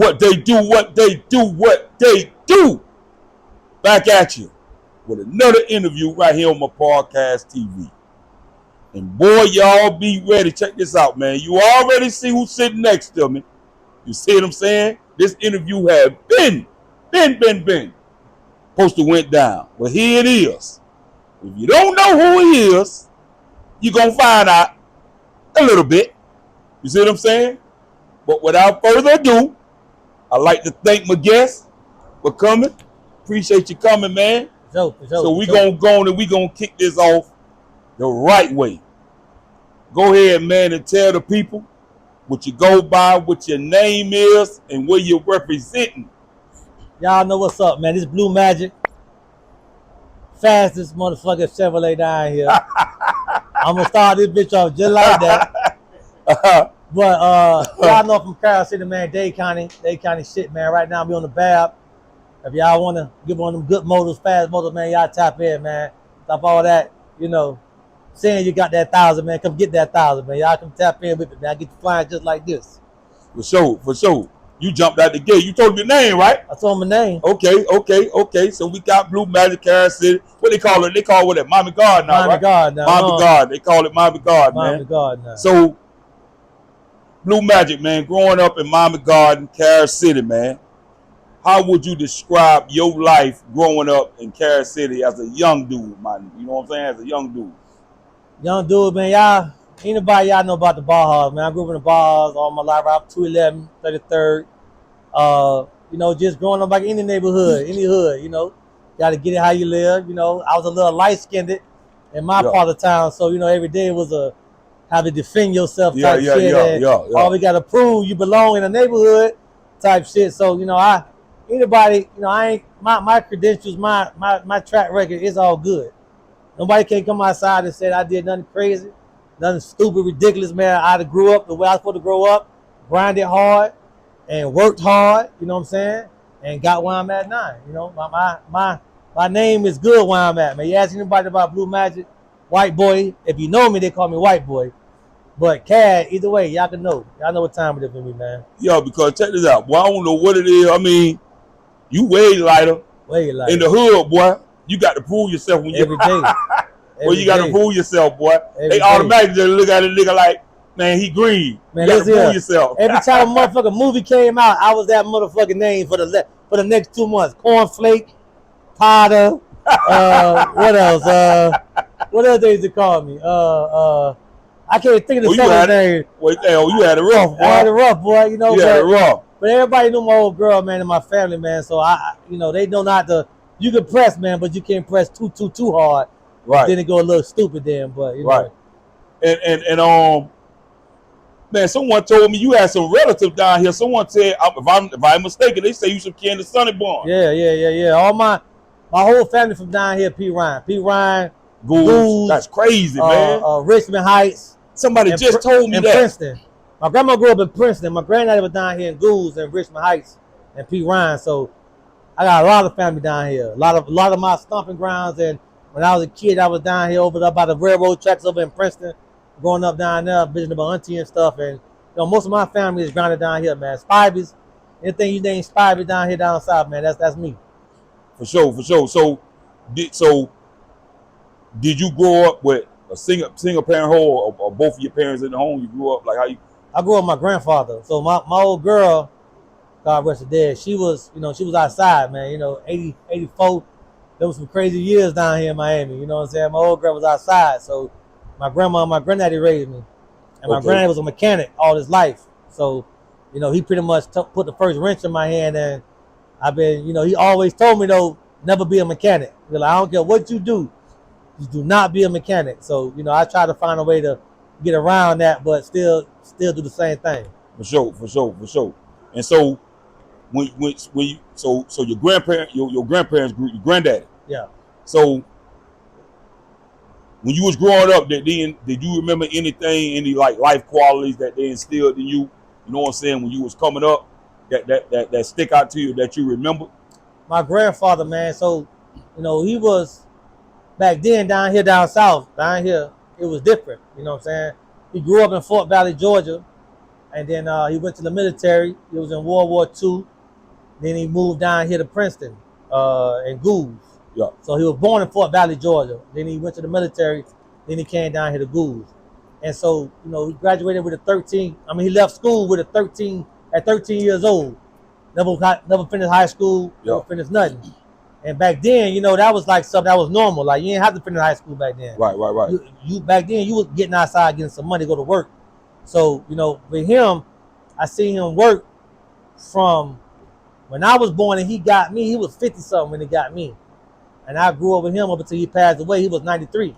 what they do. Back at you with another interview right here on my podcast TV. And boy, y'all be ready. Check this out, man. You already see who's sitting next to me. You see what I'm saying? This interview had been supposed to went down. But here it is. If you don't know who he is, you're going to find out a little bit. You see what I'm saying? But without further ado, I'd like to thank my guests for coming. Appreciate you coming, man. So we're going to go on and we're going to kick this off the right way. Go ahead, man, and tell the people what you go by, what your name is, and where you're representing. Y'all know what's up, man. This Blue Magic. Fastest motherfucker Chevrolet down here. I'm going to start this bitch off just like that. But y'all know from Carroll City, man, Dade County shit, man. Right now, we on the Bab. If y'all want to get one of them good motors, fast motors, man, y'all tap in, man. Stop all that, you know, saying you got that 1,000, man. Come get that 1,000, man. Y'all come tap in with it, man. I get you flying just like this. For sure. You jumped out the gate. You told me your name, right? I told my name. Okay. So we got Blue Magic, Carroll City. What they call it? They call it Mommy God now, Mommy God now. Mommy God. They call it Mommy God, man. Mommy God now. So, Blue Magic, man, growing up in Mommy God, Carroll City, man, how would you describe your life growing up in Carroll City as a young dude, man? You know what I'm saying? As a young dude. Young dude, man, anybody y'all know about the Bajas, man. I grew up in the Bajas all my life, right up 211, 33rd. You know, just growing up like any neighborhood, any hood, you know. Got to get it how you live, you know. I was a little light-skinned in my part of town, so, you know, every day was a how to defend yourself type shit. All we got to prove you belong in a neighborhood type shit. So, you know, anybody, you know, I ain't, my credentials, my track record is all good. Nobody can come outside and say I did nothing crazy, nothing stupid, ridiculous, man. I grew up the way I was supposed to grow up, grinded hard, and worked hard, you know what I'm saying? And got where I'm at now. You know, my name is good where I'm at, man. You ask anybody about Blue Magic, White Boy. If you know me, they call me White Boy. But Cad, either way, y'all can know. Y'all know what time it is for me, man. Yo, because check this out. Boy, I don't know what it is. I mean, you way lighter. In the hood, boy. You got to prove yourself when every day. Well, you got to prove yourself, boy. They automatically just look at a nigga like, man, he green. Man, you got to prove yourself. Every time a motherfucking movie came out, I was that motherfucking name for the next 2 months. Cornflake, Potter, what else? What other things they call me? I can't think of the second name. Wait, you had it rough, boy. I had it rough, boy. You know, you had it rough. But everybody knew my old girl, man, and my family, man. So you know, they know not to. You can press, man, but you can't press too hard. Right. Then it go a little stupid, then. But you know. And man, someone told me you had some relatives down here. Someone said, if I'm mistaken, they say you some Kansas Sonny born. Yeah. All my whole family from down here, P. Ryan, Goose. That's crazy, man. Richmond Heights. Somebody just told me that. Princeton. My grandma grew up in Princeton. My granddaddy was down here in Goose and Richmond Heights and P. Ryan. So I got a lot of family down here. A lot of my stomping grounds. And when I was a kid, I was down here over there by the railroad tracks over in Princeton. Growing up down there, visiting my auntie and stuff, and you know, most of my family is grounded down here, man. Spivey's, anything you name Spivey down here down south, man, that's me. For sure. So did you grow up with a single parent home or both of your parents in the home? You grew up like how you? I grew up with my grandfather. So my old girl, God rest her dead, she was outside, man. You know, 84. There was some crazy years down here in Miami. You know what I'm saying? My old girl was outside, so. My grandma and my granddaddy raised me. And my granddaddy was a mechanic all his life. So, you know, he pretty much put the first wrench in my hand. And I've been, you know, he always told me, though, never be a mechanic. He's like, I don't care what you do do not be a mechanic. So, you know, I try to find a way to get around that, but still do the same thing. For sure. And so, when you, so your grandparents grew, your granddaddy. Yeah. So, when you was growing up, did you remember any like life qualities that they instilled in you? You know what I'm saying? When you was coming up, that stick out to you that you remember? My grandfather, man. So, you know, he was back then down south. Down here, it was different. You know what I'm saying? He grew up in Fort Valley, Georgia, And then he went to the military. He was in World War II. Then he moved down here to Princeton and Gould. Yeah. So he was born in Fort Valley, Georgia. Then he went to the military. Then he came down here to Gould. And so, he graduated with a 13. I mean, he left school with a 13 at 13 years old. Never finished high school. Never finished nothing. And back then, that was like something that was normal. Like you didn't have to finish high school back then. Right. You back then you was getting outside, getting some money, to go to work. So with him, I seen him work from when I was born and he got me. He was 50 something when he got me, and I grew up with him up until he passed away. He was 93,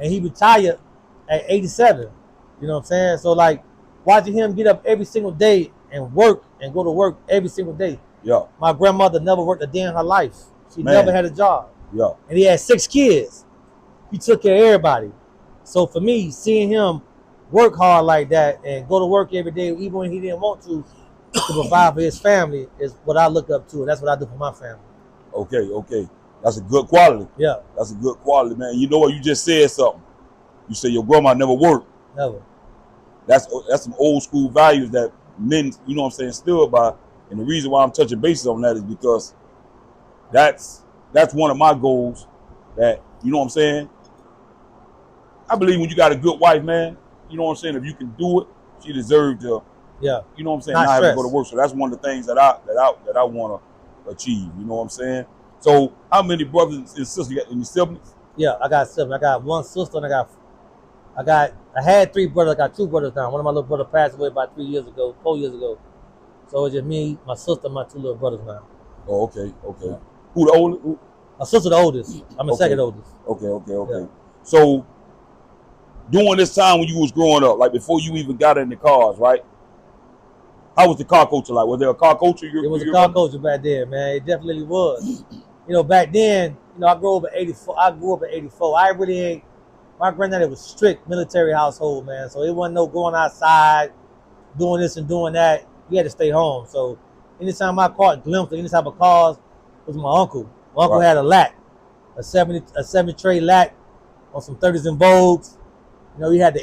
and he retired at 87. You know what I'm saying? So like watching him get up every single day and work and go to work every single day. Yeah. My grandmother never worked a day in her life. She never had a job. Yeah. And he had 6 kids. He took care of everybody. So for me, seeing him work hard like that and go to work every day, even when he didn't want to provide for his family, is what I look up to, and that's what I do for my family. Okay. That's a good quality. Yeah. That's a good quality, man. You know what? You just said something. You said your grandma never worked. Never. That's some old school values that men, stood by. And the reason why I'm touching bases on that is because that's one of my goals. That, I believe when you got a good wife, man, if you can do it, she deserves to, not have to go to work. So that's one of the things that I want to achieve. You know what I'm saying? So how many brothers and sisters you got? Any siblings? Yeah, I got 7. I got 1 sister, and I had 3 brothers. I got 2 brothers now. One of my little brothers passed away about 4 years ago. So it's just me, my sister, and my 2 little brothers now. Oh, okay. Who the oldest? My sister the oldest. I'm the second oldest. Okay. Yeah. So during this time when you was growing up, like before you even got in the cars, right? How was the car culture like? Was there a car culture? It was a car culture back then, man. It definitely was. Back then, I grew up in 84. I really ain't. My granddaddy was strict military household, man. So it wasn't no going outside, doing this and doing that. You had to stay home. So anytime I caught a glimpse of any type of cars, it was my uncle. My uncle had a lac, a 70 tray lac on some 30s and Vogues. He had the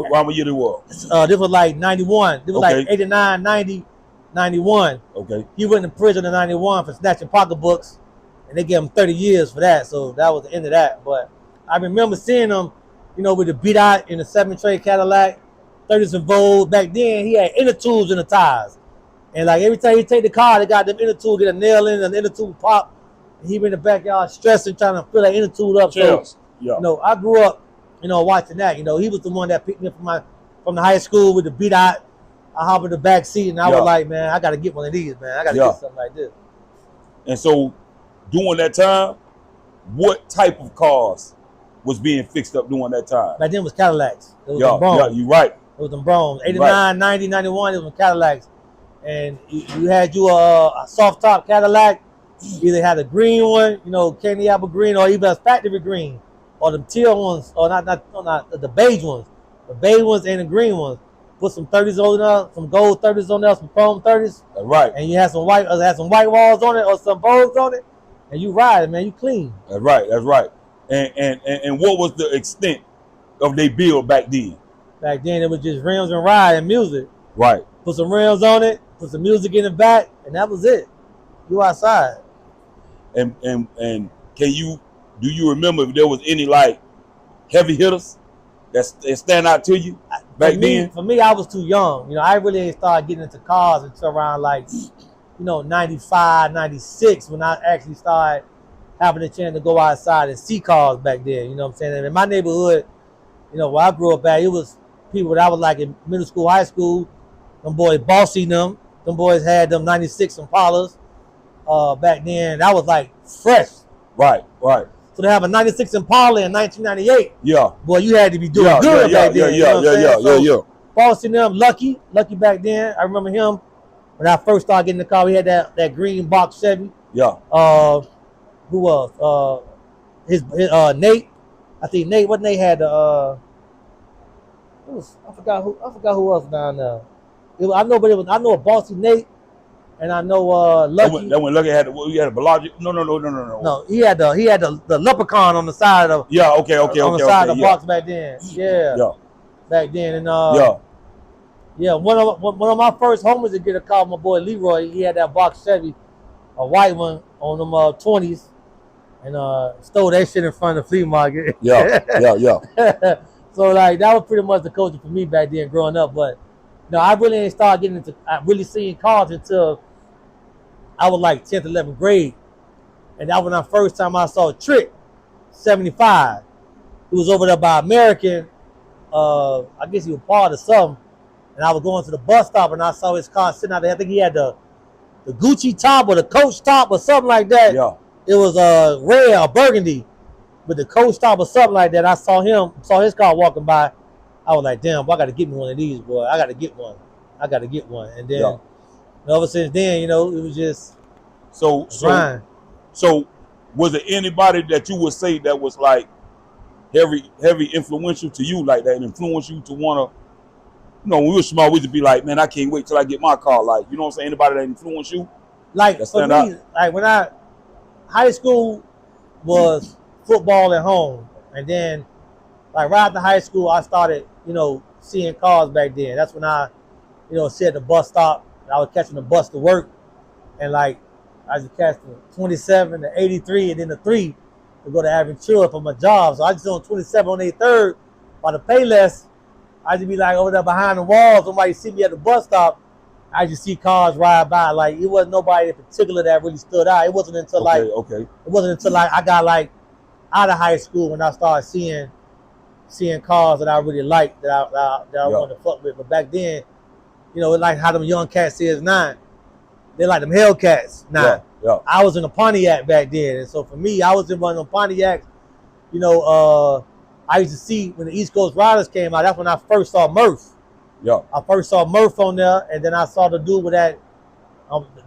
what year it was? This was like 91. This was like 89, 90, 91. Okay. He went in prison in 91 for snatching pocketbooks, and they gave him 30 years for that. So that was the end of that. But I remember seeing him, with the beat out in the 7 tray Cadillac, 30s and Vogue. Back then, he had inner tubes in the tires. And like every time he take the car, they got them inner tubes, get a nail in, and the inner tube pop. And he been in the backyard stressing, trying to fill that inner tube up. Cheers. So, yeah. I grew up, watching that. He was the one that picked me up from the high school with the beat out. I hop in the back seat, and I was like, man, I got to get one of these, man. I got to get something like this. And so during that time, what type of cars was being fixed up during that time? Back then it was Cadillacs. It was them Broms. Yeah, you're right. It was them Broms. 89, 90, 91, it was Cadillacs. And you had a soft top Cadillac. You either had a green one, candy apple green, or even a factory green, or them teal ones, or not the beige ones. The beige ones and the green ones. Put some 30s on there, some gold 30s on there, some chrome 30s. That's right. And you had some white walls on it or some Vogues on it, and you ride it, man. You clean. That's right. And what was the extent of their build back then? Back then it was just rims and ride and music. Right. Put some rims on it, put some music in the back, and that was it. You outside. And do you remember if there was any like heavy hitters that stand out to you back then? For me, I was too young. I really ain't started getting into cars until around like, 95, 96 when I actually started having a chance to go outside and see cars back then. You know what I'm saying? And in my neighborhood, where I grew up at, it was people that I was like in middle school, high school. Them boys bossy them. Them boys had them 96 Impalas. Back then, that was like fresh. Right. So to have a 96 Impala in 1998, boy, you had to be doing good back then. Yeah. Bossy them, Lucky back then. I remember him when I first started getting the car. We had that green box Chevy. Yeah. Who else? His Nate. I think Nate. What Nate had? I forgot who else down there. I know a bossy Nate, and I know Lucky. That when Lucky had he had a Bellagio. No. No, he had the leprechaun on the side of. Yeah. Okay. On the side of the box back then. Yeah. Back then, and Yeah, one of my first homies to get a car, my boy Leroy. He had that box Chevy, a white one on them 20s, and stole that shit in front of the flea market. Yeah, yeah, yeah. So like that was pretty much the culture for me back then growing up. But no, I really ain't started getting into really seeing cars until I was like 10th, 11th grade, and that was the first time I saw a Trick 75. He was over there by American. I guess he was part of something. And I was going to the bus stop and I saw his car sitting out there. I think he had the Gucci top or the Coach top or something like that. Yeah. It was red or burgundy with the Coach top or something like that. I saw his car walking by. I was like, damn, boy, I got to get me one of these, boy. I got to get one. And then ever since then, it was just so was there anybody that you would say that was like heavy influential to you like that and influenced you to want to, when we were small, we used to be like, man, I can't wait till I get my car. Like, you know what I'm saying? Anybody that influenced you? Like, for me, like when high school was football at home. And then, like right after high school, I started, seeing cars back then. That's when I, sit at the bus stop. I was catching the bus to work. And like, I just catch the 27, the 83, and then the 3 to go to Aventura for my job. So I just on 27 on 83rd by the Payless. I just be like over there behind the wall. Somebody see me at the bus stop. I just see cars ride by. Like it wasn't nobody in particular that really stood out. It wasn't until It wasn't until like I got like out of high school when I started seeing cars that I really liked that I wanted to fuck with. But back then, it's like how them young cats is now. They like them Hellcats now. Yeah. I was in a Pontiac back then, and so for me, I was in one of them Pontiacs. I used to see when the East Coast Riders came out. That's when I first saw Murph. Yeah. I first saw Murph on there, and then I saw the dude with that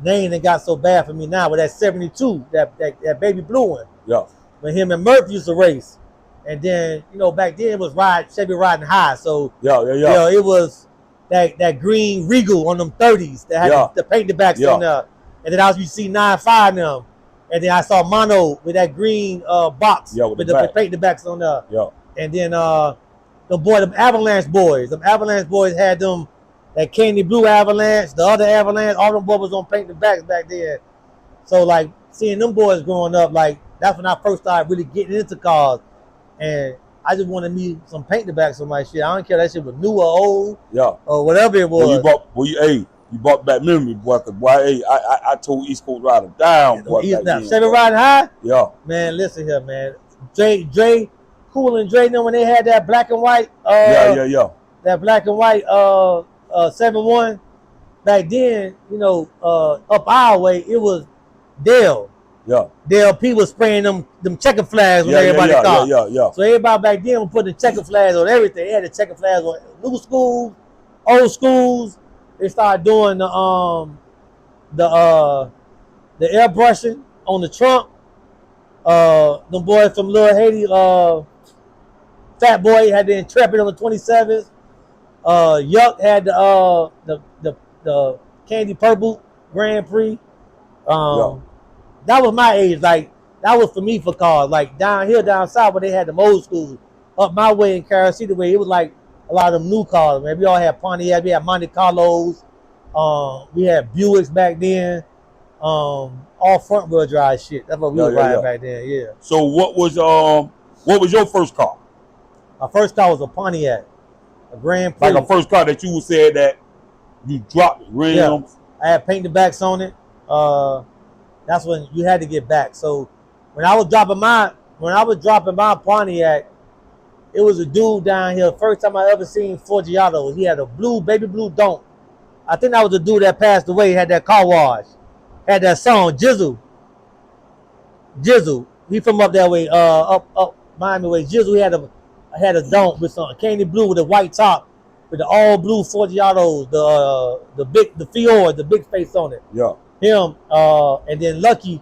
name that got so bad for me now with that 72, that baby blue one. Yeah. When him and Murph used to race, and then back then it was Chevy riding high. So it was that green Regal on them 30s that had the paint the backs on there, and then I used to see 9.5 them, and then I saw Mono with that green box with the paint the backs on there. Yeah. And then them Avalanche boys. Them Avalanche boys had them, that candy blue Avalanche, the other Avalanche, all them boys was on paint the backs back then. So like seeing them boys growing up, like that's when I first started really getting into cars. And I just wanted me some paint the backs on my shit. I don't care if that shit was new or old. Yeah. Or whatever it was. You brought back memory, boy. Cause boy, I told East Coast Rider down, boy. Chevy riding high? Yeah. Man, listen here, man. Dre Cool and Dre, when they had that black and white, that black and white 7-1 back then, up our way, it was Dale. Yeah. Dale P was spraying them checker flags when everybody thought. Yeah. So everybody back then was putting the checker flags on everything. They had the checker flags on new schools, old schools. They started doing the airbrushing on the trunk. Them boys from Little Haiti, Fat Boy had the Intrepid on the 27s. Yuck had the candy purple Grand Prix. That was my age. Like that was for me for cars. Like down here, down south, where they had them old schools. Up my way in Carol City way, it was like a lot of them new cars. Man, we all had Pontiac, we had Monte Carlos, we had Buicks back then. All front wheel drive shit. That's what we were riding back then. Yeah. So what was your first car? My first car was a Pontiac, a Grand Prix. Like a first car that you said that you dropped rims. Yeah. I had painted backs on it. That's when you had to get back. So when I was dropping my Pontiac, it was a dude down here. First time I ever seen Forgiato. He had a baby blue Don't. I think that was the dude that passed away. He had that car wash. Had that song, Jizzle. He from up that way, up Miami way. Jizzle had a Don't with some candy blue with a white top, with the all blue Forgiatos, the Fiord, the big face on it. Yeah. Him, and then Lucky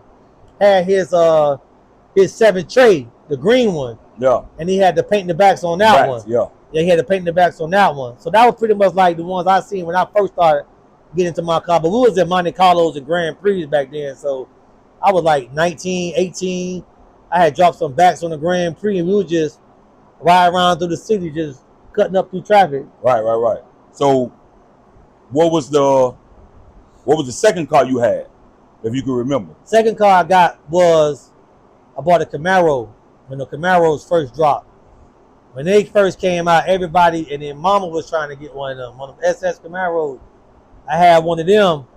had his 7 tray, the green one. Yeah. And he had to paint the backs on that one. Yeah. Yeah, he had to paint the backs on that one. So that was pretty much like the ones I seen when I first started getting into my car. But we was at Monte Carlos and Grand Prix back then. So I was like 19, 18. I had dropped some backs on the Grand Prix and we would just ride around through the city just cutting up through traffic. Right. So what was the second car you had, if you can remember? Second car I got was, I bought a Camaro when the Camaros first dropped. When they first came out, everybody, and then mama was trying to get one of them SS Camaros. I had one of them.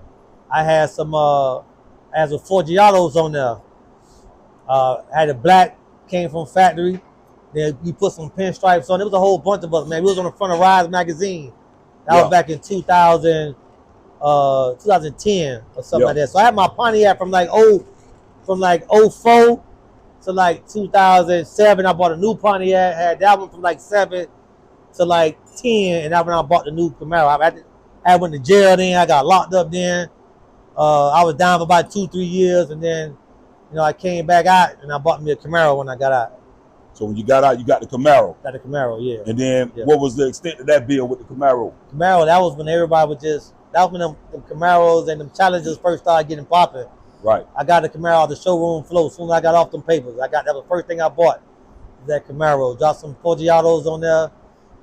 I had some Forgiatos on there. I had a black, came from factory. Then we put some pinstripes on. There was a whole bunch of us, man. We was on the front of Rise magazine. That was back in 2010 or something like that. So I had my Pontiac from like 04 to like 2007. I bought a new Pontiac. Had that one from like 7 to like 10, and that's when I bought the new Camaro. I went to jail then. I got locked up then. I was down for about 2-3 years, and then I came back out and I bought me a Camaro when I got out. So when you got out, you got the Camaro. Got the Camaro, yeah. And then what was the extent of that bill with the Camaro? Camaro, that was when everybody was that was when them Camaros and them Challengers first started getting popping. Right. I got the Camaro off the showroom floor as soon as I got off them papers. That was the first thing I bought, that Camaro. Dropped some Forgiatos on there,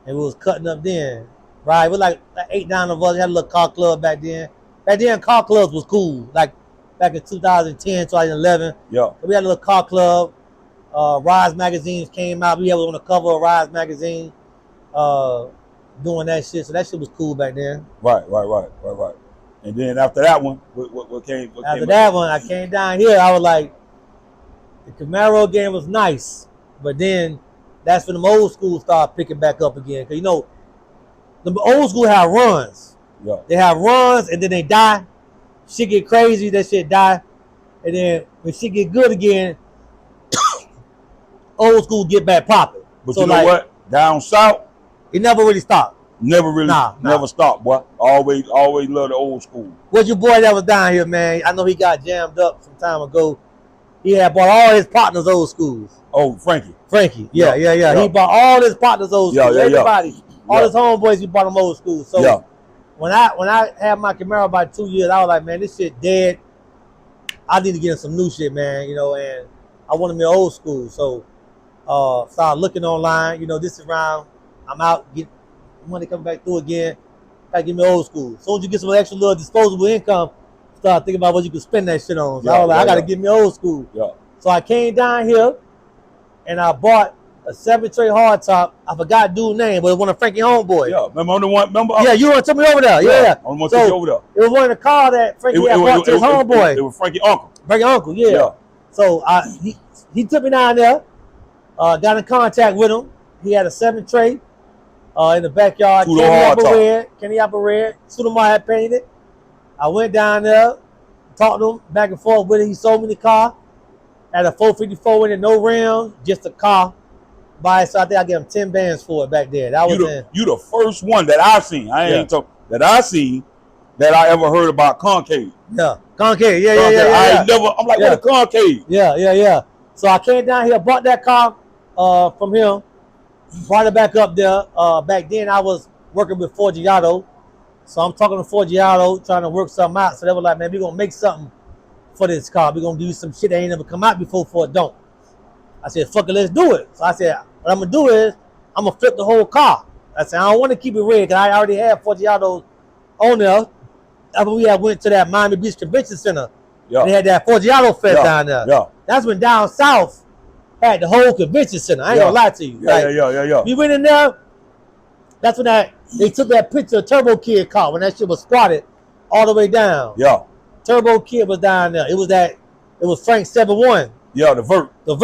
and we was cutting up then. Right, it was like 8-9 of us. We had a little car club back then. Back then, car clubs was cool. Like back in 2010, 2011. Yeah. So we had a little car club. Rise magazines came out. We was on the cover of Rise magazine, doing that shit. So that shit was cool back then. Right. And then after that one, what came? After that one, I came down here. I was like, the Camaro game was nice, but then that's when the old school started picking back up again. Cause the old school have runs. Yeah. They have runs and then they die. Shit get crazy, that shit die, and then when shit get good again, old school get back popping. But so you know what? Down south, it never really stopped. Never stopped, boy. Always love the old school. What's your boy that was down here, man? I know he got jammed up some time ago. He had bought all his partners old schools. Oh, Frankie. Yeah. He bought all his partners old schools. Everybody, all his homeboys, he bought them old schools. So when I had my Camaro about 2 years, I was like, man, this shit dead. I need to get in some new shit, man. And I wanted me an old school. So started looking online. This is around. I'm out, get money coming back through again. Gotta get me old school. As soon as you get some extra little disposable income, start thinking about what you can spend that shit on. So I was like, I gotta get me old school. Yeah. So I came down here and I bought a 7-tray hardtop. I forgot dude's name, but it was one of Frankie homeboys. Yeah, remember the one? Yeah, you want to take me over there? Yeah. I want to take you over there. It was one of the car that Frankie had bought to his homeboy. It was Frankie uncle. Frankie uncle, yeah. So he took me down there. Got in contact with him. He had a 7-tray in the backyard. Kenny Apple Red. Sudamar had painted. I went down there, talked to him back and forth with him. He sold me the car. Had a 454 in it, no rims, just a car. So I think I gave him 10 bands for it back there. That was you the first one that I've seen. That I ever heard about concave. Yeah, concave. Yeah. I'm like, what a concave? Yeah. So I came down here, bought that car from him, brought it back up there. Back then I was working with Forgiato. So I'm talking to Forgiato, trying to work something out. So they were like, man, we're going to make something for this car. We're going to do some shit that ain't never come out before for it don't. I said, fuck it, let's do it. So I said, what I'm going to do is, I'm going to flip the whole car. I said, I don't want to keep it red because I already had Forgiato on there. After we went to that Miami Beach Convention Center. They had that Forgiato Fest down there. That's when down south had the whole convention center. I ain't gonna lie to you. Yeah. We went in there. That's when they took that picture of Turbo Kid car when that shit was squatted all the way down. Yeah. Turbo Kid was down there. It was Frank 7-1. Yeah, the Vert. The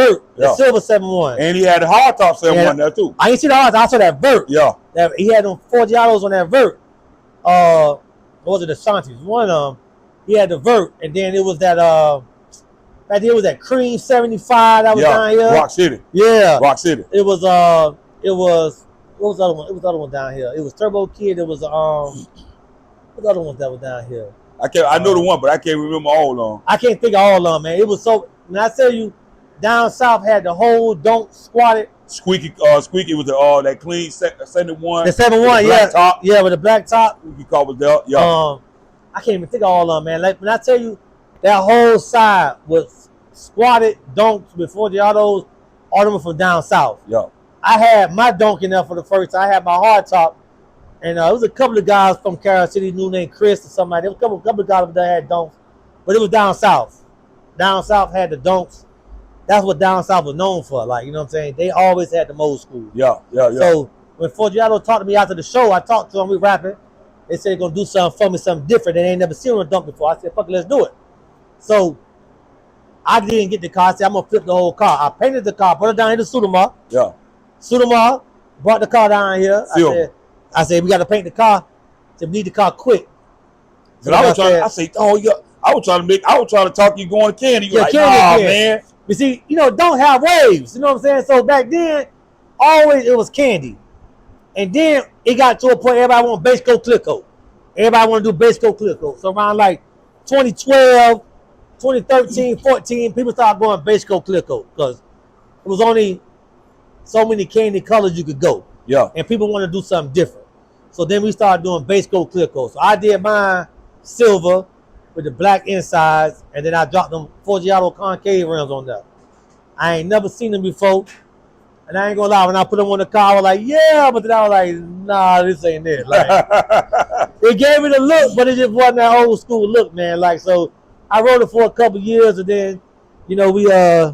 silver 7-1. And he had the hardtop 7-1 there too. I didn't see the hardtop. I saw that Vert. Yeah. He had them Forgiatos on that Vert. What was it, the Shanties? One of them, he had the Vert, and then it was that back there was that Cream 75 that was down here. Rock City. Yeah. Rock City. It was what was the other one? It was the other one down here. It was Turbo Kid. It was what other ones that was down here? I know the one, but I can't remember all of them. I can't think of all of them, man. It was so. When I tell you, down south had the whole don't squatted. Squeaky was that clean 7-1. The 7-1, yeah. Top. Yeah, with the black top. Squeaky car was there. Yeah. I can't even think of all of them, man. Like when I tell you, that whole side was squatted donks with Forgiatos, all of them from down south. Yeah. I had my donk in there for the first time. I had my hard top And it was a couple of guys from Carol City, new named Chris or somebody. There was a couple of guys that had donks, but it was down south. Down south had the donks. That's what down south was known for. Like, you know what I'm saying? They always had the old school. Yeah. So when Forgiato talked to me after the show, I talked to him, we rapping. They said they're gonna do something for me, something different. They ain't never seen on a dunk before. I said, fuck it, let's do it. So I didn't get the car. I said, I'm gonna flip the whole car. I painted the car, put it down here to Sudamar. Yeah. Sudamar brought the car down here. I said, we got to paint the car. I said, we need the car quick. So I was trying to talk you going to Candy. You like, man. You see, don't have waves. You know what I'm saying? So back then, always it was Candy. And then it got to a point everybody want base coat, clear coat. Everybody want to do base coat, clear coat. So around like 2012, 2013, 14, people started going base coat, clear coat because it was only so many Candy colors you could go. Yeah. And people want to do something different. So then we started doing base coat, clear coat. So I did mine silver with the black insides, and then I dropped them Forgiato concave rims on there. I ain't never seen them before. And I ain't gonna lie, when I put them on the car, I was like, yeah, but then I was like, nah, this ain't it. Like, it gave it a look, but it just wasn't that old school look, man. Like, so I rode it for a couple years, and then, I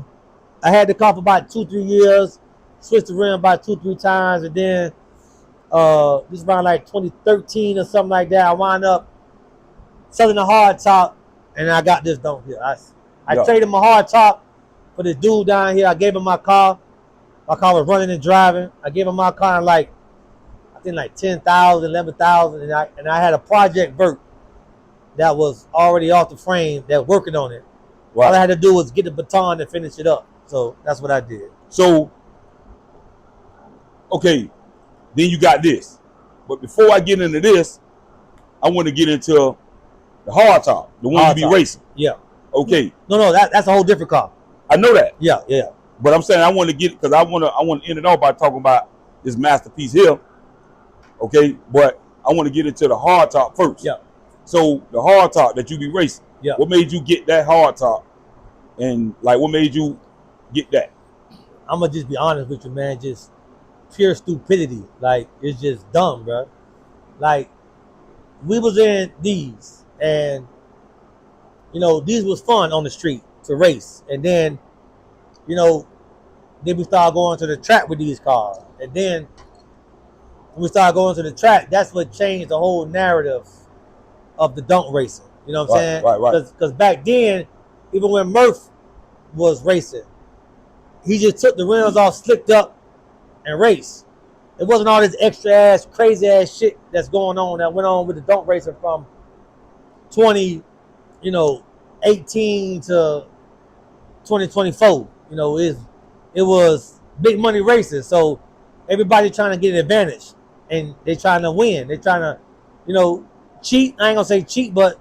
had the car for about 2-3 years, switched the rim about 2-3 times, and then this around like 2013 or something like that, I wound up selling a hard top, and I got this dunk here. I traded my hard top for this dude down here. I gave him my car. My car was running and driving. I gave him my car in I think like 10,000, 11,000, and I had a Project Vert that was already off the frame that working on it. Wow. All I had to do was get the baton and finish it up. So that's what I did. So, okay, then you got this. But before I get into this, I want to get into the hard top, the one you be racing. Yeah. Okay. No, that's a whole different car. I know that. Yeah. But I'm saying I want to get it because I want to end it off by talking about this masterpiece here. Okay, but I want to get into the hard top first. Yeah. So the hard top that you be racing. Yeah. What made you get that hard top? And like, what made you get that? I'm gonna just be honest with you, man. Just pure stupidity. Like, it's just dumb, bro. Like, we was in these, and these was fun on the street to race, and then then we started going to the track with these cars, and then when we started going to the track, that's what changed the whole narrative of the dunk racing. You know what I'm saying? Right. Because back then, even when Murph was racing, he just took the rims off, slicked up, and raced. It wasn't all this extra ass, crazy ass shit that's going on that went on with the dunk racing from 2018 to 2024. It was big money racing, so everybody trying to get an advantage, and they trying to win. They trying to, cheat. I ain't gonna say cheat, but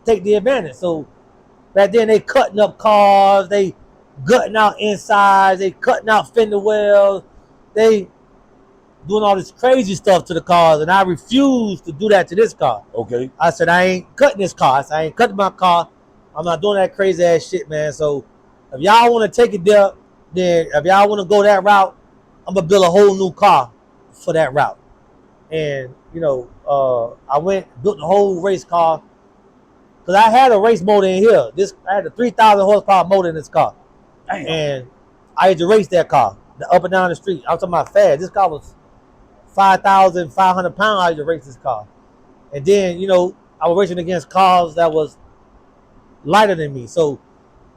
take the advantage. So back then they cutting up cars, they gutting out insides, they cutting out fender wells, they doing all this crazy stuff to the cars, and I refused to do that to this car. Okay. I said, I ain't cutting this car. I said, I ain't cutting my car. I'm not doing that crazy ass shit, man. So if y'all want to take it there, then if y'all want to go that route, I'm going to build a whole new car for that route. And, I built the whole race car, because I had a race motor in here. I had a 3,000 horsepower motor in this car. Damn. And I had to race that car up and down the street. I'm talking about fast. This car was 5,500 pounds. I had to race this car. And then, I was racing against cars that was lighter than me. So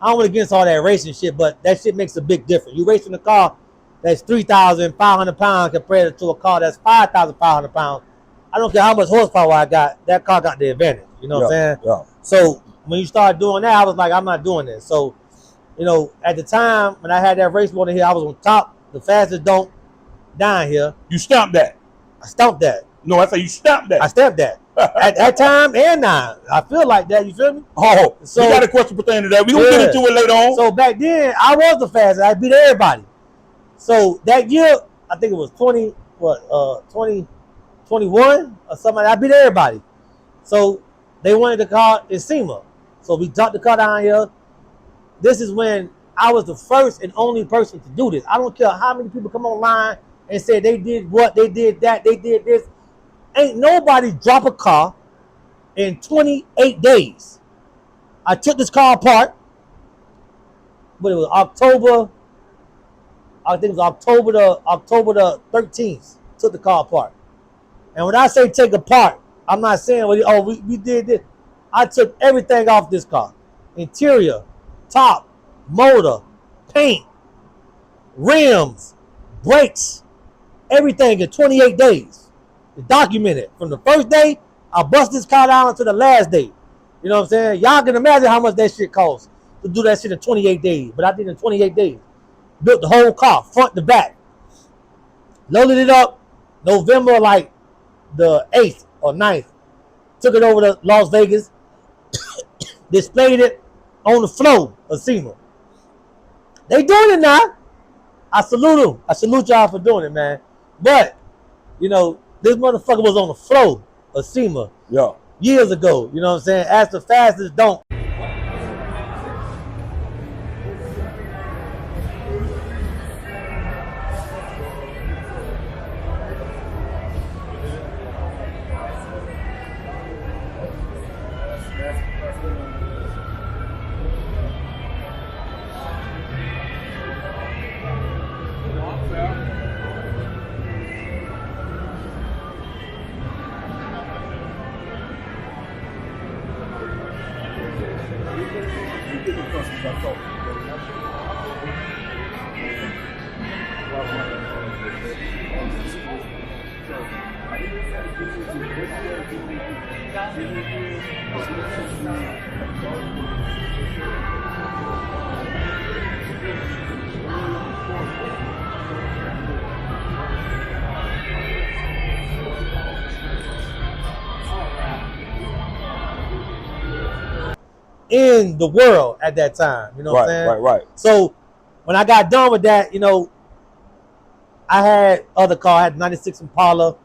I went against all that racing shit, but that shit makes a big difference. You racing a car that's 3,500 pounds compared to a car that's 5,500 pounds. I don't care how much horsepower I got, that car got the advantage. You know what I'm saying? Yeah. So when you start doing that, I was like, I'm not doing this. So, at the time when I had that race motor here, I was on top, the fastest dunk down here. You stomped that. I stomped that. No, I say you stomped that. I stamped that. At that time and now. I feel like that, you feel me? Oh, so you got a question pertaining to that. We gonna get into it later on. So back then, I was the fastest. I beat everybody. So that year, I think it was 2021 or something. I beat everybody. So they wanted the car in SEMA. So we dumped the car down here. This is when I was the first and only person to do this. I don't care how many people come online and say they did what, they did that, they did this. Ain't nobody drop a car in 28 days. I took this car apart, but it was October. I think it was October the 13th. Took the car apart. And when I say take apart, I'm not saying, we did this. I took everything off this car. Interior, top, motor, paint, rims, brakes, everything in 28 days. It's documented. From the first day, I bust this car down to the last day. You know what I'm saying? Y'all can imagine how much that shit costs to do that shit in 28 days. But I did it in 28 days. Built the whole car, front to back. Loaded it up November like the 8th or 9th. Took it over to Las Vegas. Displayed it on the floor of SEMA. They doing it now. I salute them. I salute y'all for doing it, man. But, you know, this motherfucker was on the floor of SEMA years ago. You know what I'm saying? Ask the fastest don't. In the world at that time, you know what I'm saying? Right. So when I got done with that, you know, I had other cars. I had 96 Impala,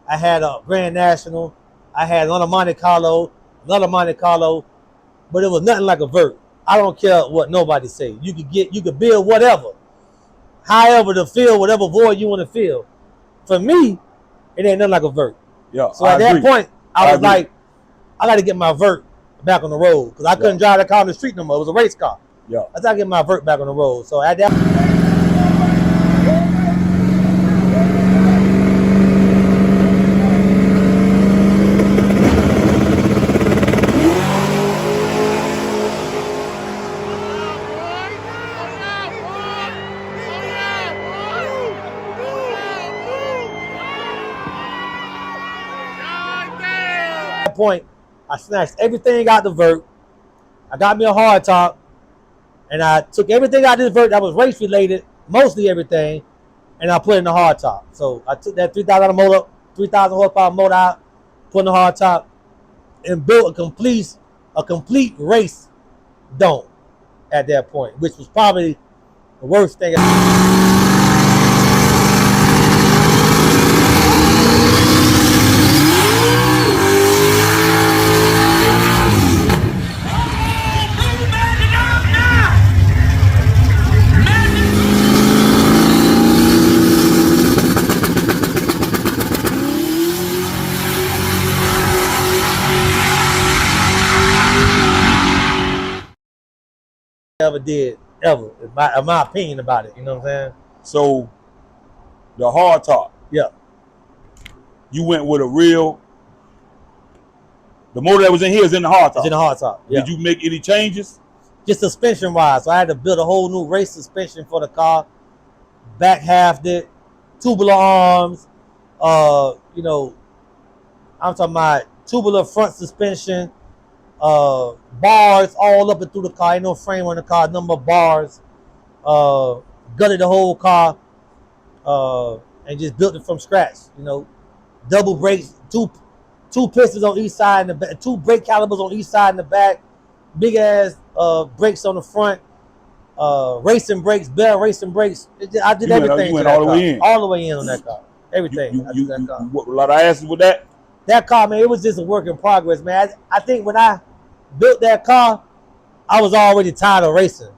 I had a Grand National, I had another Monte Carlo, but it was nothing like a Vert. I don't care what nobody say. You could build whatever, however to fill whatever void you want to fill. For me, it ain't nothing like a Vert. Yeah. So at that point, I was like, I got to get my Vert back on the road because I couldn't drive that car on the street no more. It was a race car. Yeah. I got to get my Vert back on the road. So at that point, I snatched everything out the Vert. I got me a hard top, and I took everything out of this Vert that was race related, mostly everything, and I put it in the hard top. So I took that 3,000 horsepower motor out, put in the hard top, and built a complete race dome at that point, which was probably the worst thing. Ever did, ever, in my opinion about it. You know what I'm saying? So, the hard top. Yeah. You went with a real. The motor that was in here is in the hard top. It's in the hard top. Yeah. Did you make any changes? Just suspension wise. So I had to build a whole new race suspension for the car. Back halved it, tubular arms. You know, I'm talking about tubular front suspension. Bars all up and through the car. Ain't no frame on the car, number of bars. Gutted the whole car, and just built it from scratch. You know, double brakes, two pistons on each side, and the back, two brake calipers on each side and the back, big ass brakes on the front, racing brakes, Bell racing brakes. I did everything. You went all the way in. All the way in on that car. Everything. I did that car. A lot of asses with that. That car, man, it was just a work in progress, man. I think when I built that car, I was already tired of racing.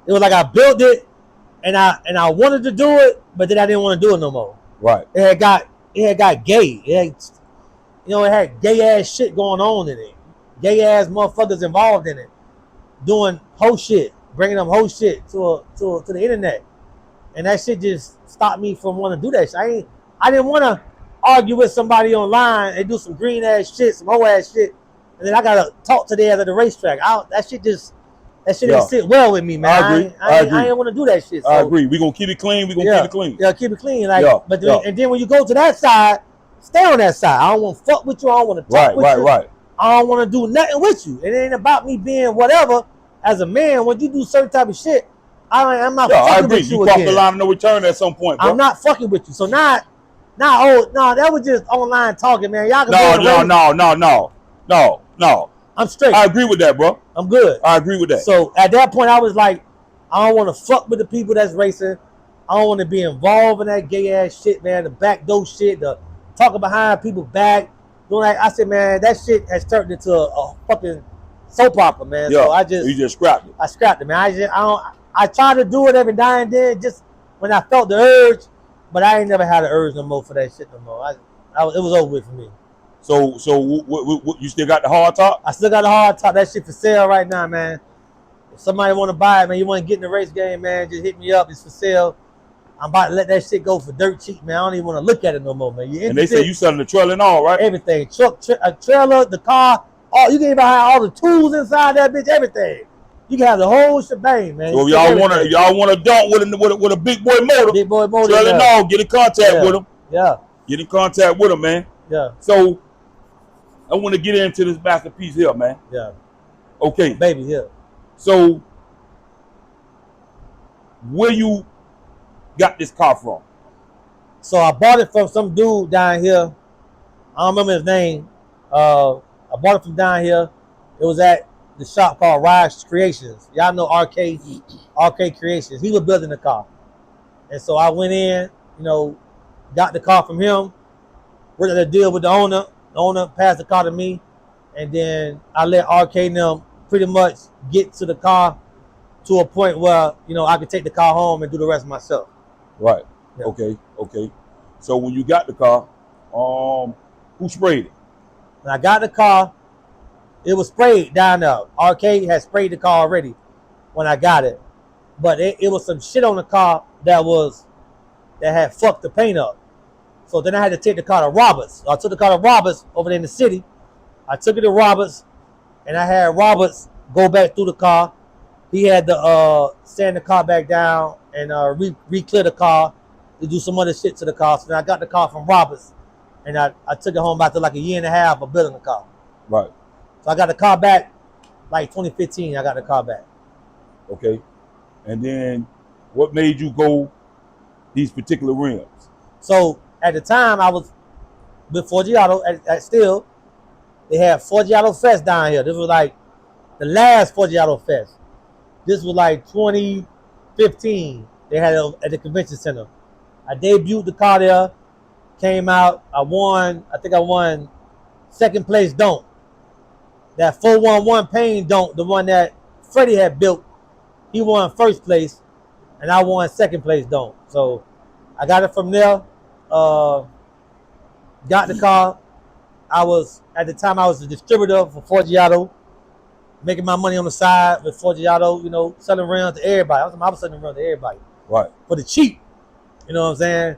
It was like I built it, and I wanted to do it, but then I didn't want to do it no more. Right. It had got gay. You know, it had gay ass shit going on in it. Gay ass motherfuckers involved in it. Doing whole shit. Bringing them whole shit to the internet. And that shit just stopped me from wanting to do that shit. I didn't want to argue with somebody online and do some green ass shit, some whole ass shit. And then I got to talk to them at the racetrack. That shit didn't sit well with me, man. I agree. I didn't want to do that shit. So. I agree. We're going to keep it clean. We're going to keep it clean. Yeah, keep it clean. And then when you go to that side, stay on that side. I don't want to fuck with you. I don't want to talk with you. Right. I don't want to do nothing with you. It ain't about me being whatever. As a man, when you do certain type of shit, I'm not fucking with you again. You cross the line of no return at some point, bro. I'm not fucking with you. So that was just online talking, man. Y'all can No. I'm straight. I agree with that, bro. I'm good. I agree with that. So at that point, I was like, I don't want to fuck with the people that's racing. I don't want to be involved in that gay ass shit, man. The backdoor shit, the talking behind people's back. I said, man, that shit has turned into a fucking soap opera, man. Yeah, so you just scrapped it. I scrapped it, man. I try to do it every now and then, just when I felt the urge, but I ain't never had the urge no more for that shit no more. It was over with for me. So what, you still got the hard top? I still got the hard top. That shit for sale right now, man. If somebody want to buy it, man, you want to get in the race game, man, just hit me up. It's for sale. I'm about to let that shit go for dirt cheap, man. I don't even want to look at it no more, man. And they say you selling the trailer and all, right? Everything. A trailer, the car, you can even have all the tools inside that bitch, everything. You can have the whole shebang, man. So y'all want to dump with a big boy motor. Big boy motor. Trailer and all, get in contact with them. Yeah. Get in contact with them, man. Yeah. So I want to get into this masterpiece here, man. Yeah. Okay. Baby here. So where you got this car from? So I bought it from some dude down here. I don't remember his name. I bought it from down here. It was at the shop called Rise Creations. Y'all know RK Creations. He was building the car. And so I went in, got the car from him, worked out a deal with the owner. The owner passed the car to me. And then I let RK and them pretty much get to the car to a point where, I could take the car home and do the rest myself. Right. Yeah. Okay. So when you got the car, who sprayed it? When I got the car, it was sprayed down there. RK had sprayed the car already when I got it. But it was some shit on the car that had fucked the paint up. So then I had to take the car to Roberts. I took the car to Roberts over there in the city. I took it to Roberts, and I had Roberts go back through the car. He had to sand the car back down and re-clear the car to do some other shit to the car. So then I got the car from Roberts, and I took it home after like a year and a half of building the car. Right. So I got the car back like 2015. I got the car back. Okay. And then what made you go these particular rims? So at the time I was with Forgiato at Still. They had Forgiato Fest down here. This was like the last Forgiato Fest. This was like 2015. They had it at the convention center. I debuted the car there, came out. I think I won second place don't. That 411 Pain don't, the one that Freddie had built, he won first place, and I won second place don't. So I got it from there. Got the car. At the time I was a distributor for Forgiato, making my money on the side with Forgiato, selling rims to everybody. I was selling rims to everybody. Right. For the cheap. You know what I'm saying?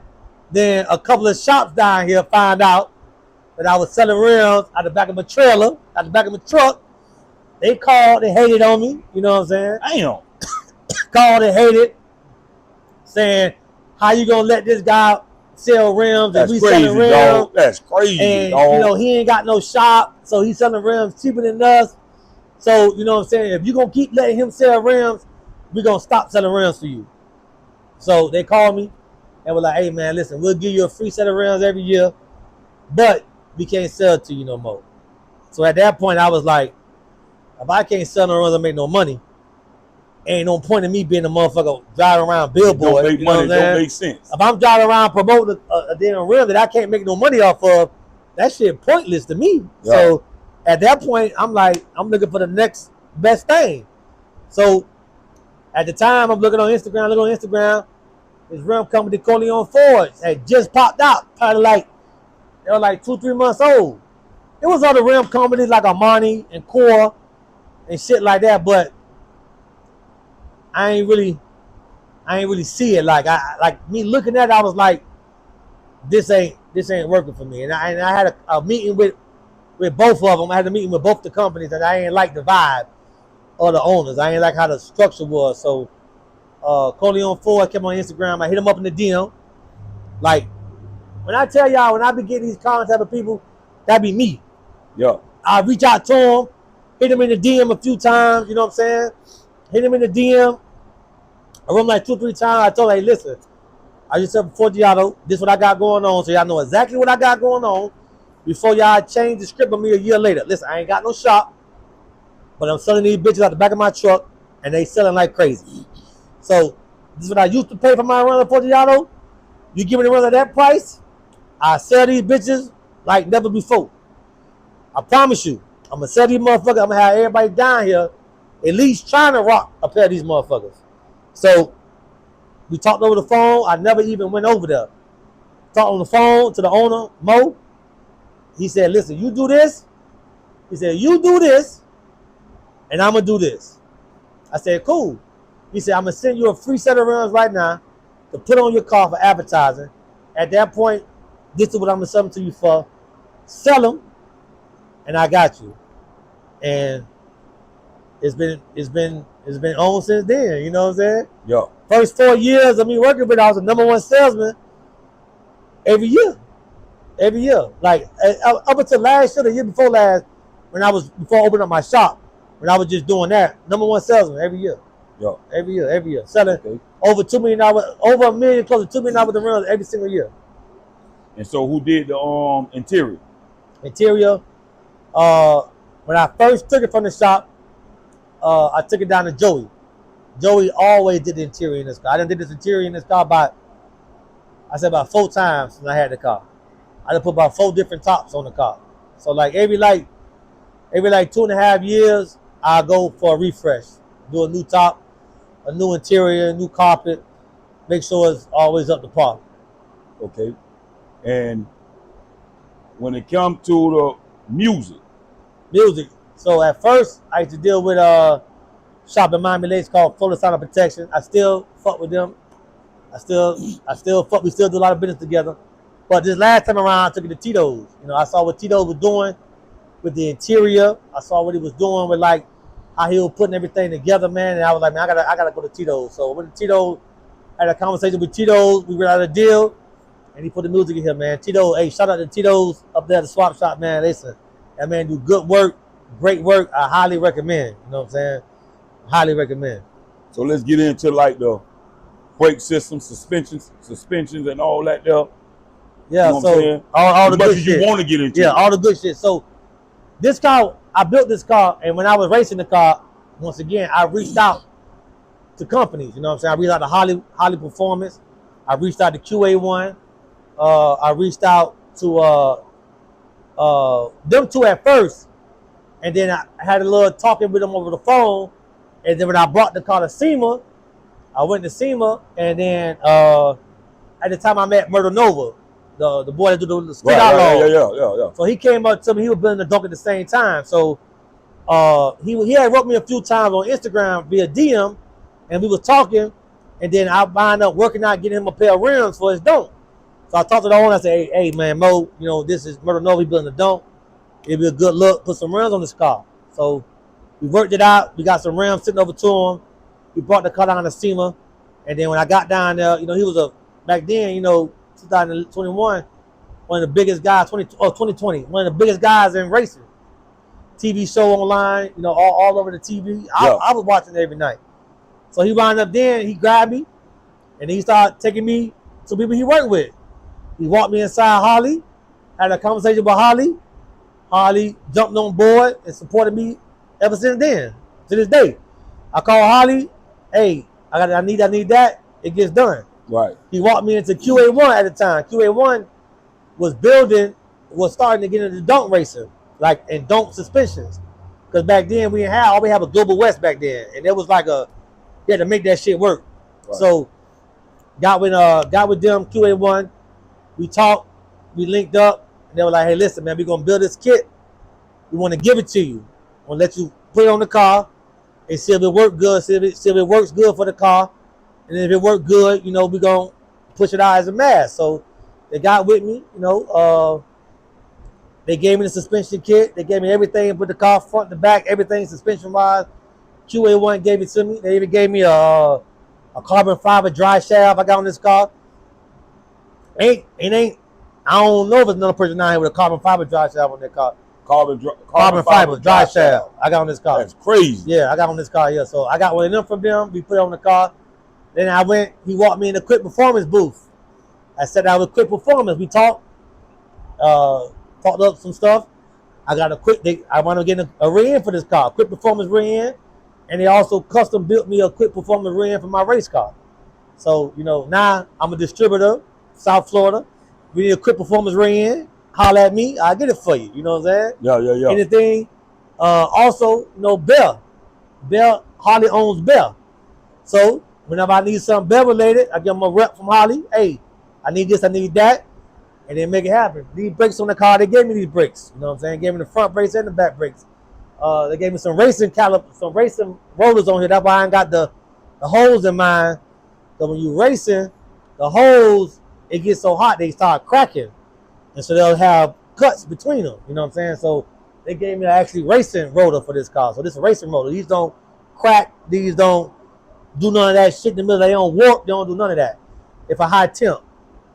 Then a couple of shops down here found out that I was selling rims out the back of my trailer, out the back of my truck. They called, they hated on me. You know what I'm saying? Damn. Called and hated, saying, how you gonna let this guy sell rims and we selling rims? Dog. That's crazy, and dog. He ain't got no shop, so he's selling rims cheaper than us. So, you know what I'm saying? If you're gonna keep letting him sell rims, we're gonna stop selling rims for you. So they called me and were like, hey man, listen, we'll give you a free set of rims every year, but we can't sell it to you no more. So at that point I was like, if I can't sell no rims, I make no money. Ain't no point in me being a motherfucker driving around billboard. Don't make money. Don't make sense. If I'm driving around promoting a damn rim that I can't make no money off of, that shit pointless to me. Yeah. So at that point, I'm like, I'm looking for the next best thing. So at the time, I'm looking on Instagram. This rim company, Corleone Fords, had just popped out. Probably they were like 2-3 months old. it was other rim companies like Armani and Core and shit like that, but I ain't really see it. Like like me looking at it, I was like, this ain't working for me. And I had a meeting with both of them. I had a meeting with both the companies, and I ain't like the vibe of the owners. I ain't like how the structure was. So Coleon Ford came on Instagram. I hit him up in the DM. Like, when I tell y'all, when I be getting these contact with people, that be me. Yeah. I reach out to him, hit him in the DM a few times, you know what I'm saying? Hit him in the DM. I run like 2 or 3 times. I told him, hey, listen, I just said Forgiato, this is what I got going on, so y'all know exactly what I got going on before y'all change the script on me a year later. Listen, I ain't got no shop, but I'm selling these bitches out the back of my truck, and they selling like crazy. So this is what I used to pay for my run at Forgiato. You give me the run at that price, I sell these bitches like never before. I promise you, I'm gonna sell these motherfuckers. I'm gonna have everybody down here at least trying to rock a pair of these motherfuckers. So we talked over the phone. I never even went over there. Talked on the phone to the owner, Mo. He said, listen, you do this. He said, you do this, and I'm gonna do this. I said, cool. He said, I'm gonna send you a free set of runs right now to put on your car for advertising. At that point, this is what I'm gonna sell them to you for. Sell them, and I got you. And it's been on since then. You know what I'm saying? Yeah. First 4 years of me working with, I was the #1 salesman every year. Every year. Like up until last year, the year before last, before I opened up my shop, when I was just doing that, #1 salesman every year. Yeah. Every year. Selling over $2 million, over $1 million, close to $2 million worth of runs every single year. And so who did the interior? Interior. When I first took it from the shop, I took it down to Joey. Joey always did the interior in this car. I done did this interior in this car about 4 times since I had the car. I done put about 4 different tops on the car. So like every 2.5 years, I go for a refresh. Do a new top, a new interior, new carpet. Make sure it's always up to par. Okay. And when it comes to the music. So at first, I used to deal with shop in Miami Lakes called Fuller Sound Protection. I still fuck with them. We still do a lot of business together. But this last time around, I took it to Tito's. You know, I saw what Tito's was doing with the interior. I saw what he was doing with like how he was putting everything together, man. And I was like, man, I gotta go to Tito's. So when Tito's, had a conversation with Tito's, we got a deal, and he put the music in here, man. Tito, hey, shout out to Tito's up there at the swap shop, man. Listen, that man do good work, great work. I highly recommend. You know what I'm saying? Highly recommend. So let's get into like the brake system, suspensions, and all that there. Yeah, you know so all the good shit. You want to get into. Yeah, all the good shit. So this car, I built this car, and when I was racing the car, once again, I reached out to companies. You know what I'm saying? I reached out to Holly Performance. I reached out to QA1. I reached out to them two at first, and then I had a little talking with them over the phone. And then when I brought the car to SEMA, I went to SEMA, and then at the time I met Murder Nova, the boy that do the Street Outlaw. Yeah. So he came up to me. He was building the dunk at the same time. So he had wrote me a few times on Instagram via DM, and we was talking. And then I wound up working out, getting him a pair of rims for his dunk. So I talked to the owner. I said, hey man, Mo, you know, this is Murder Nova. He building the dunk. It'd be a good look. Put some rims on this car. So we worked it out. We got some rims sitting over to him. We brought the car down to SEMA. And then when I got down there, you know, he was back then, you know, 2021, one of the biggest guys, 2020, one of the biggest guys in racing. TV show online, you know, all over the TV. I was watching it every night. So he wound up then, he grabbed me, and he started taking me to people he worked with. He walked me inside Holly, had a conversation with Holly. Holly jumped on board and supported me ever since then, to this day. I call Holly, hey, I need that. It gets done. Right. He walked me into QA1 at the time. QA1 was starting to get into dunk racing, like in dunk suspensions. Because back then we have a Global West back then, and it was like you had to make that shit work. Right. So got with them QA1. We talked, we linked up, and they were like, hey, listen, man, we're gonna build this kit We want to give it to you. We want to let you put it on the car and see if it works good, see if it works good for the car. And if it worked good, we're going to push it out as a mass. So they got with me, they gave me the suspension kit. They gave me everything but the car, front to back, everything suspension-wise. QA1 gave it to me. They even gave me a carbon fiber dry shaft I got on this car. I don't know if there's another person out here with a carbon fiber dry shaft on their car. Carbon fiber dry shaft I got on this car. That's crazy. Yeah, I got on this car here. So I got one of them from them. We put it on the car. Then he walked me in the quick performance booth. I said I was quick performance. We talked up some stuff. I want to get a rear end for this car, quick performance rear end. And they also custom built me a quick performance rear end for my race car. So, now I'm a distributor, South Florida. We need a quick performance rear end. Holler at me, I'll get it for you. You know what I'm saying? Yeah. Anything. Also, Bell. Harley owns Bell. So, whenever I need something Bell related, I give them a rep from Harley. Hey, I need this, I need that. And then make it happen. These brakes on the car, they gave me these brakes. You know what I'm saying? They gave me the front brakes and the back brakes. They gave me some racing rollers on here. That's why I ain't got the holes in mine. So when you racing, the holes, it gets so hot they start cracking. And so they'll have cuts between them. You know what I'm saying? So they gave me an actually racing rotor for this car. So this is a racing rotor. These don't crack. These don't do none of that shit in the middle. They don't warp. They don't do none of that. If a high temp.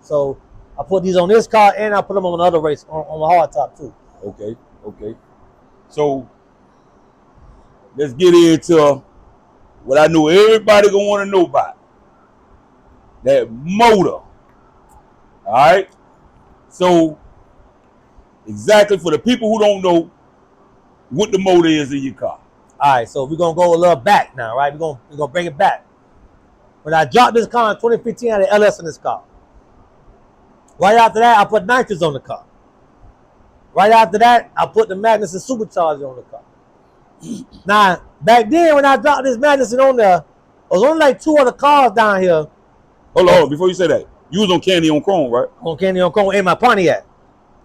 So I put these on this car and I put them on the other race on the hard top too. Okay. So let's get into what I know everybody gonna want to know about. That motor. All right. So exactly for the people who don't know what the motor is in your car. All right, so we're gonna go a little back now, right? We're gonna bring it back. When I dropped this car in 2015, I had an LS in this car. Right after that, I put nitrous on the car. Right after that, I put the Magnuson supercharger on the car. Now, back then when I dropped this Magnuson on there, there was only like 2 other cars down here. Hold on, before you say that, you was on Candy on Chrome, right? On Candy on Chrome in my Pontiac.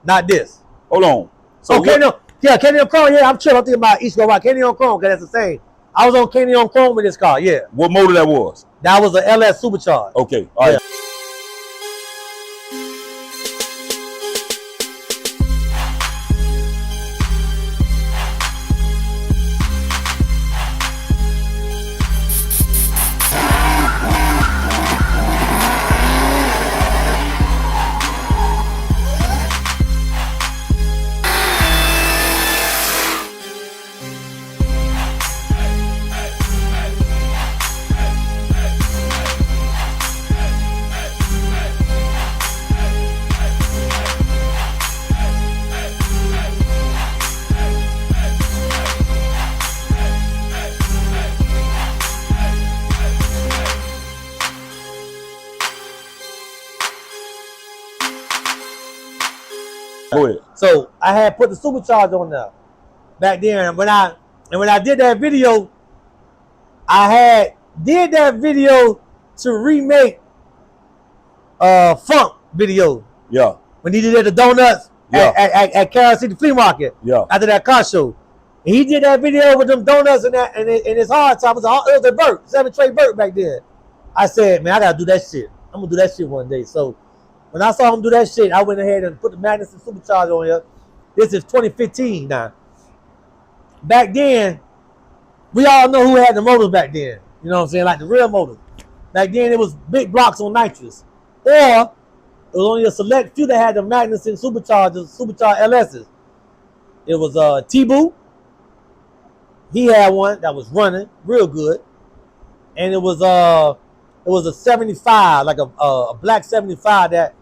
Not this. Hold on. So Candy on Chrome, yeah, I'm chill. I'm thinking about East Go Rock. Candy on Chrome, because that's the same. I was on Candy on Chrome with this car, yeah. What motor that was? That was a LS supercharged. Okay, all right. Yeah. Go ahead. So I had put the supercharger on there back then. And when I did that video, I did that video to remake Funk video. Yeah. When he did the donuts at Carol City Flea Market. Yeah. After that car show. And he did that video with them donuts and his hard top. It was a Burt, 7-tray Burt back then. I said, man, I gotta do that shit. I'm gonna do that shit one day. So when I saw him do that shit, I went ahead and put the Magnuson supercharger on here. This is 2015 now. Back then, we all know who had the motors back then. You know what I'm saying? Like the real motors. Back then, it was big blocks on nitrous. Or it was only a select few that had the Magnuson supercharged LSs. It was T-Boo. He had one that was running real good. And it was a 75, like a black 75 that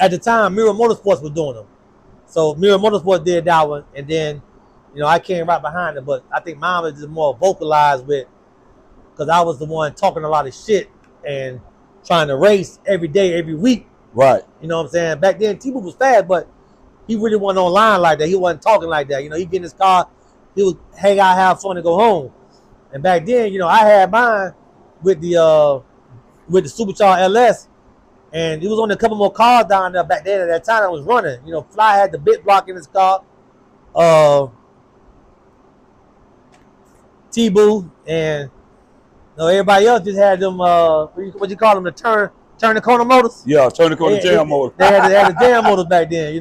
at the time Mirror Motorsports was doing them. So Mirror Motorsports did that one, and then I came right behind it. But I think mine was just more vocalized with, because I was the one talking a lot of shit and trying to race every day, every week. Right. You know what I'm saying? Back then T-Boo was fast, but he really wasn't online like that. He wasn't talking like that. He get in his car, he would hang out, have fun, and go home. And back then, I had mine with the supercharged LS, and it was only a couple more cars down there back then. At that time, I was running. Fly had the bit block in his car, T-Boo, and everybody else just had them. What you call them? The turn the corner motors. Yeah, turn the corner jam motor. They had the jam motors back then.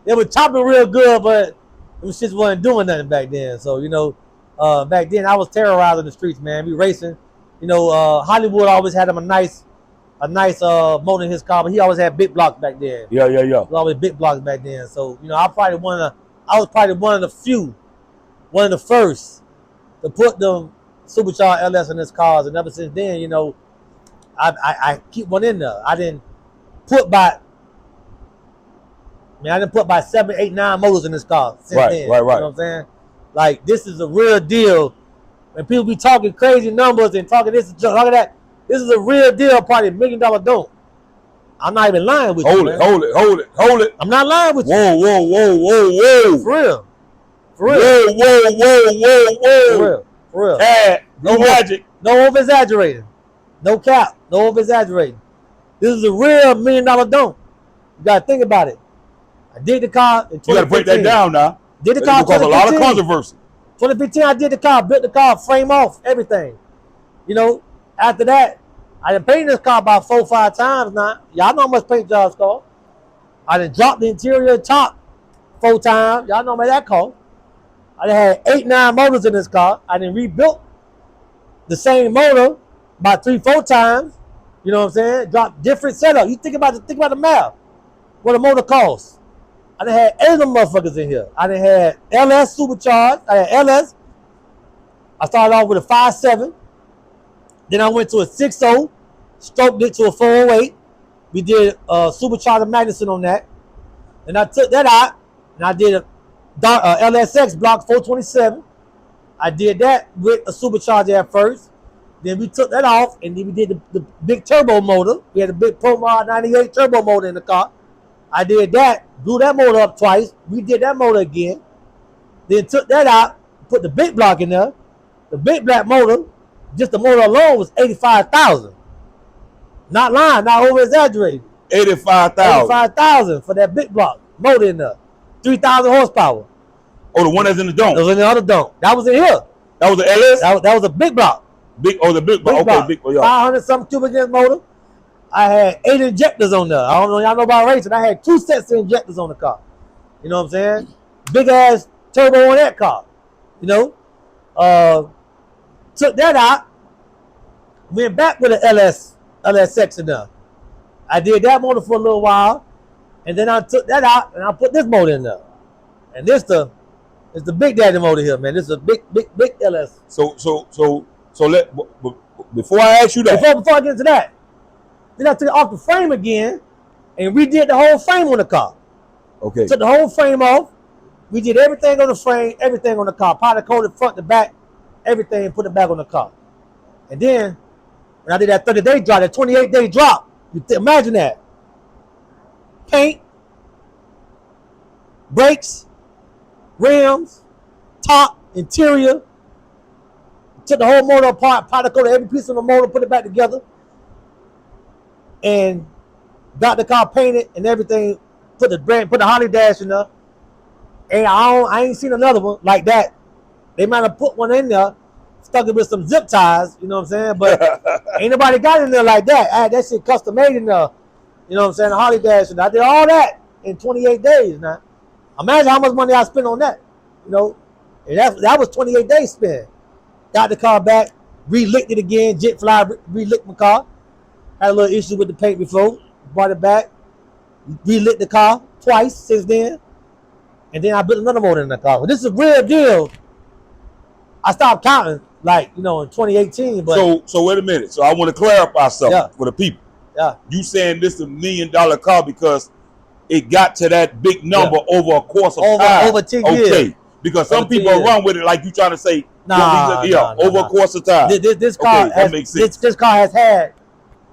They were chopping real good, but them shits wasn't doing nothing back then. So back then I was terrorizing the streets, man. We racing. Hollywood always had him a nice motor in his car, but he always had big blocks back then. Yeah. It was always big blocks back then. So I was probably one of the few, one of the first to put them supercharged LS in his cars, and ever since then, I keep one in there. I didn't put by 7, 8, 9 motors in this car since then. Right. You know what I'm saying? Like, this is a real deal. When people be talking crazy numbers and talking this and talking that, this is a real deal, probably $1 million don't. I'm not even lying with you. Hold it. I'm not lying with you. Whoa. For real. Whoa. For real. No magic. No over exaggerating. No cap. No over exaggerating. This is a real $1 million don't. You gotta think about it. I did the car in 2015. You gotta break that down now. Did the car because a lot of controversy. 2015, I did the car, built the car, frame off, everything. After that, I done painted this car about 4 or 5 times now. Y'all know how much paint jobs cost. I done dropped the interior top 4 times. Y'all know how much that cost. I done had 8, 9 motors in this car. I done rebuilt the same motor about 3, 4 times. You know what I'm saying? Dropped different setup. You think about the math. What a motor costs. I done had 8 of them motherfuckers in here. I done had LS supercharged. I had LS. I started off with a 5.7. Then I went to a 6.0. Stroked it to a 408. We did supercharged Magnuson on that. And I took that out. And I did a LSX block 427. I did that with a supercharger at first. Then we took that off. And then we did the big turbo motor. We had a big Pro Mod 98 turbo motor in the car. I did that, blew that motor up twice, redid that motor again, then took that out, put the big block in there. The big black motor, just the motor alone was $85,000. Not lying, not over exaggerating. $85,000 for that big block motor in there. 3,000 horsepower. Oh, the one that's in the dome. That was in the other dome. That was in here. That was the LS? That was a big block. The big block. Okay, big block. 500 something cubic inch motor. I had 8 injectors on there. I don't know, y'all know about racing. I had 2 sets of injectors on the car. You know what I'm saying? Big ass turbo on that car. Took that out. Went back with an LSX in there. I did that motor for a little while. And then I took that out and I put this motor in there. And this is the big daddy motor here, man. This is a big LS. So let before I ask you that. Before I get into that. Then I took it off the frame again and redid the whole frame on the car. Okay. Took the whole frame off. We did everything on the frame, everything on the car. Powder coated front to back, everything, put it back on the car. And then when I did that 30-day drop, that 28-day drop, imagine that. Paint, brakes, rims, top, interior. Took the whole motor apart, powder coated every piece of the motor, put it back together. And got the car painted and everything. Put the Holly Dash in there. And I ain't seen another one like that. They might have put one in there, stuck it with some zip ties, you know what I'm saying? But ain't nobody got in there like that. I had that shit custom made in there. You know what I'm saying? The Holly Dash. And I did all that in 28 days now. Imagine how much money I spent on that. And that was 28 days spent. Got the car back, re-licked it again, jet fly, re-licked my car. Had a little issue with the paint before, brought it back, relit the car twice since then, and then I built another motor in the car. But this is a real deal. I stopped counting, in 2018. But so wait a minute. So I want to clarify something for the people. Yeah. You saying this is a $1 million car because it got to that big number over a course of time. Over 10 years. Okay. Because some people run with it like you trying to say, over a course of time. This car that makes sense. This car has had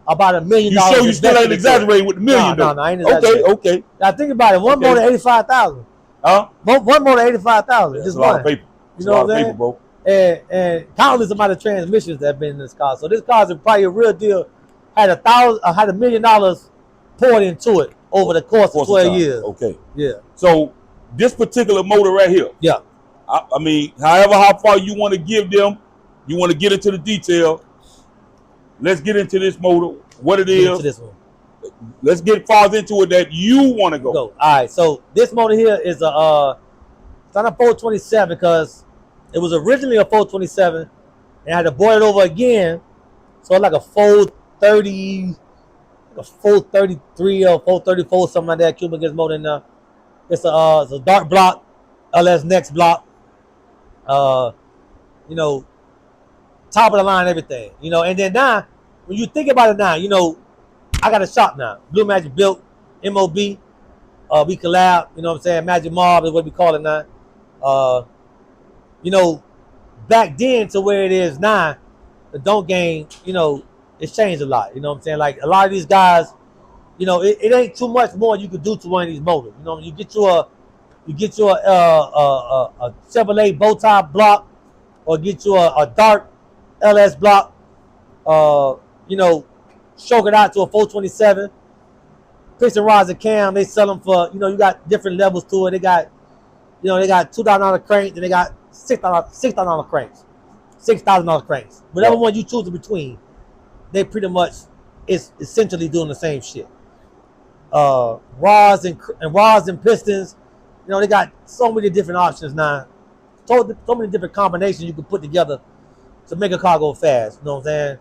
about $1 million. You sure you still ain't exaggerating with the million? No, I ain't exaggerating. Okay. Now think about it. One motor, $85,000. Huh? One motor, $85,000. Yeah, just a lot of paper. You know what I'm saying? Bro. And countless amount of transmissions that have been in this car. So this car is probably a real deal. Had $1 million poured into it over the course of 12 years. Okay. Yeah. So this particular motor right here. Yeah. I mean, however how far you want to give them, you want to get into the detail. Let's get into this motor, what it is. Into this one. Let's get far into it that you want to go. All right. So this motor here is it's not a 427 because it was originally a 427 and I had to boil it over again. So it's like a 430, like a 433 or 434, something like that. Cuban gets motor in there. It's a dark block, LS next block. You know, top of the line, everything. You know, and then now, when you think about it now, you know, I got a shop now. Blue Magic built, MOB. We collab, you know what I'm saying? Magic Mob is what we call it now. You know, back then to where it is now, the Don't game, you know, it's changed a lot. You know what I'm saying? Like a lot of these guys, you know, it ain't too much more you could do to one of these motors. You know, you get you a Chevrolet bow tie block, or get you a dark LS block. You know, choke it out to a 427. Christian rods and cam, they sell them for, you know, you got different levels to it. They got, you know, they got $2,000 cranks, and they got $6,000 cranks, $6,000 cranks. Whatever one you choose in between, they pretty much is essentially doing the same shit. Rods and pistons, you know, they got so many different options now. So many different combinations you can put together to make a car go fast. You know what I'm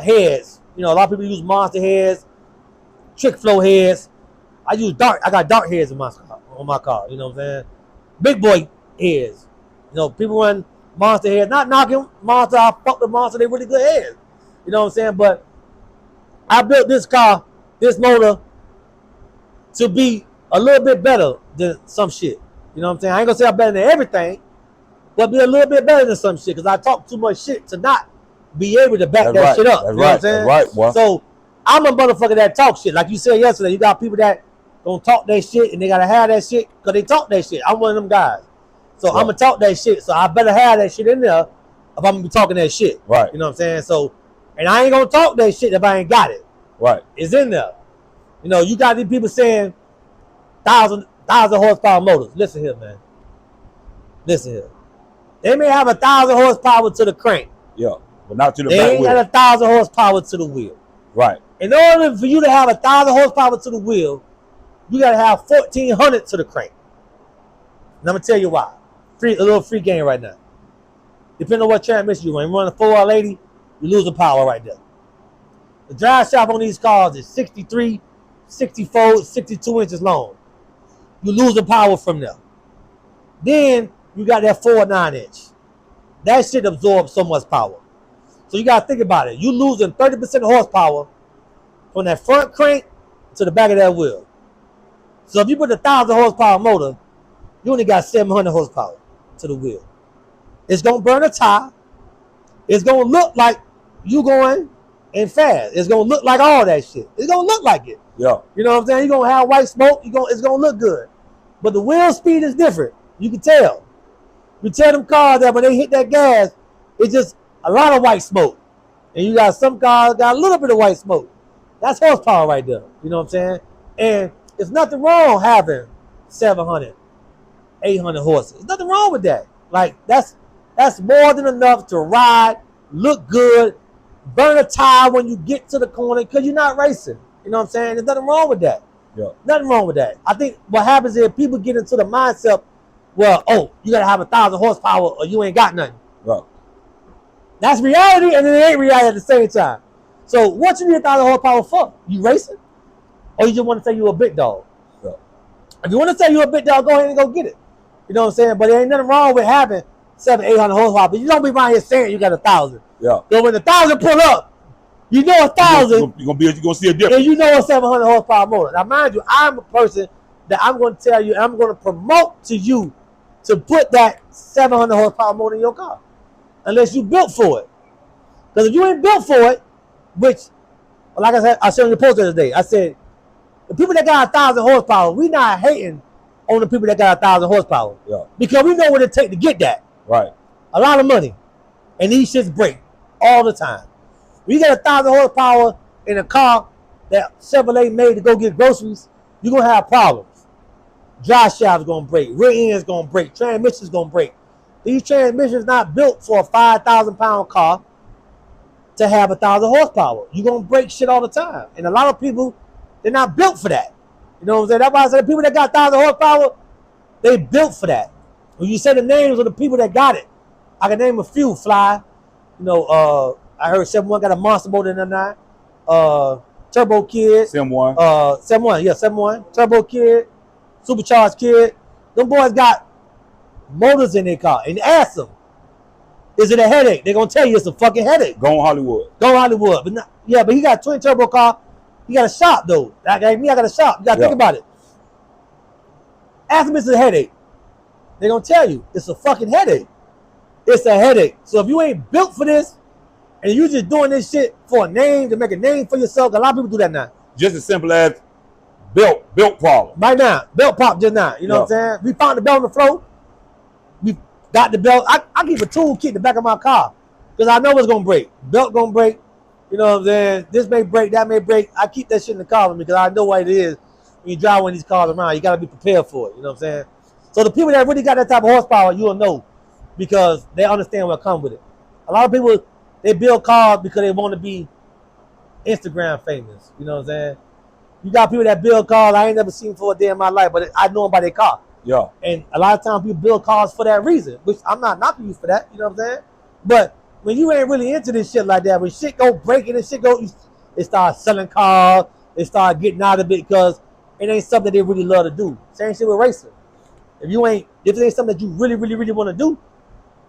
saying? Heads, you know, a lot of people use monster heads, trick flow heads. I got dark heads on my car. You know what I'm saying? Big boy heads. You know, people run monster heads. Not knocking monster. I fuck the monster. They really good heads. You know what I'm saying? But I built this car, this motor, to be a little bit better than some shit. You know what I'm saying? I ain't gonna say I'm better than everything, but be a little bit better than some shit, because I talk too much shit to not be able to back that shit up. That's you know what I'm saying? That's right, boy. So I'm a motherfucker that talk shit. Like you said yesterday, you got people that gonna talk that shit and they gotta have that shit because they talk that shit. I'm one of them guys. So I'm gonna talk that shit. So I better have that shit in there if I'm gonna be talking that shit. Right. You know what I'm saying? So, and I ain't gonna talk that shit if I ain't got it. Right. It's in there. You know, you got these people saying 1,000 horsepower motors. Listen here, man. Listen here. They may have 1,000 horsepower to the crank. Yeah, but not to the back wheel. They ain't got 1,000 horsepower to the wheel. Right. In order for you to have 1,000 horsepower to the wheel, you gotta have 1,400 to the crank. And I'm gonna tell you why. A little free game right now. Depending on what transmission you run. You run a 4R80, you lose the power right there. The drive shaft on these cars is 63, 64, 62 inches long. You lose the power from there. Then you got that 4.9 inch. That shit absorbs so much power. So you gotta think about it. You losing 30% of horsepower from that front crank to the back of that wheel. So if you put a 1,000 horsepower motor, you only got 700 horsepower to the wheel. It's gonna burn a tire. It's gonna look like you going in fast. It's gonna look like all that shit. It's gonna look like it. Yeah. You know what I'm saying? You're gonna have white smoke. It's gonna look good. But the wheel speed is different. You can tell. You tell them cars that when they hit that gas, it's just a lot of white smoke. And you got some cars got a little bit of white smoke. That's horsepower right there. You know what I'm saying? And there's nothing wrong having 700, 800 horses. There's nothing wrong with that. Like, that's more than enough to ride, look good, burn a tire when you get to the corner because you're not racing. You know what I'm saying? There's nothing wrong with that. Yeah. Nothing wrong with that. I think what happens is people get into the mindset, well, oh, you got to have 1,000 horsepower or you ain't got nothing. Right. That's reality, and it ain't reality at the same time. So what you need 1,000 horsepower for? You racing? Or you just want to say you're a big dog? Yeah. If you want to say you're a big dog, go ahead and go get it. You know what I'm saying? But there ain't nothing wrong with having 700, 800 horsepower. But you don't be around here saying you got 1,000. Yeah. So when the 1,000 pull up, you know 1,000. You're gonna see a difference. And you know a 700 horsepower motor. Now, mind you, I'm a person that I'm going to tell you, I'm going to promote to you to put that 700 horsepower motor in your car, unless you built for it. Because if you ain't built for it, which, like I said, I said on the post the other day, I said, the people that got 1,000 horsepower, we not hating on the people that got 1,000 horsepower. Yeah. Because we know what it take to get that. Right. A lot of money. And these shits break all the time. When you got 1,000 horsepower in a car that Chevrolet made to go get groceries, you're going to have problems. Drive shaft's gonna break. Rear end's gonna break. Transmission's gonna break. These transmissions not built for a 5,000-pound car to have 1,000 horsepower. You're gonna break shit all the time. And a lot of people, they're not built for that. You know what I'm saying? That's why I say people that got 1,000 horsepower, they built for that. When you say the names of the people that got it, I can name a few. Fly, you know, I heard 7-1 got a monster motor in the 9. Turbo Kid. 7-1. 7-1, yeah, 7-1. Turbo Kid, Supercharged Kid. Them boys got motors in their car. And ask them, is it a headache? They're going to tell you it's a fucking headache. Go on Hollywood. Go Hollywood. But not, yeah, but he got a twin turbo car. He got a shop, though. Like me, I got a shop. You got to think about it. Ask them it's a headache. They're going to tell you it's a fucking headache. It's a headache. So if you ain't built for this, and you just doing this shit for a name, to make a name for yourself, a lot of people do that now. Just as simple as belt problem. Right now, belt pop just now. You know what I'm saying? We found the belt on the floor. We got the belt. I keep a tool kit in the back of my car because I know it's going to break. Belt going to break. You know what I'm saying? This may break, that may break. I keep that shit in the car with me because I know what it is. When you drive one of these cars around, you got to be prepared for it. You know what I'm saying? So the people that really got that type of horsepower, you'll know because they understand what comes with it. A lot of people, they build cars because they want to be Instagram famous. You know what I'm saying? You got people that build cars I ain't never seen for a day in my life, but I know them by their car. Yeah. And a lot of times people build cars for that reason, which I'm not knocking you for that. You know what I'm saying? But when you ain't really into this shit like that, when shit go breaking and shit go, they start selling cars, they start getting out of it because it ain't something they really love to do. Same shit with racing. If it ain't something that you really, really, really want to do,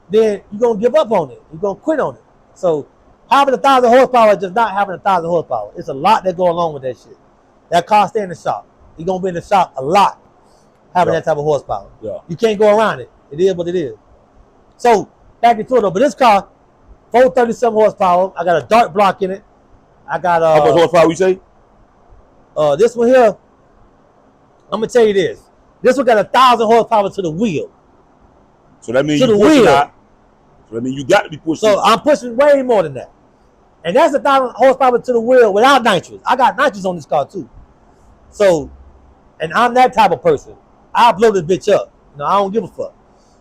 then you're going to give up on it. You're going to quit on it. So having 1,000 horsepower is just not having 1,000 horsepower. It's a lot that go along with that shit. That car stay in the shop. You're going to be in the shop a lot having that type of horsepower. Yeah. You can't go around it. It is what it is. So back into it though. But this car, 437 horsepower. I got a dark block in it. I got how much horsepower you say? This one here, I'm going to tell you this. This one got 1,000 horsepower to the wheel. So that means to the wheel. So that means you got to be pushing. So I'm pushing way more than that. And that's 1,000 horsepower to the wheel without nitrous. I got nitrous on this car too. So, and I'm that type of person. I'll blow this bitch up. You know, I don't give a fuck.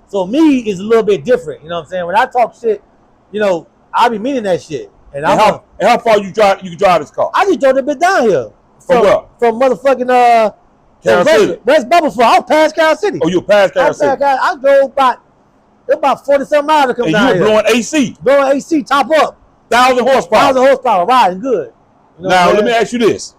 So me is a little bit different. You know what I'm saying? When I talk shit, you know, I be meaning that shit. And how far you can drive this car? I just drove that bitch down here. From where? From motherfucking West Bubbleford. I was past Carol City. Oh, you were past Carol City? I drove about 40-some miles to come down here. And you were blowing AC? Blowing AC, top up. 1,000 horsepower. 1,000 horsepower, riding good. You know now, let me ask you this.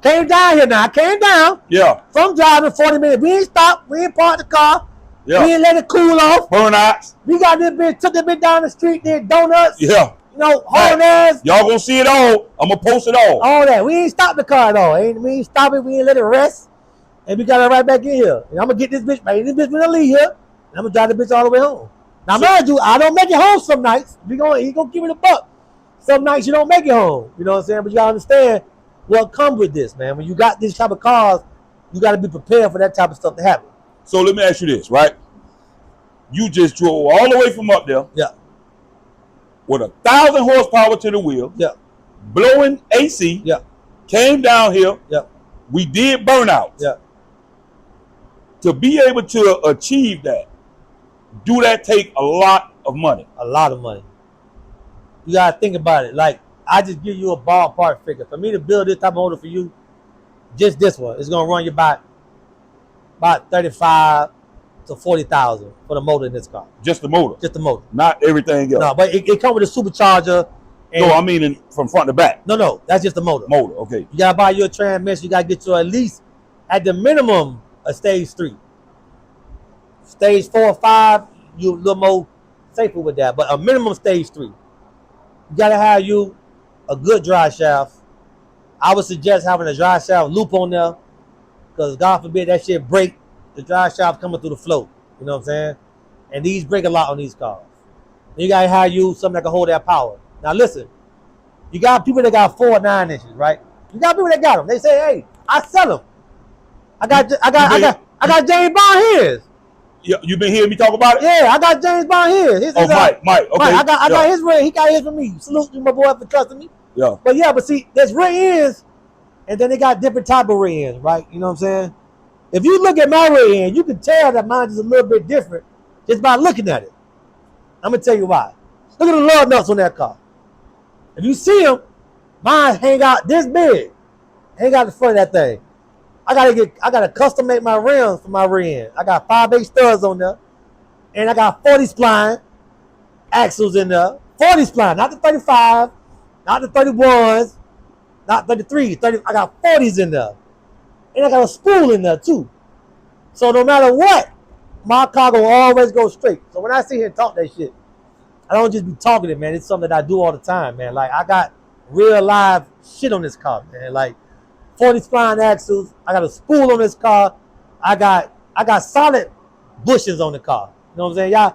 Came down here now. I came down. Yeah. From driving 40 minutes. We ain't stopped. We ain't parked the car. Yeah. We ain't let it cool off. Burnouts. We got this bitch, took this bitch down the street, did donuts. Yeah. You know, hauling ass. Y'all gonna see it all. I'm gonna post it all. All that. We ain't stopped the car at all. We ain't stop it. We ain't let it rest. And we got it right back in here. And I'm gonna get this bitch, man. This bitch gonna leave here. And I'm gonna drive the bitch all the way home. Now, mind you, I don't make it home some nights. He gonna give me the buck. Some nights you don't make it home. You know what I'm saying? But you gotta understand what comes with this, man. When you got these type of cars, you gotta be prepared for that type of stuff to happen. So let me ask you this, right? You just drove all the way from up there. Yeah. With 1,000 horsepower to the wheel. Yeah. Blowing AC. Yeah. Came down here. Yeah. We did burnouts. Yeah. To be able to achieve that, do that take a lot of money? A lot of money. You gotta think about it. Like, I just give you a ballpark figure. For me to build this type of motor for you, just this one, it's gonna run you about 35 to 40,000 for the motor in this car. Just the motor? Just the motor. Not everything else? No, but it comes with a supercharger. No, I mean from front to back. No, that's just the motor. Motor, okay. You gotta buy your transmission. You gotta get you at least, at the minimum, a stage 3. Stage 4 or 5, you a little more safer with that. But a minimum stage 3. You gotta have you a good drive shaft. I would suggest having a drive shaft loop on there, because God forbid that shit break, the drive shaft coming through the flow. You know what I'm saying? And these break a lot on these cars. You gotta have you something that can hold that power. Now listen, you got people that got 4 9 inches, right? You got people that got them. They say, "Hey, I sell them. I got James Bond his." Yeah, you been hearing me talk about it? Yeah, I got James Bond his. Mike. Okay. Mike, I got his ring. He got his from me. Salute to my boy for trusting me. Yeah. But see, there's rear ends, and then they got different type of rear ends, right? You know what I'm saying? If you look at my rear end, you can tell that mine is a little bit different just by looking at it. I'm gonna tell you why. Look at the lug nuts on that car. If you see them, mine hang out this big. Hang out the front of that thing. I gotta custom make my rims for my rear end. I got 5/8 studs on there, and I got 40 spline axles in there. 40 spline, not the 35, not the 31s, not 33. 30. I got 40s in there, and I got a spool in there too. So no matter what, my car will always go straight. So when I sit here and talk that shit, I don't just be talking it, man. It's something that I do all the time, man. Like, I got real live shit on this car, man. Like 40 spline axles. I got a spool on this car. I got solid bushes on the car. You know what I'm saying?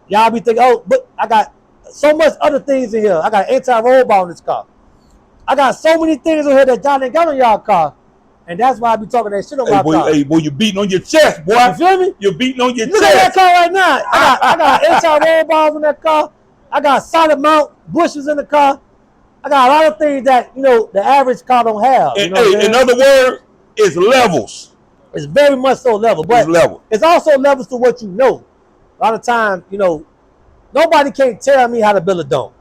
Y'all be thinking, oh, but I got so much other things in here. I got anti-roll bar on this car. I got so many things in here that y'all ain't got on y'all car. And that's why I be talking that shit on my car. Hey, boy, you beating on your chest, boy. You feel me? You're beating on your Look chest. at that car right now. I got anti-roll bars on that car. I got solid mount bushes in the car. I got a lot of things that, you know, the average car don't have. You know in other words, it's levels. It's very much so level. But it's also levels to what you know. A lot of times, you know, nobody can tell me how to build a dome.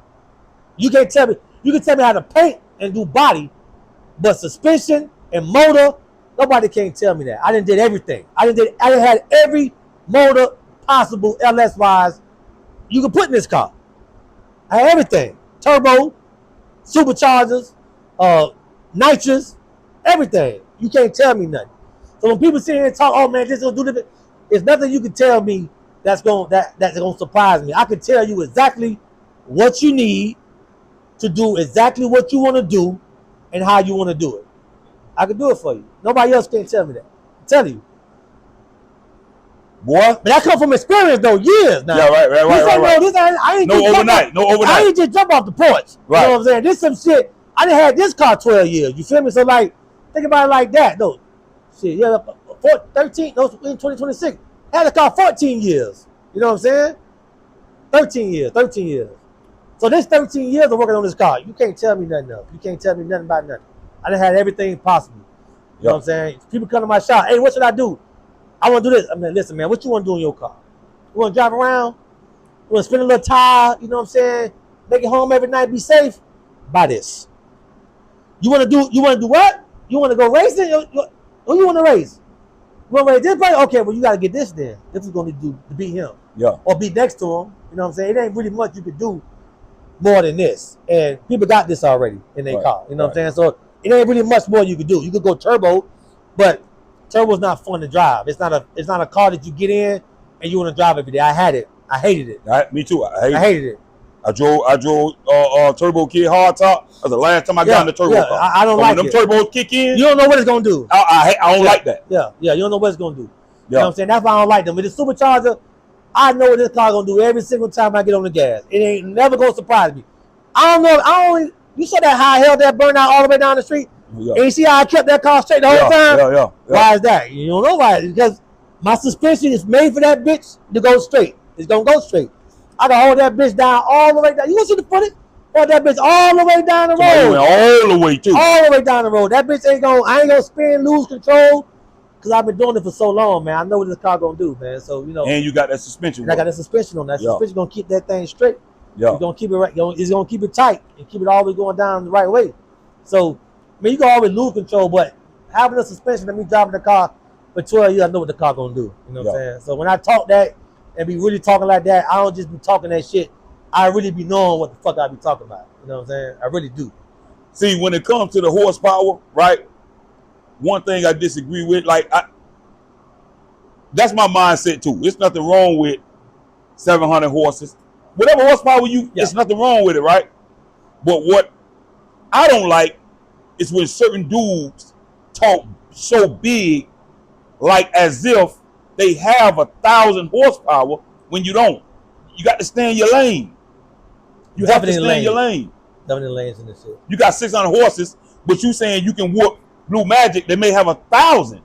You can't tell me. You can tell me how to paint and do body, but suspension and motor, nobody can tell me that. I done did everything. I done had every motor possible LS wise you can put in this car. I had everything. Turbo, superchargers, nitrous, everything. You can't tell me nothing. So when people sit here and talk, oh man, this gonna do this, there's nothing you can tell me that's gonna surprise me. I can tell you exactly what you need to do, exactly what you want to do, and how you want to do it. I can do it for you. Nobody else can tell me that. I'm telling you. Boy. But that come from experience though, years now. Yeah, right. I ain't no overnight. I ain't just jump off the porch. Right. You know what I'm saying? This some shit. I done had this car 12 years. You feel me? So like, think about it like that. No, shit, yeah, 13, no, in 2026. Had the car 14 years. You know what I'm saying? 13 years. So this 13 years of working on this car, you can't tell me nothing else. You can't tell me nothing about nothing. I done had everything possible. You know what I'm saying? People come to my shop, hey, what should I do? I want to do this. I mean, listen, man, what you want to do in your car? You want to drive around? You want to spin a little tire? You know what I'm saying? Make it home every night, be safe? Buy this. You want to do what? You want to go racing? Who you want to race? You want to race this player? Okay, well, you got to get this then. This is going to do to beat him. Yeah. Or be next to him. You know what I'm saying? It ain't really much you could do more than this. And people got this already in their car. You know what I'm saying? So it ain't really much more you could do. You could go turbo, but turbo's not fun to drive. It's not a car that you get in and you want to drive every day. I had it. I hated it. Me too. I hated it. I drove Turbo Kid hardtop. That was the last time I got in the turbo car. I don't like when it. them turbos kick in, you don't know what it's gonna do. I don't like that. Yeah, you don't know what it's gonna do. You know what I'm saying? That's why I don't like them. With the supercharger, I know what this car gonna do every single time I get on the gas. It ain't never gonna surprise me. I don't know. You saw that how I held that burnout all the way down the street? Yeah. And you see how I kept that car straight the whole time? Yeah. Why is that? You don't know why. Because my suspension is made for that bitch to go straight. It's gonna go straight. I can hold that bitch down all the way down. You want to see the footage? Hold that bitch all the way down the road. All the way too. All the way down the road. That bitch I ain't gonna spin, lose control. Because I've been doing it for so long, man. I know what this car gonna do, man. So, you know. And you got that suspension. I got that suspension on that. Suspension gonna keep that thing straight. Yeah. It's gonna keep it right. It's gonna keep it tight and keep it always going down the right way. So, I mean, you can always lose control, but having a suspension and me driving the car for 12 years, I know what the car gonna do. You know what I'm saying? So when I talk that and be really talking like that, I don't just be talking that shit. I really be knowing what the fuck I be talking about. You know what I'm saying? I really do. See, when it comes to the horsepower, right? One thing I disagree with, that's my mindset too. There's nothing wrong with 700 horses. Whatever horsepower there's nothing wrong with it, right? But what I don't like is when certain dudes talk so big, like as if they have 1,000 horsepower when you don't. You got to stay in your lane. You have to stay in your lane. Definitely lanes in this shit. You got 600 horses, but you saying you can whoop Blue Magic, they may have 1,000.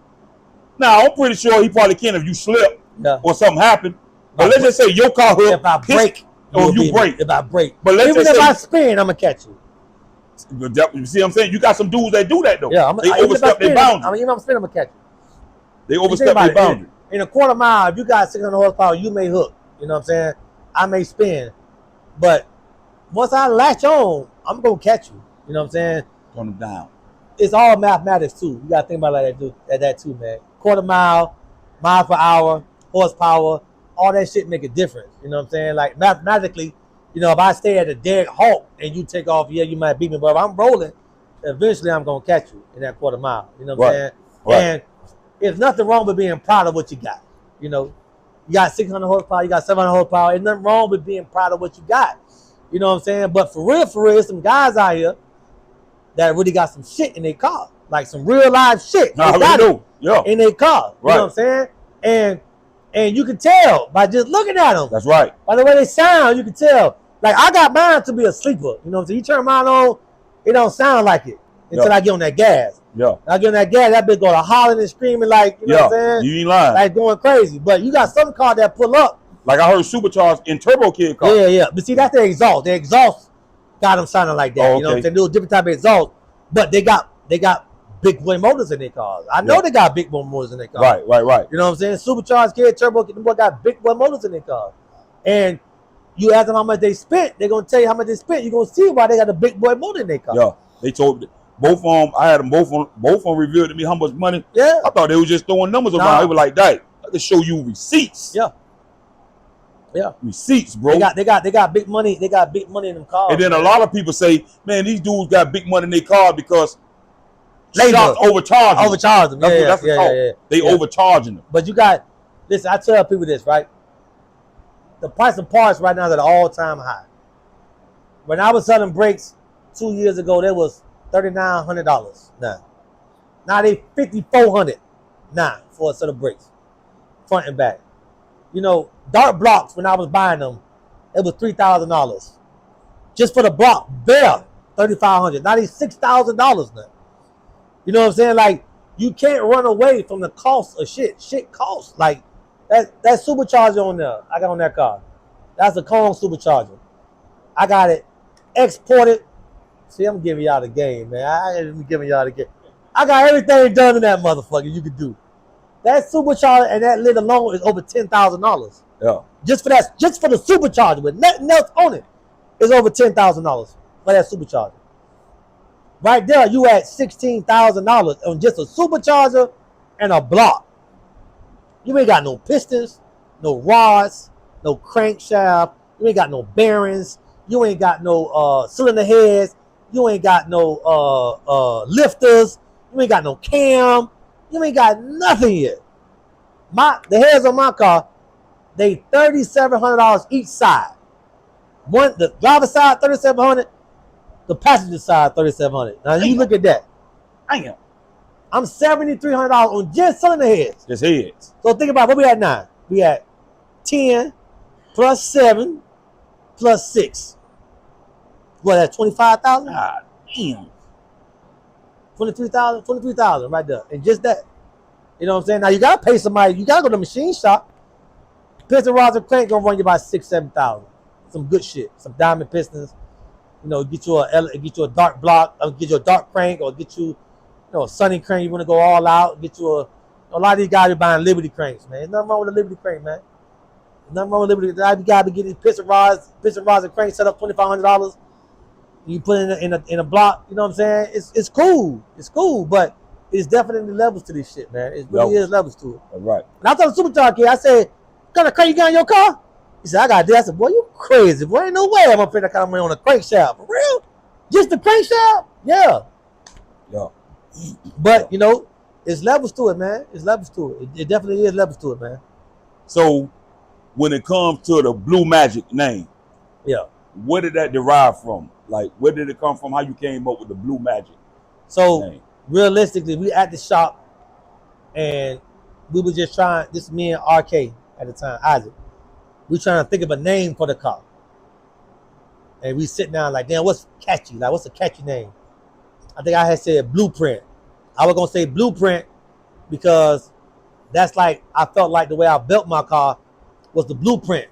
Now, I'm pretty sure he probably can if you slip or something happen. But let's just say your car hook. If I break, you break. If I break. But let's even just if say, I spin, I'm going to catch you. You see what I'm saying? You got some dudes that do that, though. Yeah, they overstep their boundaries. Even if I'm spinning, I'm going to catch you. They overstep their boundary. In a quarter mile, if you got 600 horsepower, you may hook. You know what I'm saying? I may spin. But once I latch on, I'm going to catch you. You know what I'm saying? Turn them down. It's all mathematics, too. You got to think about it like that, too, man. Quarter mile, miles per hour, horsepower, all that shit make a difference. You know what I'm saying? Like, mathematically, you know, if I stay at a dead halt and you take off, yeah, you might beat me. But if I'm rolling, eventually I'm going to catch you in that quarter mile. You know what I'm saying? Right. And there's nothing wrong with being proud of what you got. You know, you got 600 horsepower, you got 700 horsepower. There's nothing wrong with being proud of what you got. You know what I'm saying? But for real, there's some guys out here that really got some shit in their car. Like some real live shit. Nah, they got it in their car. You know what I'm saying? And you can tell by just looking at them. That's right. By the way they sound, you can tell. Like, I got mine to be a sleeper. You know what I'm saying? You turn mine on, it don't sound like it until I get on that gas. Yeah. I get on that gas, that bitch go to hollering and screaming like, you know what I'm saying? You ain't lying. Like going crazy. But you got some cars that pull up. Like I heard supercharged in Turbo Kid cars. Yeah. But see, that's their exhaust. Their exhaust got them sounding like that. You know what I'm saying? They do a different type of exhaust. But they got big boy motors in their cars. I know they got big boy motors in their cars. Right. You know what I'm saying? Supercharged Kid, Turbo Kid, them boy got big boy motors in their cars. And you ask them how much they spent, they're going to tell you how much they spent. You're going to see why they got a big boy motor in their car. Yeah, they told me. Both of them, I had them both on revealed to me how much money. Yeah. I thought they were just throwing numbers around. They were like, "Dang, I can show you receipts." Yeah. Receipts, bro. They got big money. They got big money in them cars. And then a lot of people say, "Man, these dudes got big money in their cars because shops overcharge them." That's the talk. They overcharging them. But you got, listen, I tell people this, right? The price of parts right now is at an all-time high. When I was selling brakes 2 years ago, they was $3,900 now they $5,400 now for a set of brakes, front and back. You know, dark blocks, when I was buying them, it was $3,000 just for the block. Bare $3,500. Now they $6,000 now. You know what I'm saying? Like, you can't run away from the cost of shit. Shit costs. Like that supercharger on there, I got on that car. That's a Kong supercharger. I got it exported. See, I'm giving y'all the game, man. I'm giving y'all the game. I got everything done in that motherfucker you could do. That supercharger and that lid alone is over $10,000. Yeah. Just for the supercharger with nothing else on it, is over $10,000 for that supercharger. Right there, you at $16,000 on just a supercharger and a block. You ain't got no pistons, no rods, no crankshaft. You ain't got no bearings. You ain't got no cylinder heads. You ain't got no lifters. You ain't got no cam. You ain't got nothing yet. The heads on my car, they $3,700 each side. The driver's side $3,700, the passenger side $3,700. Now you look at that. I'm $7,300 on just cylinder heads. Just heads. So think about what we at now. We at 10 plus 7 plus 6. What, that's 25,000? God damn. 23,000 right there. And just that. You know what I'm saying? Now you gotta pay somebody, you gotta go to the machine shop. Piston rods and crank gonna run you about 6,000-7,000. Some good shit. Some diamond pistons. You know, get you a dark block, or get you a dark crank, or get you, a sunny crank. You want to go all out. Get you a lot of these guys are buying Liberty cranks, man. There's nothing wrong with a Liberty crank, man. There's nothing wrong with Liberty. You got to get these piston rods and cranks set up $2,500. You put it in a block. You know what I'm saying? It's cool. It's cool, but it's definitely levels to this shit, man. It really is levels to it. That's right. And I told the supercharger kid, I said, "What kind of crank you got in your car?" He said, "I got this." I said, "Boy, you crazy. Boy, ain't no way I'm gonna pay that kind of money on a crankshaft. For real? Just the crankshaft?" Yeah. But, it's levels to it, man. It's levels to it. It definitely is levels to it, man. So, when it comes to the Blue Magic name, where did that derive from? Like, where did it come from? How you came up with the Blue Magic name? Realistically, we at the shop, and we were just trying, this is me and RK at the time, Isaac. We trying to think of a name for the car. And we sit down like, damn, what's catchy? Like, what's a catchy name? I think I had said Blueprint. I was going to say Blueprint because that's like, I felt like the way I built my car was the blueprint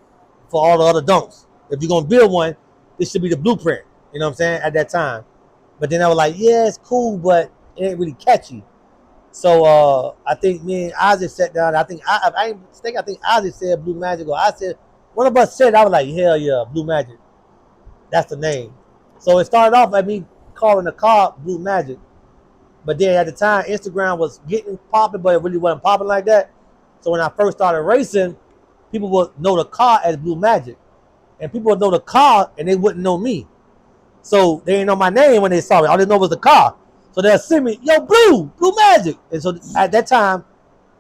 for all the other donks. If you're going to build one, this should be the blueprint. You know what I'm saying? At that time. But then I was like, yeah, it's cool, but it ain't really catchy. So I think me and Isaac sat down. I think Isaac said Blue Magic, or I said one of us said. I was like, hell yeah, Blue Magic. That's the name. So it started off at me calling the car Blue Magic. But then at the time, Instagram was getting popping, but it really wasn't popping like that. So when I first started racing, people would know the car as Blue Magic. And people would know the car and they wouldn't know me. So they didn't know my name when they saw me. All they know was the car. So they'll send me, yo, Blue Magic. And so at that time,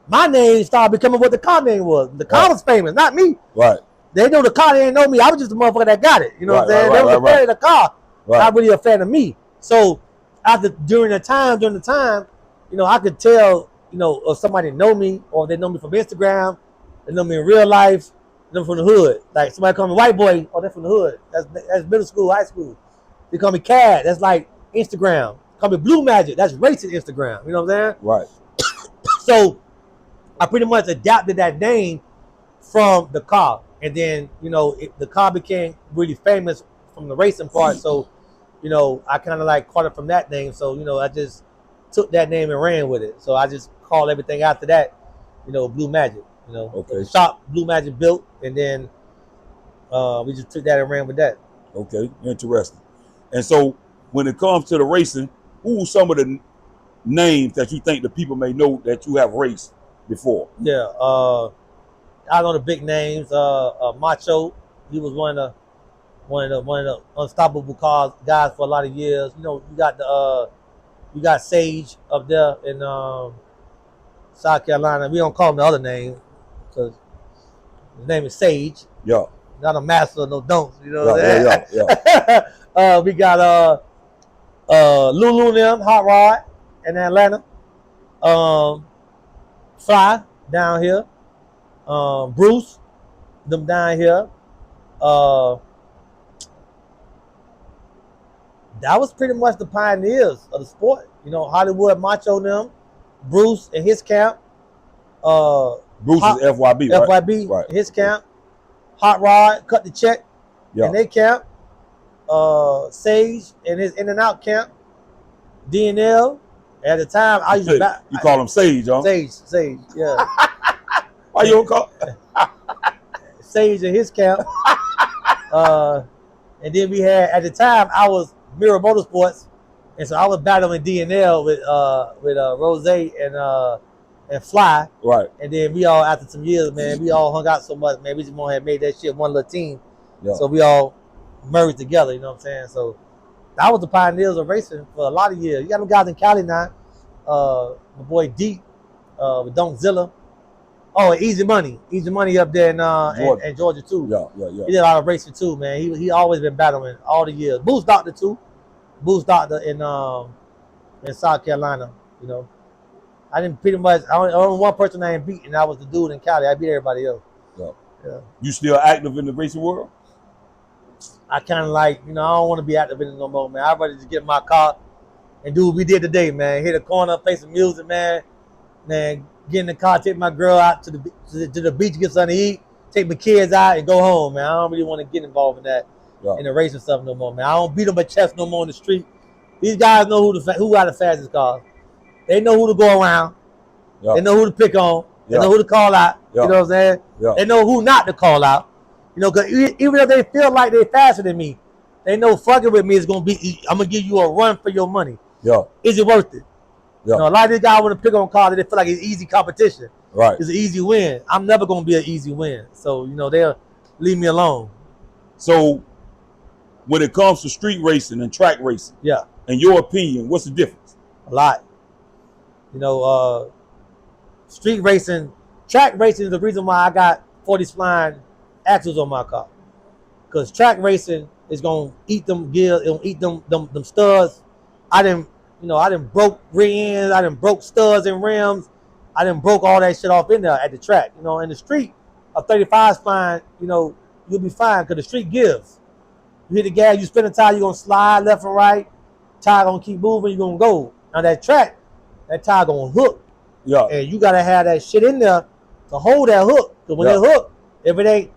my name started becoming what the car name was. The car was famous, not me. Right. They know the car, they didn't know me. I was just the motherfucker that got it. You know what I'm saying? They was a fan of the car, not really a fan of me. So during the time, you know, I could tell, you know, if somebody know me or they know me from Instagram, they know me in real life, they know me from the hood. Like somebody call me white boy, oh, they're from the hood. That's middle school, high school. They call me Cad, that's like Instagram. Call me Blue Magic, that's racing Instagram. You know what I'm saying? Right. So I pretty much adapted that name from the car. And then, you know, the car became really famous from the racing part. So, you know, I kind of like caught it from that name. So, you know, I just took that name and ran with it. So I just called everything after that, you know, Blue Magic. You know, okay. The shop Blue Magic built, and then we just took that and ran with that. Okay, interesting. And so when it comes to the racing, who are some of the names that you think the people may know that you have raced before? Yeah, I know the big names. Macho, he was one of the unstoppable guys for a lot of years. You know, you got Sage up there in South Carolina. We don't call him the other name because his name is Sage. Yeah. Not a master, no don'ts. You know what I'm saying? Yeah. We got Lulu and them, Hot Rod in Atlanta. Fly down here. Bruce, them down here. That was pretty much the pioneers of the sport. You know, Hollywood Macho them, Bruce and his camp. Bruce is FYB, right? FYB, right. His camp. Hot Rod, Cut the Check, in their camp. Sage and his In and Out camp. DNL. At the time, I used to you call him Sage, huh? Sage, yeah. Why you don't call Sage in his camp? And then we had, at the time, I was Mirror Motorsports, and so I was battling DNL with Rose and Fly. Right. And then we all, after some years, man, we all hung out so much, man. We just had made that shit one little team. Yeah. So we all merged together, you know what I'm saying? So that was the pioneers of racing for a lot of years. You got them guys in Cali now. My boy Deep with Donkzilla. Oh, Easy Money up there in Georgia too. Yeah. He did a lot of racing too, man. He always been battling all the years. Boost Doctor too. Boost Doctor in South Carolina. You know, I didn't pretty much. Only one person I ain't beat, and that was the dude in Cali. I beat everybody else. Yeah. You still active in the racing world? I kind of like, you know, I don't want to be active in it no more, man. I'd rather just get in my car and do what we did today, man. Hit a corner, play some music, man. Man, get in the car, take my girl out to the beach, get something to eat, take my kids out, and go home, man. I don't really want to get involved in that, in the racing stuff no more, man. I don't beat them at chest no more on the street. These guys know who got the fastest cars. They know who to go around. Yeah. They know who to pick on. They know who to call out. You know what I'm saying? Yeah. They know who not to call out. You know, because even if they feel like they're faster than me, they know fucking with me is going to be, I'm going to give you a run for your money. Yeah. Is it worth it? Yeah. You know, a lot of these guys want to pick on cars that they feel like it's easy competition. Right. It's an easy win. I'm never going to be an easy win. So, you know, they'll leave me alone. So, when it comes to street racing and track racing, in your opinion, what's the difference? A lot. You know, street racing, track racing is the reason why I got 40 spline axles on my car. Because track racing is going to eat them gears, it'll eat them studs. I done broke rear ends, I done broke studs and rims. I done broke all that shit off in there at the track. You know, in the street, a 35 spline, you know, you'll be fine because the street gives. You hit the gas, you spin the tire, you're going to slide left and right. Tire going to keep moving, you're going to go. Now that track, that tire going to hook. Yeah. And you got to have that shit in there to hold that hook. Because when it hook, if it ain't,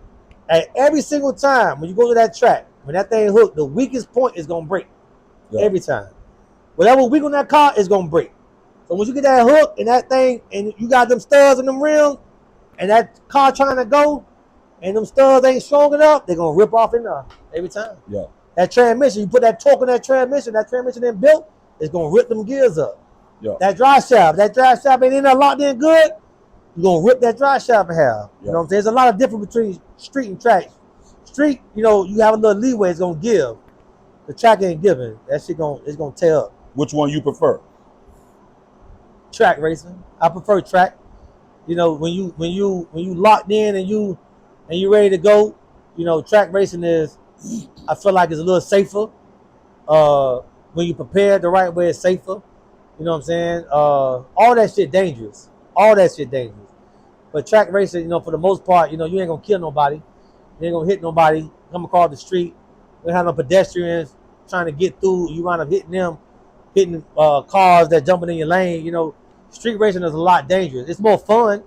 at every single time when you go to that track, when that thing hooked, the weakest point is going to break. Every time. Whatever weak on that car is going to break. So once you get that hook and that thing, and you got them studs and them rims, and that car trying to go, and them studs ain't strong enough, they're gonna rip off in there every time. Yeah. That transmission, you put that torque on that transmission then built, it's gonna rip them gears up. Yeah. That drive shaft ain't in there locked in good, you're gonna rip that drive shaft in half. You know what I'm saying? There's a lot of difference between street and track. Street, you know, you have a little leeway, it's gonna give. The track ain't giving. That shit it's gonna tear up. Which one you prefer? Track racing. I prefer track. You know, when you locked in and you ready to go, you know, track racing is, I feel like it's a little safer. When you prepare the right way, it's safer. You know what I'm saying? All that shit dangerous. But track racing, you know, for the most part, you know, you ain't gonna kill nobody. You ain't gonna hit nobody. Come across the street. You don't have no pedestrians trying to get through. You wind up hitting cars that jumping in your lane. You know, street racing is a lot dangerous. It's more fun.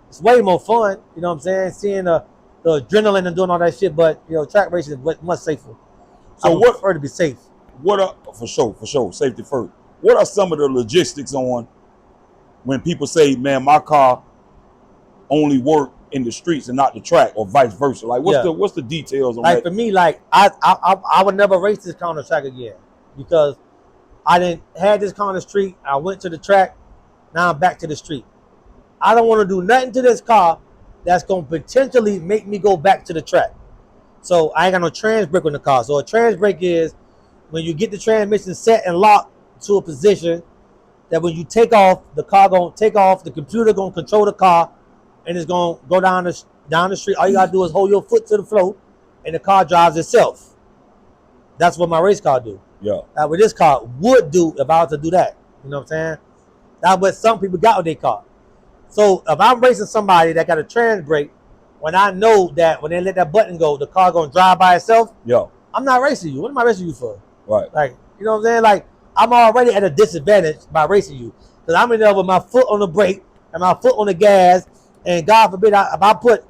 It's way more fun. You know what I'm saying? Seeing the adrenaline and doing all that shit. But you know, track racing is much safer. So I prefer to be safe. What are for sure, safety first. What are some of the logistics on when people say, "Man, my car only work in the streets and not the track," or vice versa? Like, what's the details on that? Like for me, like I would never race this car on the track again because I didn't had this car on the street. I went to the track. Now I'm back to the street. I don't want to do nothing to this car that's gonna potentially make me go back to the track. So I ain't got no trans brake on the car. So a trans brake is when you get the transmission set and locked to a position that when you take off, the car gonna take off. The computer gonna control the car, and it's gonna go down the street. All you gotta do is hold your foot to the floor, and the car drives itself. That's what my race car do. Yeah. What this car would do if I was to do that. You know what I'm saying? That's what some people got with their car. So if I'm racing somebody that got a trans brake, when I know that when they let that button go, the car gonna drive by itself. Yeah. I'm not racing you. What am I racing you for? Right. Like, you know what I'm saying? Like, I'm already at a disadvantage by racing you. Because I'm in there with my foot on the brake and my foot on the gas. And God forbid, if I put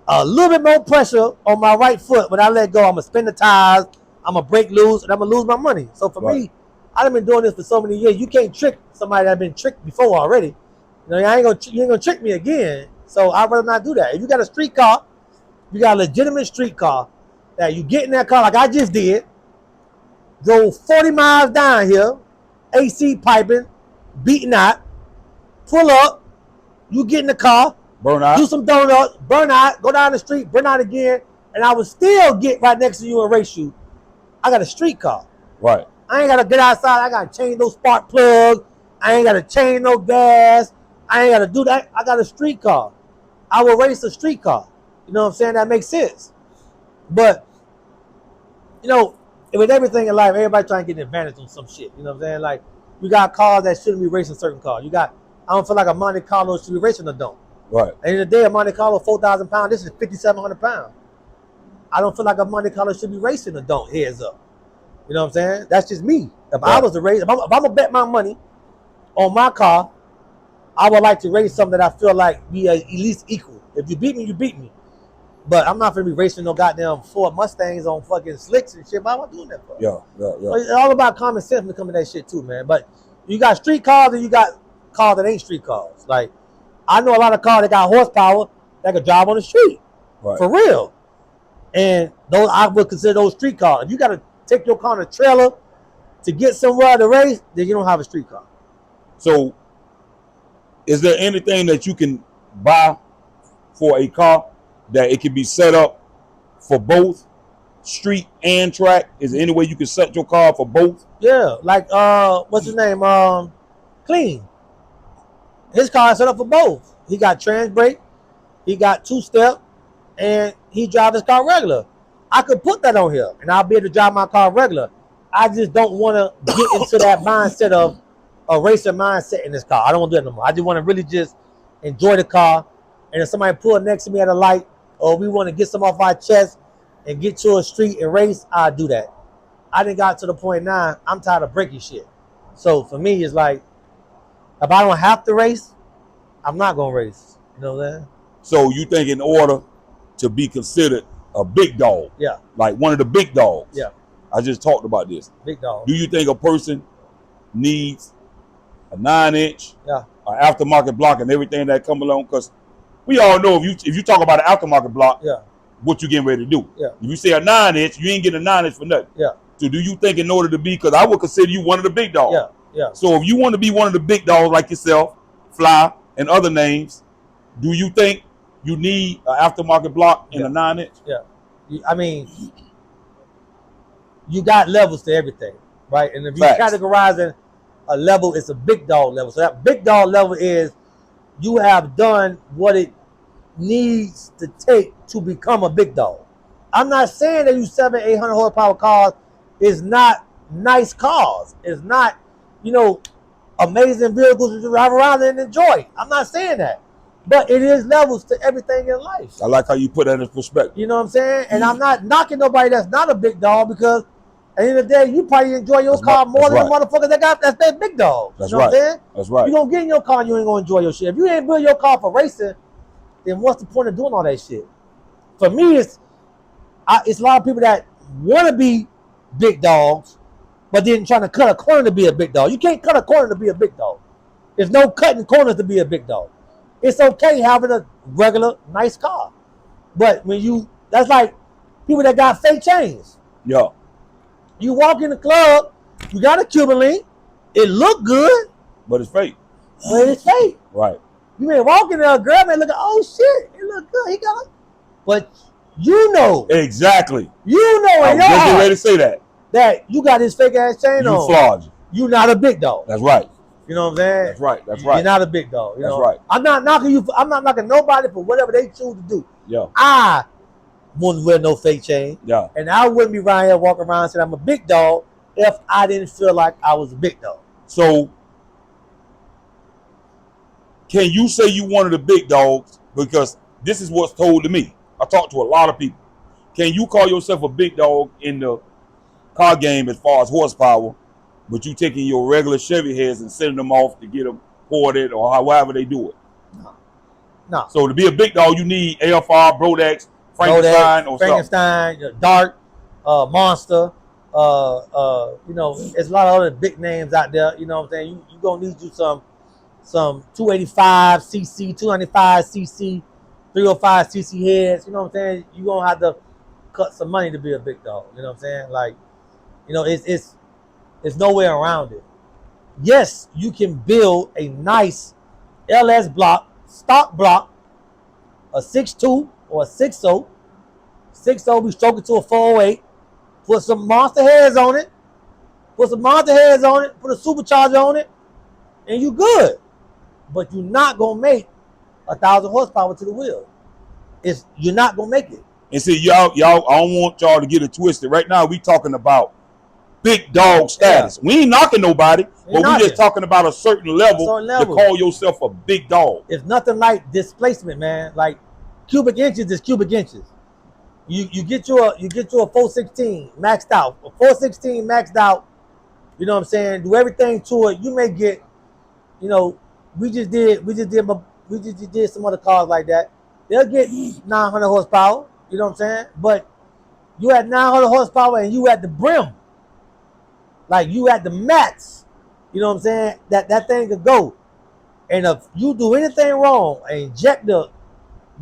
a little bit more pressure on my right foot, when I let go, I'm going to spin the tires, I'm going to break loose, and I'm going to lose my money. So for me, I've been doing this for so many years. You can't trick somebody that's been tricked before already. You know, you ain't gonna trick me again. So I'd rather not do that. If you got a street car, you got a legitimate street car, that you get in that car like I just did, drove 40 miles down here, AC piping, beating out, pull up, you get in the car, burn out, do some donuts, burn out, go down the street, burn out again, and I would still get right next to you and race you. I got a street car. Right. I ain't got to get outside. I got to change those spark plugs. I ain't got to change no gas. I ain't got to do that. I got a street car. I will race a street car. You know what I'm saying? That makes sense. But, you know, with everything in life, everybody trying to get an advantage on some shit. You know what I'm saying? Like, you got cars that shouldn't be racing certain cars. You got, I don't feel like a Monte Carlo should be racing a don't. Right. At the end of the day, a Monte Carlo, 4,000 pounds, this is 5,700 pounds. I don't feel like a Monte Carlo should be racing a don't, heads up. You know what I'm saying? That's just me. If I was to race, if I'm going to bet my money on my car, I would like to race something that I feel like be at least equal. If you beat me, you beat me. But I'm not going to be racing no goddamn Ford Mustangs on fucking slicks and shit. Why am I doing that for? Yeah. So it's all about common sense when it comes to that shit too, man. But you got street cars and you got cars that ain't street cars. Like, I know a lot of cars that got horsepower that could drive on the street. Right. For real. And those, I would consider those street cars. If you got to take your car on a trailer to get somewhere to race, then you don't have a street car. So, is there anything that you can buy for a car that it can be set up for both street and track? Is there any way you can set your car for both? Yeah, like what's his name? Clean. His car is set up for both. He got trans brake, he got two-step, and he drives his car regular. I could put that on here, and I'll be able to drive my car regular. I just don't want to get into that mindset of a racer mindset in this car. I don't want to do it no more. I just want to really just enjoy the car. And if somebody pull next to me at a light, or we want to get some off our chest and get to a street and race, I'll do that. I done got to the point now, I'm tired of breaking shit. So for me, it's like, if I don't have to race, I'm not going to race. You know what I'm saying? So you think in order to be considered a big dog, yeah, like one of the big dogs, yeah, I just talked about this. Big dog. Do you think a person needs a 9-inch, Yeah. an aftermarket block, and everything that come along. Because we all know if you talk about an aftermarket block, Yeah. what you getting ready to do. Yeah. If you say a 9-inch, you ain't getting a 9-inch for nothing. Yeah. So do you think in order to be, because I would consider you one of the big dogs. Yeah. Yeah. So if you want to be one of the big dogs like yourself, Fly, and other names, do you think you need an aftermarket block in a 9-inch? Yeah. I mean, you got levels to everything, right? And if you Facts. categorizing a level, it's a big dog level. So that big dog level is you have done what it needs to take to become a big dog. I'm not saying that you 700-800 horsepower cars is not nice cars. It's not, amazing vehicles to drive around and enjoy. I'm not saying that. But it is levels to everything in life. I like how you put that in perspective. You know what I'm saying? And I'm not knocking nobody that's not a big dog, because at the end of the day, you probably enjoy your car more than the motherfuckers that's their big dog. That's you know what I'm saying? That's right. You gonna get in your car and you ain't gonna enjoy your shit. If you ain't build your car for racing, then what's the point of doing all that shit? For me, it's a lot of people that want to be big dogs, but then trying to cut a corner to be a big dog. You can't cut a corner to be a big dog. There's no cutting corners to be a big dog. It's okay having a regular, nice car. But that's like people that got fake chains. Yeah. You walk in the club, you got a Cuban link, it look good, but it's fake. But it's fake. Right. You may walk in there, a girl may look, oh shit, it look good, he got it. But you know. Exactly. You know I was just getting ready to say that. That you got this fake ass chain on. You flawed. You not a big dog. That's right. You know what I'm saying? That's right. That's right. You're not a big dog. That's right. I'm not knocking you. I'm not knocking nobody for whatever they choose to do. Yeah. I wouldn't wear no fake chain. Yeah. And I wouldn't be around here walking around saying I'm a big dog if I didn't feel like I was a big dog. So, can you say you one of the big dogs? Because this is what's told to me. I talk to a lot of people. Can you call yourself a big dog in the car game as far as horsepower, but you taking your regular Chevy heads and sending them off to get them ported or however they do it? No. So to be a big dog, you need AFR, Brodex, Frankenstein, or Frankenstein, something. Dart, Monster. There's a lot of other big names out there. You know what I'm saying? You gonna need you some 285 cc, 295 cc, 305 cc heads. You know what I'm saying? You gonna have to cut some money to be a big dog. You know what I'm saying? Like, it's no way around it. Yes, you can build a nice LS block, stock block, a 6.2 or a 6.0. 6.0 be stroking to a 408. Put some monster heads on it. Put a supercharger on it, and you good. But you're not gonna make 1,000 horsepower to the wheel. You're not gonna make it. And see, y'all, I don't want y'all to get it twisted. Right now, we talking about big dog status. Yeah. We ain't knocking nobody, but we just talking about a certain level to call yourself a big dog. It's nothing like displacement, man. Like cubic inches is cubic inches. You get you a 416 maxed out. A 416 maxed out. You know what I'm saying? Do everything to it. You may get, we just did some other cars like that. They'll get 900 horsepower. You know what I'm saying? But you at 900 horsepower and you at the brim. Like you at the max. You know what I'm saying? That thing could go. And if you do anything wrong, an injector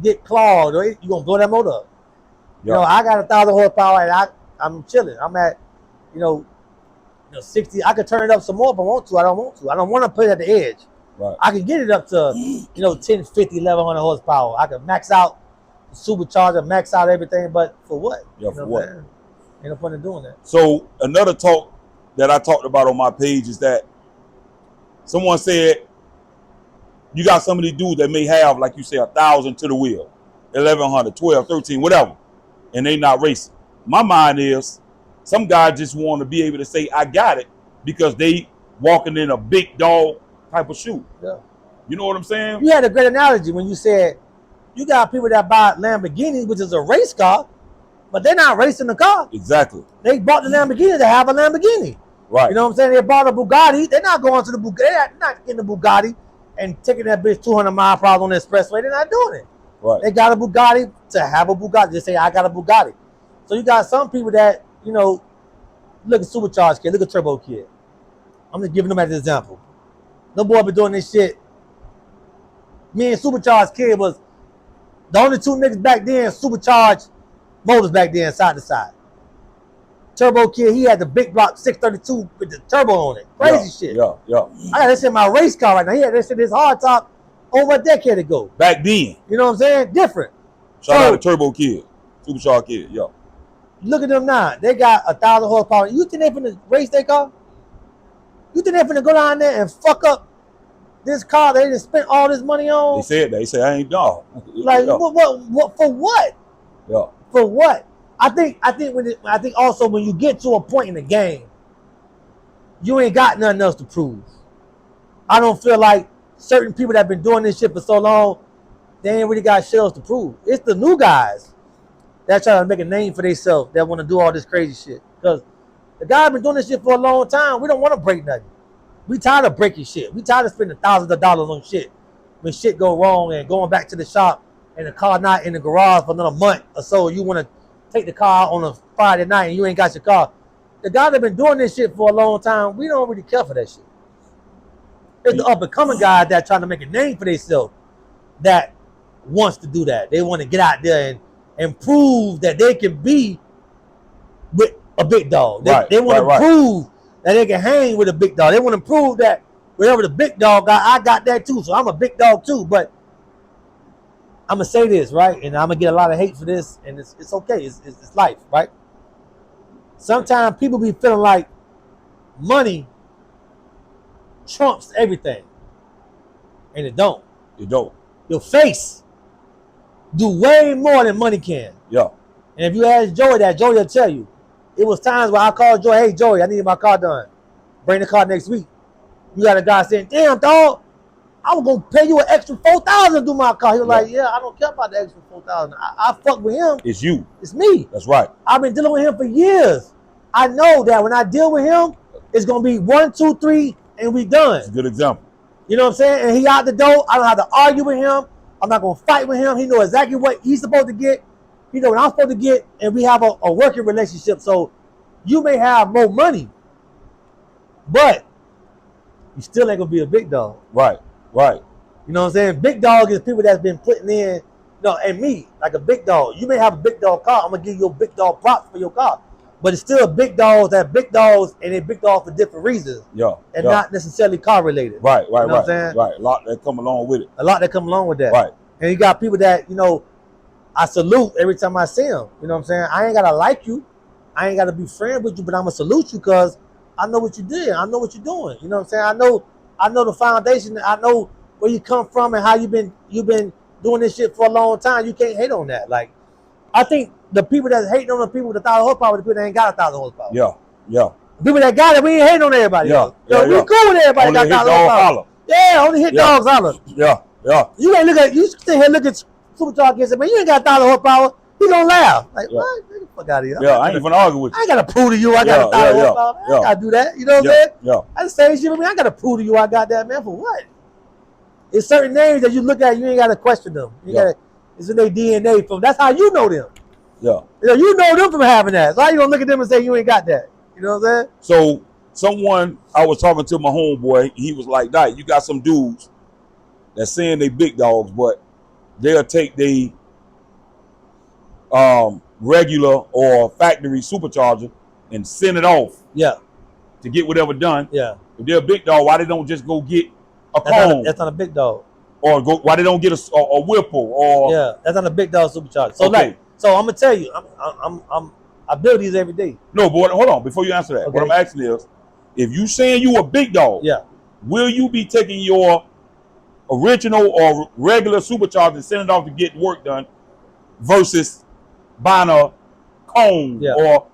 get clogged, or you're going to blow that motor up. Yep. I got 1,000 horsepower and I'm chilling. I'm at, 60. I could turn it up some more if I want to. I don't want to. I don't want to put it at the edge. Right. I can get it up to, 10, 50, 1,100 horsepower. I can max out the supercharger, max out everything, but for what? Yeah, for what? Ain't no point in doing that. So another talk that I talked about on my page is that someone said you got some of these dudes that may have, like you say, 1,000 to the wheel, 1,100, 12, 13, whatever, and they not racing. My mind is some guys just want to be able to say, I got it, because they walking in a big dog type of shoe. Yeah. You know what I'm saying? You had a great analogy when you said you got people that buy Lamborghinis, which is a race car, but they're not racing the car. Exactly. They bought the Lamborghini to have a Lamborghini. Right. You know what I'm saying? They bought a Bugatti. They're not going to the Bugatti. They're not getting the Bugatti and taking that bitch 200 miles per hour on the expressway. They're not doing it. Right. They got a Bugatti to have a Bugatti. Just say, I got a Bugatti. So you got some people that, look at Supercharged Kid, look at Turbo Kid. I'm just giving them as an example. The boy been doing this shit. Me and Supercharged Kid was the only two niggas back then, Supercharged motors back then, side to side. Turbo Kid, he had the big block 632 with the turbo on it. Crazy shit. Yeah. I got that shit in my race car right now. He had that shit in his hard top over a decade ago. Back then. You know what I'm saying? Different. Shout out to Turbo Kid. Supercharged Kid, yo. Look at them now. They got 1,000 horsepower. You think they finna race their car? You think they finna go down there and fuck up this car they just spent all this money on? They said that. They said I ain't dog. Like what for what? Yeah. For what? I think also when you get to a point in the game, you ain't got nothing else to prove. I don't feel like certain people that have been doing this shit for so long, they ain't really got shit else to prove. It's the new guys that trying to make a name for themselves that want to do all this crazy shit. Because the guy been doing this shit for a long time. We don't want to break nothing. We tired of breaking shit. We tired of spending thousands of dollars on shit when shit go wrong and going back to the shop and the car not in the garage for another month or so. You want to take the car out on a Friday night and you ain't got your car. The guys that been doing this shit for a long time, we don't really care for that shit. It's the up and coming guys that trying to make a name for themselves that wants to do that. They want to get out there and prove that they can be with a big dog. They want to prove that they can hang with a big dog. They want to prove that whatever the big dog got, I got that too. So I'm a big dog too. But I'm going to say this, right? And I'm going to get a lot of hate for this. And it's okay. It's life, right? Sometimes people be feeling like money trumps everything. And it don't. It don't. Your face do way more than money can. Yeah. And if you ask Joey that, Joey will tell you. It was times where I called Joey, hey, Joey, I need my car done. Bring the car next week. You got a guy saying, damn, dog, I was going to pay you an extra $4,000 to do my car. He was like, yeah, I don't care about the extra $4,000. I fuck with him. It's you. It's me. That's right. I've been dealing with him for years. I know that when I deal with him, it's going to be 1, 2, 3, and we done. It's a good example. You know what I'm saying? And he out the door. I don't have to argue with him. I'm not going to fight with him. He knows exactly what he's supposed to get. He knows what I'm supposed to get. And we have a working relationship. So you may have more money, but you still ain't going to be a big dog. Right. You know what I'm saying? Big dog is people that's been putting in, and me, like a big dog. You may have a big dog car. I'm going to give you a big dog props for your car. But it's still big dogs that big dogs, and they're big dogs for different reasons. Yeah. And not necessarily car related. Right. You know what I'm saying? Right. A lot that come along with it. A lot that come along with that. Right. And you got people that, I salute every time I see them. You know what I'm saying? I ain't got to like you. I ain't got to be friends with you, but I'm going to salute you because I know what you did. I know what you're doing. You know what I'm saying? I know the foundation. I know where you come from and how you've been doing this shit for a long time. You can't hate on that. Like, I think the people that hating on the people with 1,000 horsepower, the people that ain't got 1,000 horsepower. Yeah. The people that got it, we ain't hating on everybody. Yeah. We cool with everybody only that got 1,000 horsepower. Yeah, only hit dogs holler. Yeah. You ain't you sit here look at Supercharged and say, man, you ain't got 1,000 horsepower. He gonna laugh. Like, what? Get the fuck out of here. Yeah, I ain't gonna argue with you. I ain't gotta prove to you I got 1,000 horsepower. I ain't gotta do that. You know what I'm saying? Yeah. That's the same shit with me. I gotta prove to you I got that, man. For what? It's certain names that you look at, you ain't gotta question them. It's in their DNA. That's how you know them. Yeah. You know them from having that. So how you gonna look at them and say you ain't got that? You know what I'm saying? So I was talking to my homeboy, he was like, "Dad, you got some dudes that's saying they big dogs, but they'll take they regular or factory supercharger and send it off to get whatever done. Yeah. If they're a big dog, why they don't just go get a cone? That's not a big dog. Or why they don't get a Whipple or that's not a big dog supercharger. So so I'm gonna tell you, I build these every day. No, but hold on, before you answer that, what I'm asking is, if you saying you a big dog, will you be taking your original or regular supercharger and sending it off to get work done versus buying a cone or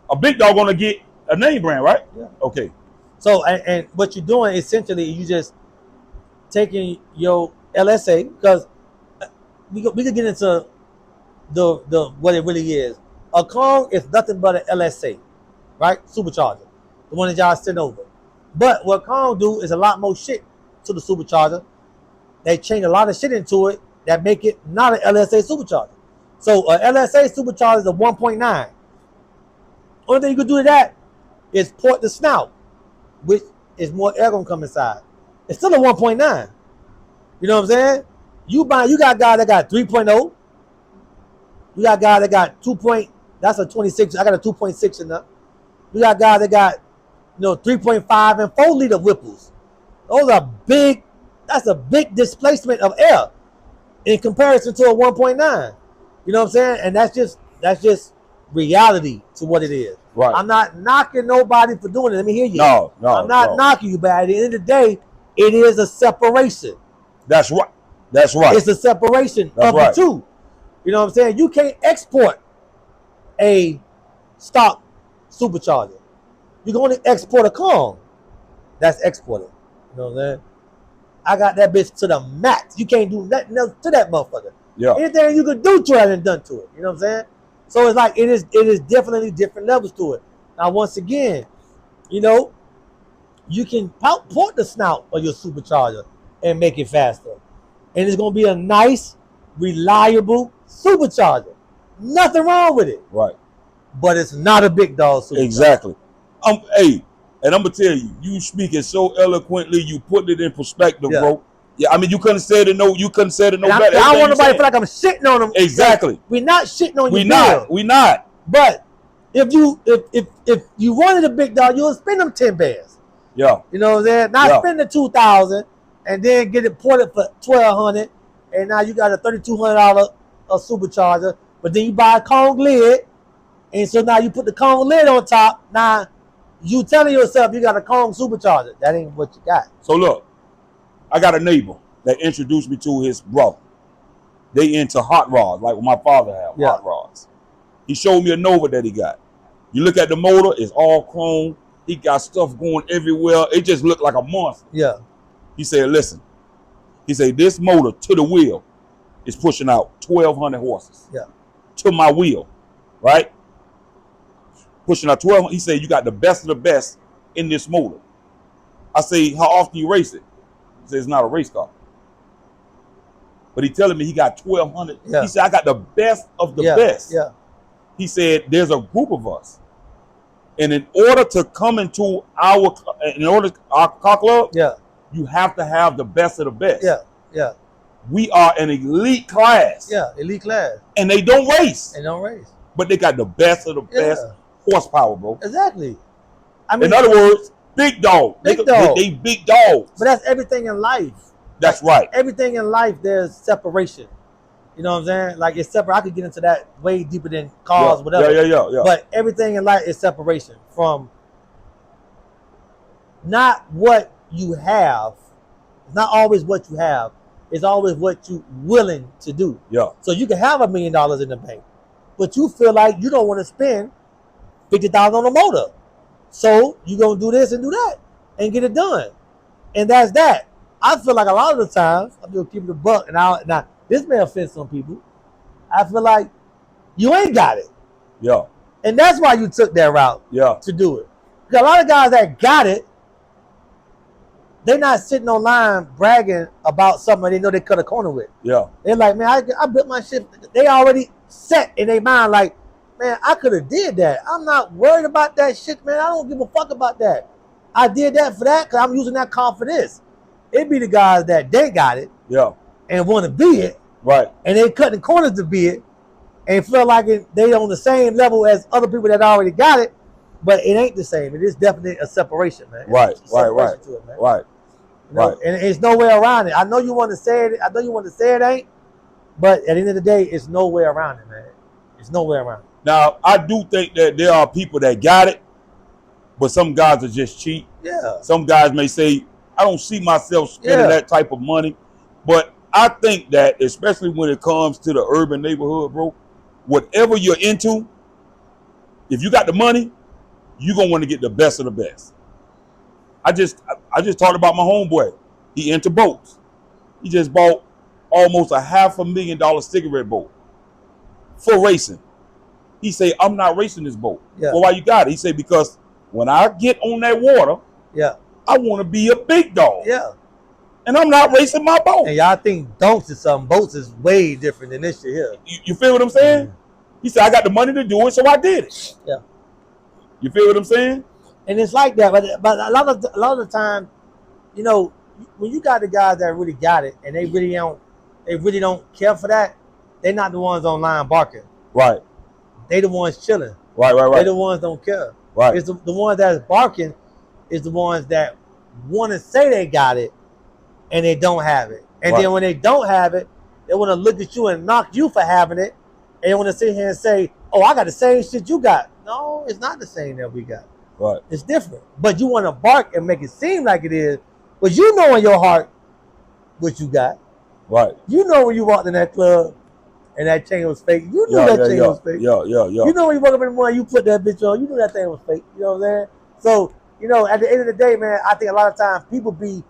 a big dog gonna get a name brand, right? Yeah. Okay. So and what you're doing essentially, you just taking your LSA, because we could get into the what it really is. A cone is nothing but an LSA, right? Supercharger, the one that y'all send over. But what cone do is a lot more shit to the supercharger. They change a lot of shit into it that make it not an LSA supercharger. So a LSA supercharger is a 1.9. Only thing you can do to that is port the snout, which is more air gonna come inside. It's still a 1.9. You know what I'm saying? You got guys that got 3.0. You got guys that got 2. That's a 26. I got a 2.6 in there. You got guys that got 3.5 and 4-liter whipples. Those are big. That's a big displacement of air in comparison to a 1.9. You know what I'm saying? And that's just reality to what it is. Right. I'm not knocking nobody for doing it. Let me hear you. No. I'm not knocking you, but at the end of the day, it is a separation. That's right. That's right. It's a separation of the two. You know what I'm saying? You can't export a stock supercharger. You can only export a Kong. That's exported. You know what I'm saying? I got that bitch to the max. You can't do nothing else to that motherfucker. Yeah. Anything you can do to it and done to it. You know what I'm saying? So it's like it is definitely different levels to it. Now once again, you can port the snout of your supercharger and make it faster. And it's gonna be a nice, reliable supercharger. Nothing wrong with it. Right. But it's not a big dog supercharger. Exactly. Hey, and I'm gonna tell you, you speaking so eloquently, you put it in perspective, bro. Yeah, I mean, you couldn't say it no better. I don't want nobody to feel like I'm shitting on them. Exactly. We're not shitting on you. We not. But if you wanted a big dog, you'll spend them 10 bands. Yeah. You know what I'm saying? Not spend the 2,000 and then get it ported for $1,200, and now you got a $3,200 a supercharger. But then you buy a Kong lid, and so now you put the Kong lid on top. Now you telling yourself you got a Kong supercharger. That ain't what you got. So look, I got a neighbor that introduced me to his brother. They into hot rods, like what my father had, hot rods. He showed me a Nova that he got. You look at the motor, it's all chrome. He got stuff going everywhere. It just looked like a monster. Yeah. He said, listen. He said, this motor to the wheel is pushing out 1,200 horses. Yeah. To my wheel, right? Pushing out 1,200. He said, you got the best of the best in this motor. I say, how often you race it? He said, it's not a race car. But he telling me he got 1,200. Yeah. He said, I got the best of the best. Yeah. He said, there's a group of us. And in order to come into our car club, you have to have the best of the best. Yeah, yeah. We are an elite class. Yeah, elite class. And they don't race. They don't race. But they got the best of the best horsepower, bro. Exactly. I mean, in other words, big dog. They big dogs. But that's everything in life. That's right. Everything in life, there's separation. You know what I'm saying? Like it's separate. I could get into that way deeper than cars, whatever. Yeah. But everything in life is separation from not what you have. It's not always what you have. It's always what you're willing to do. Yeah. So you can have $1 million in the bank, but you feel like you don't want to spend $50,000 on a motor. So you're gonna do this and do that and get it done. And that's that. I feel like a lot of the times, I'm just keeping the buck, and now this may offend some people. I feel like you ain't got it. Yeah. And that's why you took that route to do it. Because a lot of guys that got it, they're not sitting online bragging about something they know they cut a corner with. Yeah. They're like, man, I built my shit. They already set in their mind like, man, I could have did that. I'm not worried about that shit, man. I don't give a fuck about that. I did that for that because I'm using that car for this. It be the guys that they got it and want to be it. Right. And they cutting corners to be it and feel like they on the same level as other people that already got it, but it ain't the same. It is definitely a separation, man. Right. To it, man. Right. You know? And it's no way around it. I know you want to say it. I know you want to say it ain't, but at the end of the day, it's no way around it, man. It's no way around it. Now, I do think that there are people that got it, but some guys are just cheap. Yeah. Some guys may say, I don't see myself spending that type of money. But I think that, especially when it comes to the urban neighborhood, bro, whatever you're into, if you got the money, you're going to want to get the best of the best. I just talked about my homeboy. He into boats. He just bought almost a $500,000 cigarette boat for racing. He say, I'm not racing this boat. Yeah. Well, why you got it? He said, because when I get on that water, I want to be a big dog. Yeah. And I'm not racing my boat. And y'all think donks is something. Boats is way different than this shit here. You feel what I'm saying? Mm-hmm. He said, I got the money to do it, so I did it. Yeah. You feel what I'm saying? And it's like that. But a lot of the time, you know, when you got the guys that really got it and they really don't care for that, they're not the ones online barking. Right. They the ones chilling. Right. They the ones don't care. Right. It's the ones that's barking is the ones that want to say they got it and they don't have it. And then when they don't have it, they want to look at you and knock you for having it. And they want to sit here and say, oh, I got the same shit you got. No, it's not the same that we got. Right. It's different. But you want to bark and make it seem like it is. But you know in your heart what you got. Right. You know when you walked in that club and that chain was fake. You knew that chain was fake. Yeah. You know when you woke up in the morning, you put that bitch on, you knew that thing was fake. You know what I'm saying? So, at the end of the day, man, I think a lot of times people be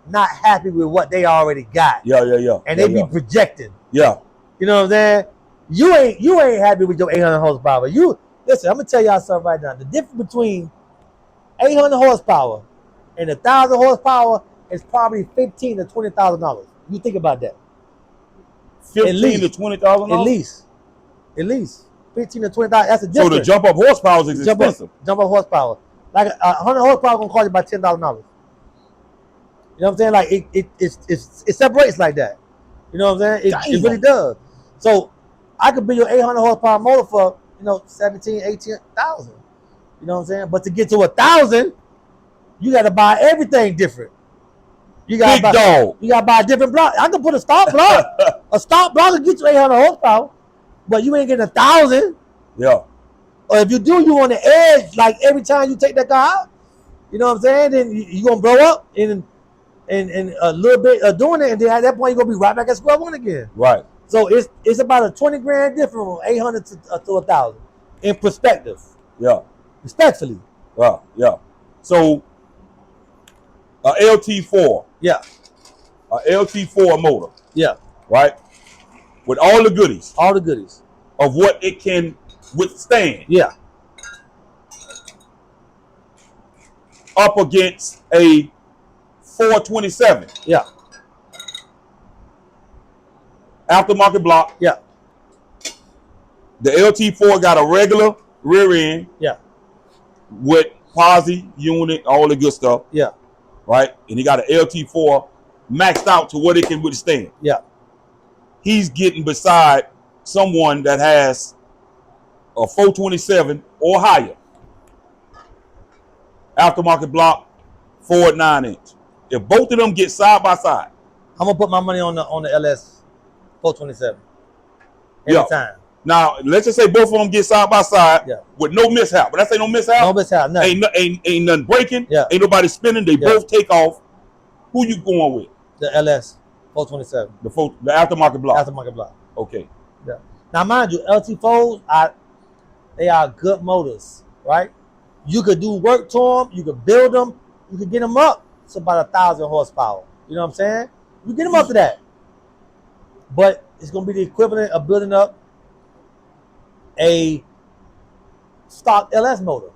not happy with what they already got. Yeah. And they be projecting. Yeah. You know what I'm saying? You ain't happy with your 800 horsepower. Listen, I'm gonna tell y'all something right now. The difference between 800 horsepower and 1,000 horsepower is probably $15,000 to $20,000. You think about that. $15,000 to $20,000. At least 15 to 20,000. That's a difference. So the jump up horsepower is expensive. Jump up horsepower, like 100 horsepower gonna cost you about $10,000. You know what I'm saying? Like it separates like that. You know what I'm saying? It really does. So I could build your 800 horsepower motor for 17,000, 18,000. You know what I'm saying? But to get to 1,000, you got to buy everything different. You got to buy a different block. I can put a stock block. A stock block will get you 800 horsepower, but you ain't getting 1,000. Yeah. Or if you do, you on the edge. Like every time you take that car out, you know what I'm saying? Then you gonna blow up and a little bit of doing it, and then at that point you are gonna be right back at square one again. Right. So it's about a 20 grand difference from 800 to 1,000 in perspective. Yeah. Respectfully. Yeah. So a LT4. Yeah. A LT4 motor. Yeah. Right. With all the goodies. All the goodies. Of what it can withstand. Yeah. Up against a 427. Yeah. Aftermarket block. Yeah. The LT4 got a regular rear end. Yeah. With posi unit, all the good stuff. Yeah. Right? And he got an LT4 maxed out to what it can withstand. Yeah. He's getting beside someone that has a 427 or higher. Aftermarket block, Ford 9-inch. If both of them get side by side. I'm gonna put my money on the LS 427. Every time. Now, let's just say both of them get side by side with no mishap. But I say no mishap. No mishap, nothing. Ain't nothing breaking. Yeah. Ain't nobody spinning. They both take off. Who you going with? The LS 427. The aftermarket block. Aftermarket block. Okay. Yeah. Now, mind you, LT4s, they are good motors, right? You could do work to them. You could build them. You could get them up to about 1,000 horsepower. You know what I'm saying? You get them up to that. But it's going to be the equivalent of building up a stock LS motor.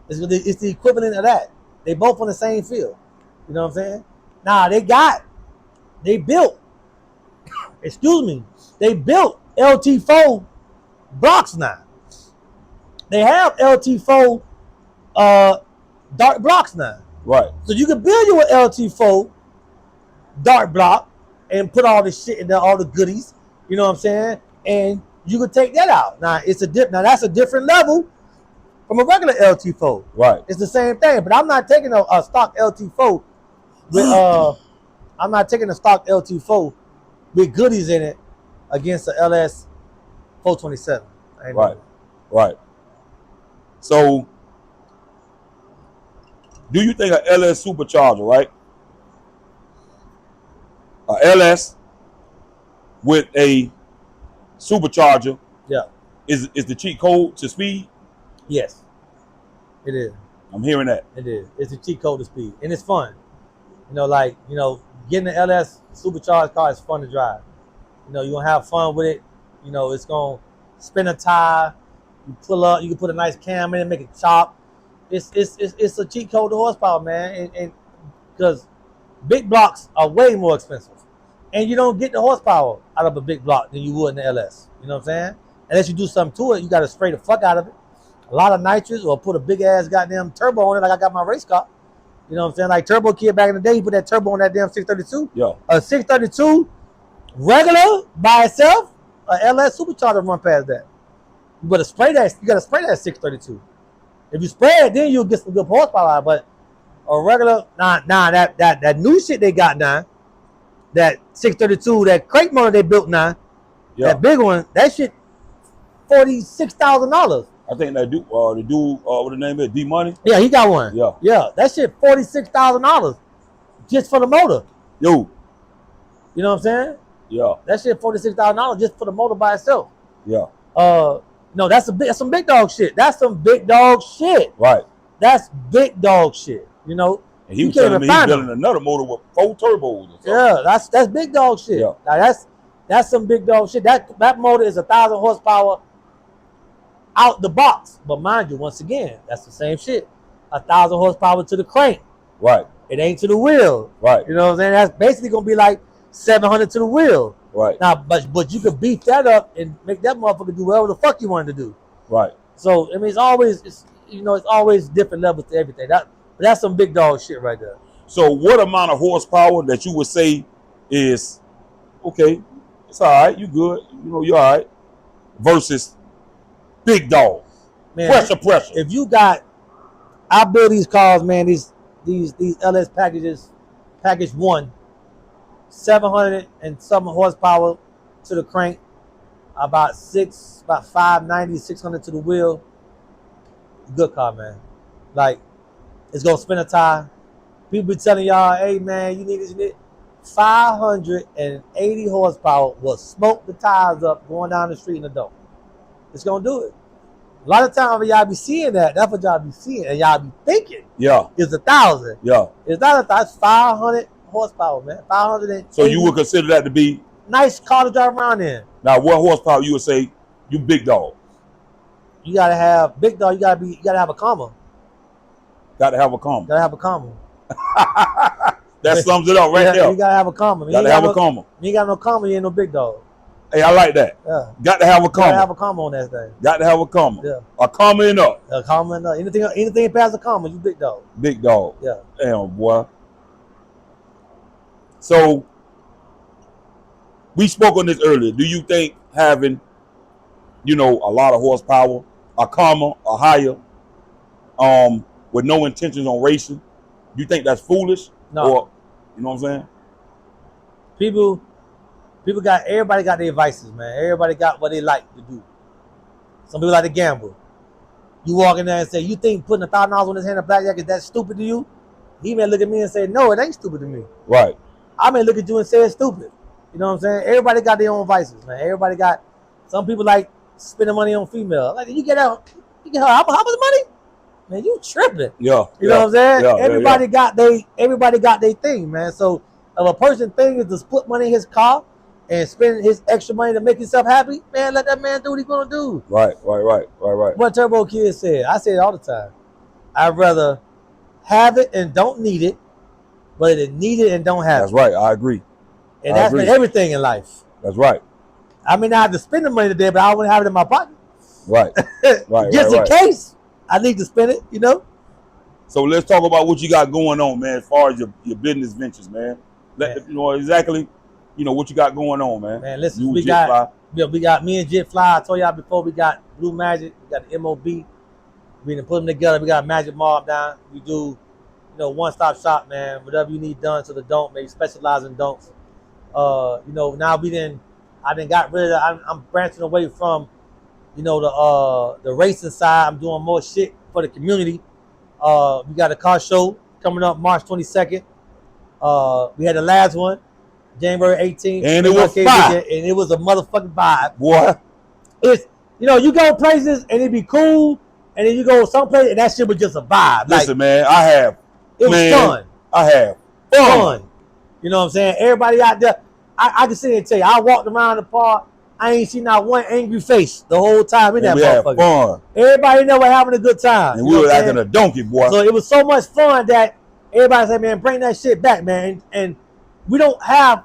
It's the equivalent of that. They both on the same field. You know what I'm saying? Now, they built LT4 blocks now. They have LT4 dark blocks now. Right. So you can build you an LT4 dark block and put all the shit in there, all the goodies. You know what I'm saying? And you can take that out. Now that's a different level from a regular LT4. Right. It's the same thing, but I'm not taking a stock LT4 with I'm not taking a stock LT4 with goodies in it against the LS 427. Right. So, do you think a LS supercharger, right? A LS with a supercharger, is the cheat code to speed? Yes, it is. I'm hearing that. It is. It's a cheat code to speed, and it's fun. Getting the LS supercharged car is fun to drive. You're gonna have fun with it. It's gonna spin a tire. You pull up. You can put a nice cam in and make it chop. It's a cheat code to horsepower, man. And because big blocks are way more expensive, and you don't get the horsepower out of a big block than you would in the LS. You know what I'm saying? Unless you do something to it, you got to spray the fuck out of it. A lot of nitrous, or put a big ass goddamn turbo on it, like I got my race car. You You know what I'm saying? Like Turbo Kid back in the day, he put that turbo on that damn 632. Yeah. A 632 regular by itself, a LS supercharger run past that. You gotta spray that. You gotta spray that 632. If you spray it, then you'll get some good horsepower out. But a regular, that new shit they got now, that 632, that crate motor they built now, that big one, that shit, $46,000. I think that dude, what the name is, D Money? Yeah, he got one. Yeah. Yeah, that shit $46,000 just for the motor. Yo. You know what I'm saying? Yeah. That shit $46,000 just for the motor by itself. Yeah. No, that's some big dog shit. That's some big dog shit. Right. That's big dog shit. You know. And he was telling me he's building another motor with 4 turbos. Yeah, that's big dog shit. Yeah. Now that's some big dog shit. That motor is 1,000 horsepower out the box. But mind you, once again, that's the same shit. 1,000 horsepower to the crank. Right. It ain't to the wheel. Right. You know what I'm saying? That's basically gonna be like 700 to the wheel. Right. Now, but you could beef that up and make that motherfucker do whatever the fuck you wanted to do. Right. So I mean, it's always different levels to everything. That's some big dog shit right there. So what amount of horsepower that you would say is okay? It's all right. You good? You know you're all right. Versus big dog. Man, pressure. If you got, I build these cars, man. These LS packages, package 1, 700 and some horsepower to the crank, about 590, 600 to the wheel. Good car, man. Like, it's gonna spin a tire. People be telling y'all, hey man, you need this. You need 580 horsepower will smoke the tires up going down the street in the dope. It's gonna do it. A lot of times when y'all be seeing that, that's what y'all be seeing, and y'all be thinking, yeah, it's 1,000. Yeah, it's not 1,000. It's 500 horsepower, man. 500. So you would consider that to be nice car to drive around in. Now, what horsepower you would say you big dog? You gotta have big dog. You gotta have a comma. Got to have a comma. Gotta have a comma. That sums it up right there. You gotta have a comma. Got to have a comma. You ain't got no comma, you ain't no big dog. Hey, I like that. Yeah. Got to have a comma. Gotta have a comma on that thing. Got to have a comma. Yeah. A comma and up. A comma and up. Anything past a comma, you big dog. Big dog. Yeah. Damn, boy. So, we spoke on this earlier. Do you think having, a lot of horsepower, a comma, or higher, with no intentions on racing, do you think that's foolish? No. Or, you know what I'm saying? Everybody got their vices, man. Everybody got what they like to do. Some people like to gamble. You walk in there and say, you think putting $1,000 on his hand of blackjack is that stupid to you? He may look at me and say, no, it ain't stupid to me. Right. I may look at you and say it's stupid. You know what I'm saying? Everybody got their own vices, man. Everybody got, some people like spending money on female. Like, you get her how much money? Man, you tripping. Yeah. You know what I'm saying? Yeah, everybody got their thing, man. So if a person thing is to split money in his car and spend his extra money to make himself happy, man, let that man do what he's gonna do. Right. What Turbo Kid said, I say it all the time. I'd rather have it and don't need it, but need it and don't have That's it. right. I agree. And that's been everything in life. That's right. I may not have to spend the money today, but I want to have it in my pocket. Right. Just in case I need to spend it, So let's talk about what you got going on, man, as far as your business ventures, man. Exactly, what you got going on, man. Man, listen, we got me and Jet Fly. I told y'all before, we got Blue Magic, we got the MOB. We done put them together. We got Magic Mob down. We do, one-stop shop, man. Whatever you need done to the don't, maybe specialize in don'ts. Now I done got rid of. I'm branching away from, the racing side. I'm doing more shit for the community. We got a car show coming up March 22nd. We had the last one, January 18th. And it was fire. And it was a motherfucking vibe. Boy. It's, you go places and it be cool, and then you go someplace and that shit was just a vibe. Listen, man, I have. It was fun. I have. Fun. You know what I'm saying? Everybody out there, I can sit here and tell you, I walked around the park, I ain't seen not one angry face the whole time in that motherfucker. We had fun. Everybody know we're having a good time. And we were acting a donkey, boy. So it was so much fun that everybody said, man, bring that shit back, man. And we don't have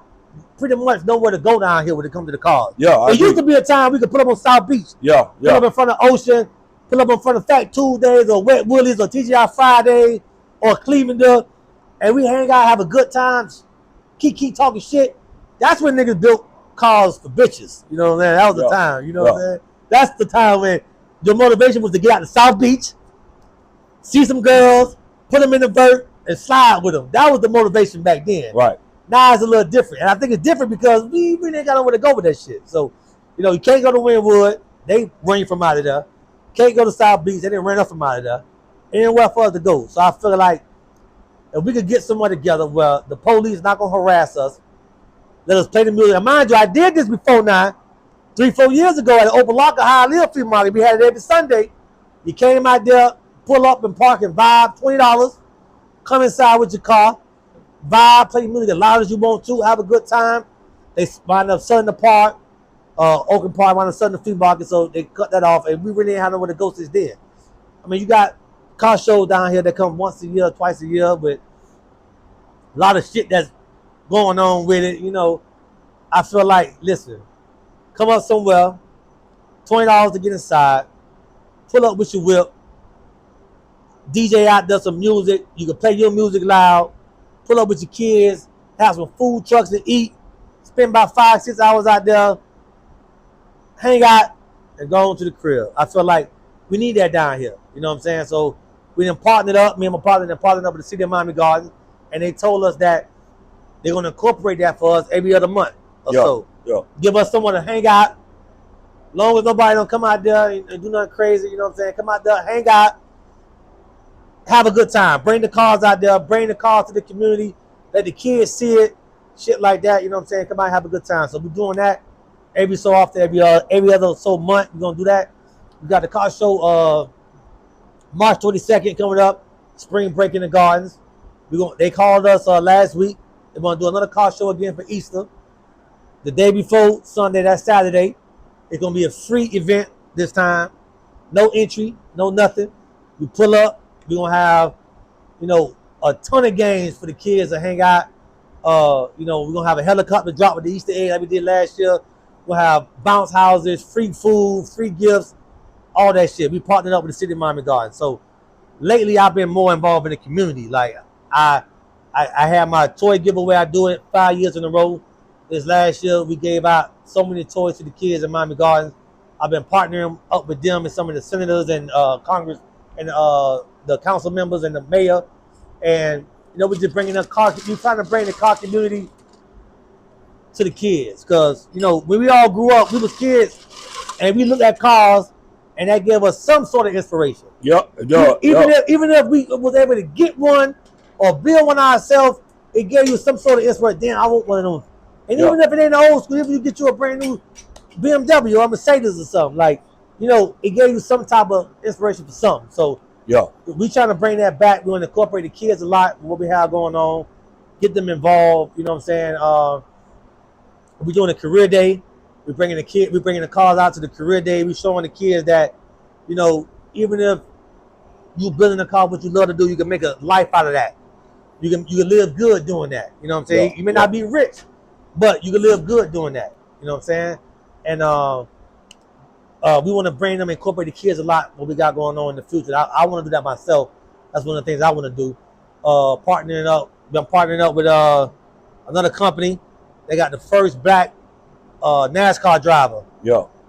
pretty much nowhere to go down here when it comes to the cars. Yeah, It used to be a time we could put up on South Beach. Yeah. Put up in front of Ocean, put up in front of Fat Tuesdays or Wet Willies or TGI Fridays or Cleveland. and we hang out, have a good time, keep talking shit. That's when niggas built cars for bitches. You know what I'm saying? That was the time. You know what I'm saying? That's the time when your motivation was to get out to South Beach, see some girls, put them in the vert, and slide with them. That was the motivation back then. Right. Now it's a little different. And I think it's different because we really ain't got nowhere to go with that shit. So, you can't go to Wynwood. They run you from out of there. Can't go to South Beach. They didn't run us from out of there. Anywhere for us to go. So I feel like if we could get somewhere together where the police not going to harass us, let us play the music. And mind you, I did this before now. 3-4 years ago at Open Locker High Live Free Market. We had it every Sunday. You came out there, pull up and park and vibe, $20. Come inside with your car, vibe, play music as loud as you want to, have a good time. They wind up selling the park, Oakland Park, wind up selling the flea market, so they cut that off, and we really ain't had nowhere to go since then. I mean, you got car shows down here that come once a year, twice a year, but a lot of shit that's going on with it. I feel like, listen, come up somewhere, $20 to get inside, pull up with your whip, DJ out there some music, you can play your music loud, pull up with your kids, have some food trucks to eat, spend about 5-6 hours out there, hang out, and go on to the crib. I feel like we need that down here. You know what I'm saying? So we done partnered up, me and my partner done partnered up with the City of Miami Gardens, and they told us that they're going to incorporate that for us every other month or so. Give us someone to hang out, long as nobody don't come out there and do nothing crazy, you know what I'm saying? Come out there, hang out, have a good time. Bring the cars out there. Bring the cars to the community. Let the kids see it. Shit like that. You know what I'm saying? Come out and have a good time. So we're doing that every so often, every other so month. We're going to do that. We got the car show March 22nd coming up. Spring break in the gardens. They called us last week. They're going to do another car show again for Easter. The day before Sunday, that's Saturday. It's going to be a free event this time. No entry, no nothing. You pull up. We're going to have, a ton of games for the kids to hang out. We're going to have a helicopter drop with the Easter egg like we did last year. We'll have bounce houses, free food, free gifts, all that shit. We partnered up with the City of Miami Gardens. So lately I've been more involved in the community. Like I had my toy giveaway. I do it 5 years in a row. This last year we gave out so many toys to the kids in Miami Gardens. I've been partnering up with them and some of the senators and Congress and the council members and the mayor, and we're just bringing the car. We're trying to bring the car community to the kids, because when we all grew up, we was kids, and we looked at cars, and that gave us some sort of inspiration. Even if we was able to get one or build one ourselves, it gave you some sort of inspiration. Damn, I want one of those. And even if it ain't old school, if you get you a brand new BMW or a Mercedes or something, like it gave you some type of inspiration for something. So we trying to bring that back. We want to incorporate the kids a lot, what we have going on, get them involved. You know what I'm saying? We're doing a career day. We're bringing the cars out to the career day. We're showing the kids that, even if you building a car, what you love to do, you can make a life out of that. You can live good doing that. You know what I'm saying? You may not be rich, but you can live good doing that. You know what I'm saying? And we want to bring them, incorporate the kids a lot, what we got going on in the future. I want to do that myself. That's one of the things I want to do. Partnering up with another company. They got the first black NASCAR driver.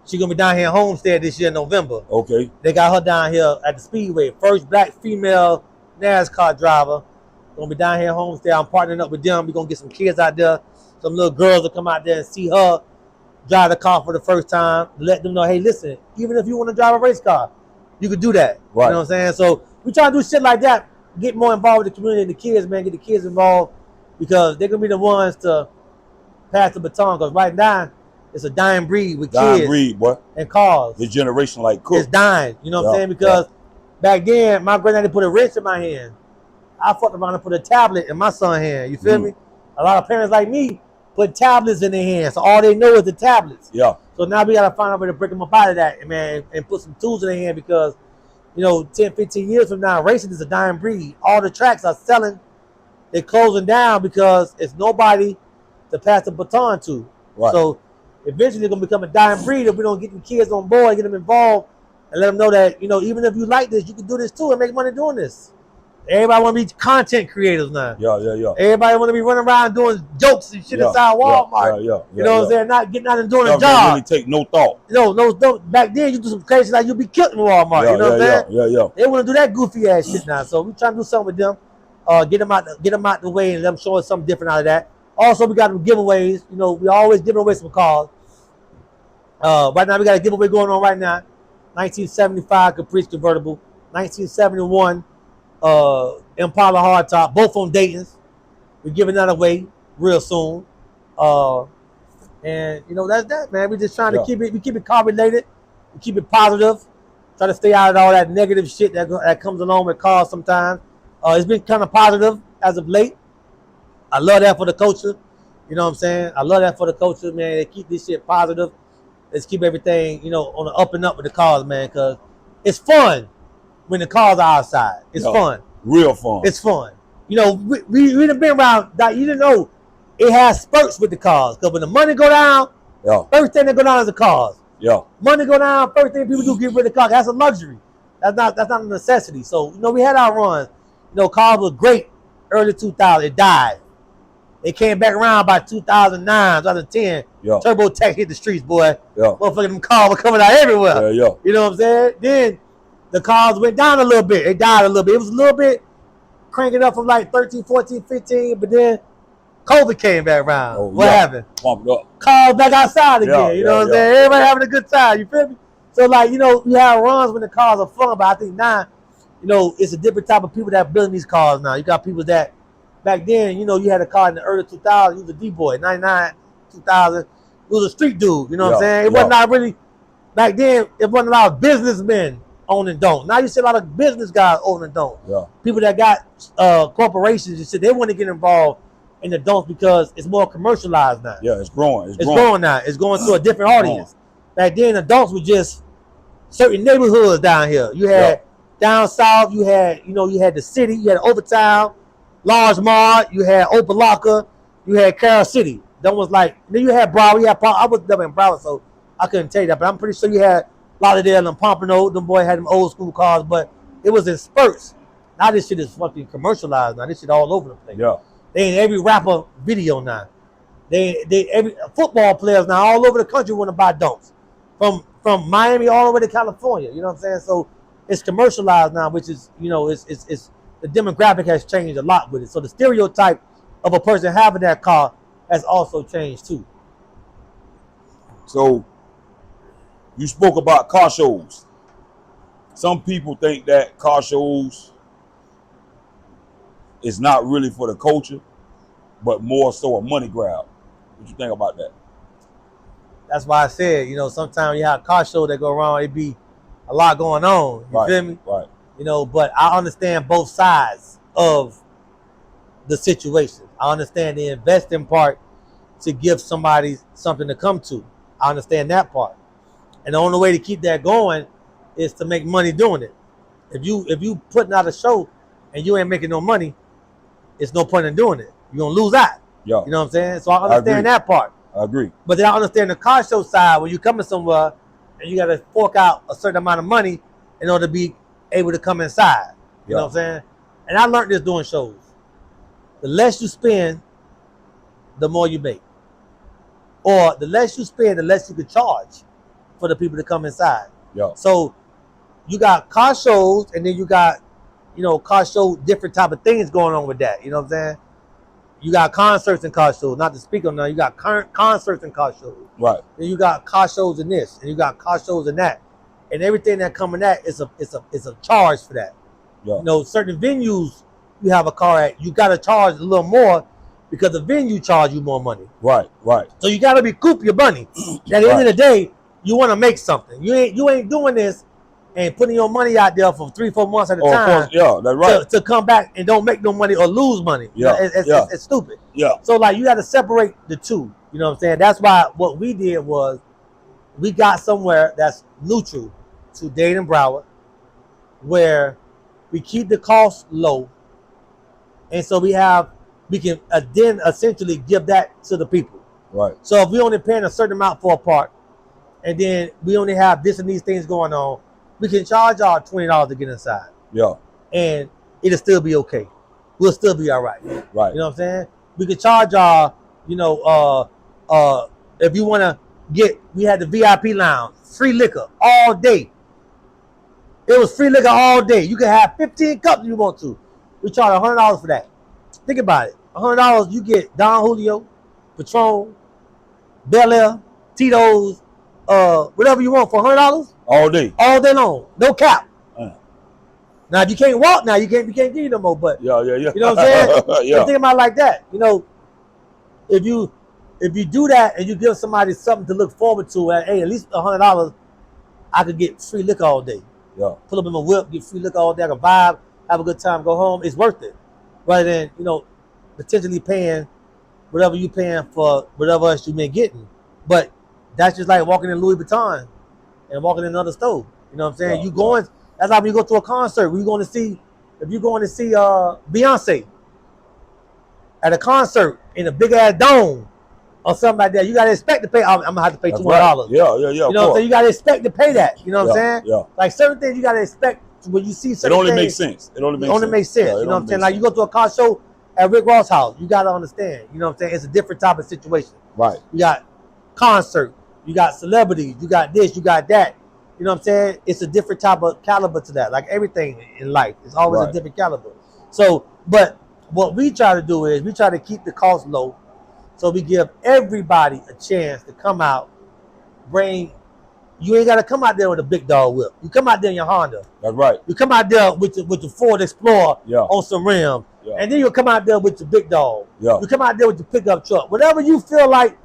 She's going to be down here in Homestead this year in November. Okay. They got her down here at the Speedway. First black female NASCAR driver. Going to be down here in Homestead. I'm partnering up with them. We're going to get some kids out there. Some little girls will come out there and see her drive the car for the first time. Let them know, hey, listen, even if you want to drive a race car, you could do that. Right. You know what I'm saying? So we try to do shit like that. Get more involved with the community and the kids, man. Get the kids involved, because they're going to be the ones to pass the baton. Because right now, it's a dying breed with kids and cars. The generation like cook. It's dying. You know what I'm saying? Because back then, my granddaddy put a wrench in my hand. I fucked around and put a tablet in my son's hand. You feel me? A lot of parents like me put tablets in their hands, so all they know is the tablets. So now we got to find a way to break them up out of that, man, and put some tools in their hand, because 10, 15 years from now, racing is a dying breed. All the tracks are selling. They're closing down because it's nobody to pass the baton to. So eventually it's going to become a dying breed if we don't get the kids on board, get them involved, and let them know that, even if you like this, you can do this too and make money doing this. Everybody want to be content creators now. Yeah. Everybody want to be running around doing jokes and shit inside Walmart. You know what I'm saying? Not getting out and doing a job. Really take no thought. No. Back then, you do some crazy like you'll be killed in Walmart. You know what I'm saying? Yeah. They want to do that goofy ass shit now. So we trying to do something with them. Get them out the way and let them show us something different out of that. Also, we got them giveaways. You know, we always giving away some cars. Right now, we got a giveaway going on right now. 1975 Caprice convertible. 1971 Impala hardtop. Both on Dayton's. We're giving that away real soon. And you know that's that, man. We're just trying to keep it car related. We keep it positive. Try to stay out of all that negative shit that comes along with cars sometimes. It's been kind of positive as of late. I love that for the culture. You know what I'm saying? I love that for the culture, man. They keep this shit positive. Let's keep everything, you know, on the up and up with the cars, man, because it's fun when the cars are outside. It's fun. Real fun. It's fun. You know, we done been around, you didn't know it has spurts with the cars. Because when the money go down, first thing that go down is the cars. Money go down, first thing people do get rid of the cars. That's a luxury. That's not a necessity. So, you know, we had our runs. You know, cars was great early 2000. It died. It came back around by 2009, 2010. Turbo Tech hit the streets, boy. Motherfucking them cars were coming out everywhere. You know what I'm saying? Then the cars went down a little bit. It died a little bit. It was a little bit cranking up from like 13, 14, 15, but then COVID came back around. What happened? Pumped up. Cars back outside again. You know what I'm saying? Everybody having a good time. You feel me? So, like, you know, we have runs when the cars are fun, but I think now, you know, it's a different type of people that are building these cars now. You got people that, back then, you know, you had a car in the early 2000s, you was a D-boy, 99, 2000, you was a street dude, you know what I'm saying? It wasn't not really, back then, it wasn't a lot of businessmen own and don't. Now you see a lot of business guys own and don't. People that got corporations and shit, they want to get involved in the don'ts because it's more commercialized now. It's growing. It's growing now. It's going to a different audience. Back then, the don'ts were just certain neighborhoods down here. You had down south, you had the city, you had Overtown, Largemont, you had Opelika, you had Carroll City. That was like, then you had Broward. I was never in Broward, so I couldn't tell you that, but I'm pretty sure you had Lauderdale and Pompano. Them boys had them old school cars, but it was in spurts. Now this shit is fucking commercialized. Now this shit all over the place. They in every rapper video now. Every football players now all over the country want to buy don'ts. From Miami all the way to California. You know what I'm saying? So it's commercialized now, which is, you know, it's the demographic has changed a lot with it. So the stereotype of a person having that car has also changed too. So you spoke about car shows. Some people think that car shows is not really for the culture, but more so a money grab. What you think about that? That's why I said, you know, sometimes you have a car show that go around, it be a lot going on. You feel me? Right. You know, but I understand both sides of the situation. I understand the investing part to give somebody something to come to. I understand that part. And the only way to keep that going is to make money doing it. If you putting out a show and you ain't making no money, it's no point in doing it. You're gonna lose out. You know what I'm saying? So I understand that part. I agree. But then I understand the car show side when you coming somewhere and you gotta fork out a certain amount of money in order to be able to come inside. You know what I'm saying? And I learned this doing shows. The less you spend, the more you make. Or the less you spend, the less you can charge for the people to come inside. So you got car shows and then you got, you know, car show, different type of things going on with that. You know what I'm saying? You got concerts and car shows. Not to speak on that. You got concerts and car shows. Right. And you got car shows in this, and you got car shows in that, and everything that come in that is a charge for that. You know, certain venues you have a car at, you got to charge a little more because the venue charge you more money. Right. So you got to recoup your money. At the end of the day, you want to make something. You ain't doing this and putting your money out there for 3-4 months at a time. That's right. To come back and don't make no money or lose money. It's stupid. So like you got to separate the two. You know what I'm saying? That's why what we did was we got somewhere that's neutral to Dade and Broward, where we keep the costs low, and so we can then essentially give that to the people. Right. So if we only paying a certain amount for a park, and then we only have this and these things going on, we can charge y'all $20 to get inside. Yeah. And it'll still be okay. We'll still be all right. Right. You know what I'm saying? We could charge our, if you want to we had the VIP lounge, free liquor all day. It was free liquor all day. You could have 15 cups if you want to. We charge $100 for that. Think about it. $100, you get Don Julio, Patron, Bel Air, Tito's, whatever you want for $100 all day long, no cap. Now if you can't walk, now you can't give you no more. But yeah. You know what I'm saying? Yeah. Think about it like that. You know, if you do that and you give somebody something to look forward to, hey, at least $100, I could get free liquor all day. Yeah. Pull up in my whip, get free liquor all day. I can vibe, have a good time, go home. It's worth it, rather than potentially paying whatever you paying for whatever else you been getting. But that's just like walking in Louis Vuitton and walking in another store. You know what I'm saying? You going. That's like when you go to a concert. If you're going to see Beyonce at a concert in a big ass dome or something like that, you gotta expect to pay. I'm gonna have to pay $200. Right. Yeah. You know what I'm saying? You gotta expect to pay that. You know what I'm saying? Yeah. Like certain things you gotta expect when you see certain things. It only makes sense. It only makes sense. Yeah, you know what I'm saying? Like you go to a car show at Rick Ross' house, you gotta understand. You know what I'm saying? It's a different type of situation. Right. You got concert, you got celebrities, you got this, you got that. You know what I'm saying? It's a different type of caliber to that. Like everything in life, it's always a different caliber. So, but what we try to do is we try to keep the cost low, so we give everybody a chance to come out. You ain't gotta come out there with a big dog whip. You come out there in your Honda. That's right. You come out there with the Ford Explorer on some rims, and then you come out there with the big dog. Yeah. You come out there with the pickup truck. Whatever you feel like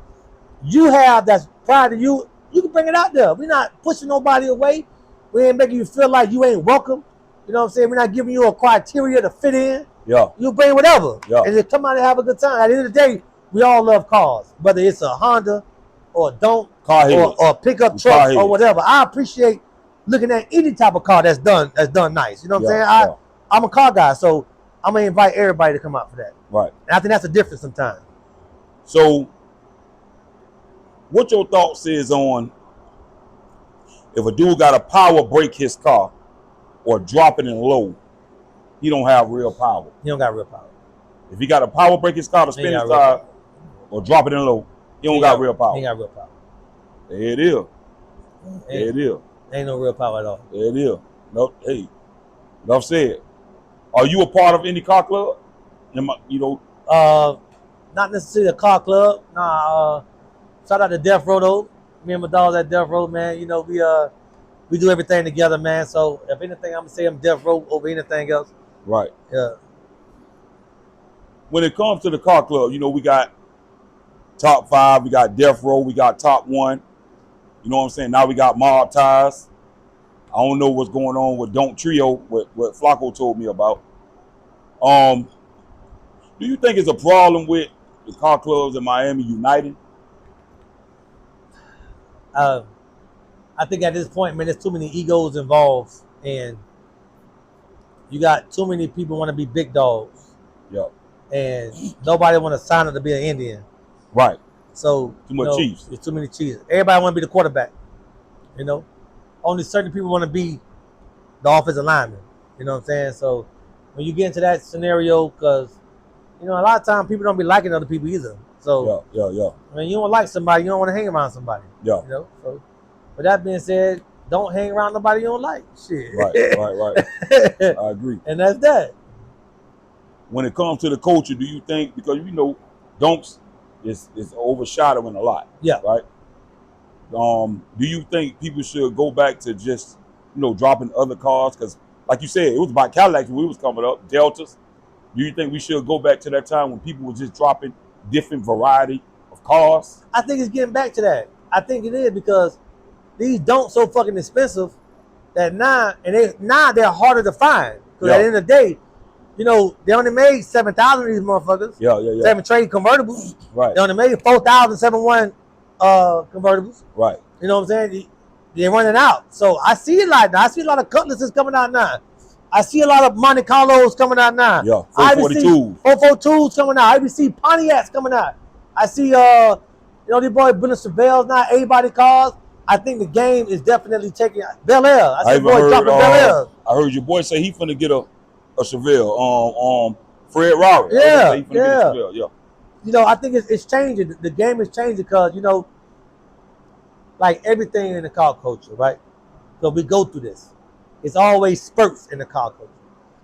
you have that's pride to you. You can bring it out there. We're not pushing nobody away. We ain't making you feel like you ain't welcome. You know what I'm saying? We're not giving you a criteria to fit in. Yeah. You bring whatever. Yeah. And just come out and have a good time. At the end of the day, we all love cars. Whether it's a Honda or a or a pickup truck or whatever. I appreciate looking at any type of car that's done nice. You know what I'm saying? I'm a car guy, so I'm gonna invite everybody to come out for that. Right. And I think that's a difference sometimes. So what your thoughts is on if a dude got to power break his car or drop it in low, he don't have real power. He don't got real power. If he got to power break his car to spin his tire or drop it in low, he don't got real power. He ain't got real power. There it is. There it is. Ain't no real power at all. There it is. No, hey, enough said. Are you a part of any car club? Not necessarily a car club. Nah. Shout out to Death Row though. Me and my dogs at Death Row, man. You know, we do everything together, man. So if anything, I'm gonna say I'm Death Row over anything else. Right. Yeah. When it comes to the car club, we got top 5, we got Death Row, we got top 1. You know what I'm saying? Now we got Mob Ties. I don't know what's going on with Don't Trio, what Flacco told me about. Do you think it's a problem with the car clubs in Miami uniting? I think at this point, man, there's too many egos involved, and you got too many people want to be big dogs. Yeah. And nobody want to sign up to be an Indian. Right. So too much Chiefs. There's too many Chiefs. Everybody want to be the quarterback. Only certain people want to be the offensive lineman. You know what I'm saying? So when you get into that scenario, because a lot of times people don't be liking other people either. So yeah. I mean, you don't like somebody, you don't want to hang around somebody. Yeah. So with that being said, don't hang around nobody you don't like. Shit. Right. I agree. And that's that. When it comes to the culture, do you think, because Donks is overshadowing a lot. Yeah. Right. Do you think people should go back to just dropping other cars? Because like you said, it was about Cadillacs when we was coming up, Deltas. Do you think we should go back to that time when people were just dropping different variety of cars? I think it's getting back to that. I think it is because these don't so fucking expensive that now they're harder to find. Because at the end of the day, they only made 7,000 of these motherfuckers. Yeah. 7 trade convertibles. Right. They only made 4,071 convertibles. Right. You know what I'm saying? They're running out. So I see it like now. I see a lot of Cutlasses coming out now. I see a lot of Monte Carlos coming out now. Yeah, 442s. 442s coming out. I see Pontiacs coming out. I see, these boys building Chevelles now, 8-body cars. I think the game is definitely taking Bel Air. I see boys dropping Bel Air. I heard your boy say he finna get a Chevelle. Fred Rowley. Yeah, Yeah. You know, I think it's changing. The game is changing because, you know, like everything in the car culture, right? So we go through this. It's always spurts in the car culture.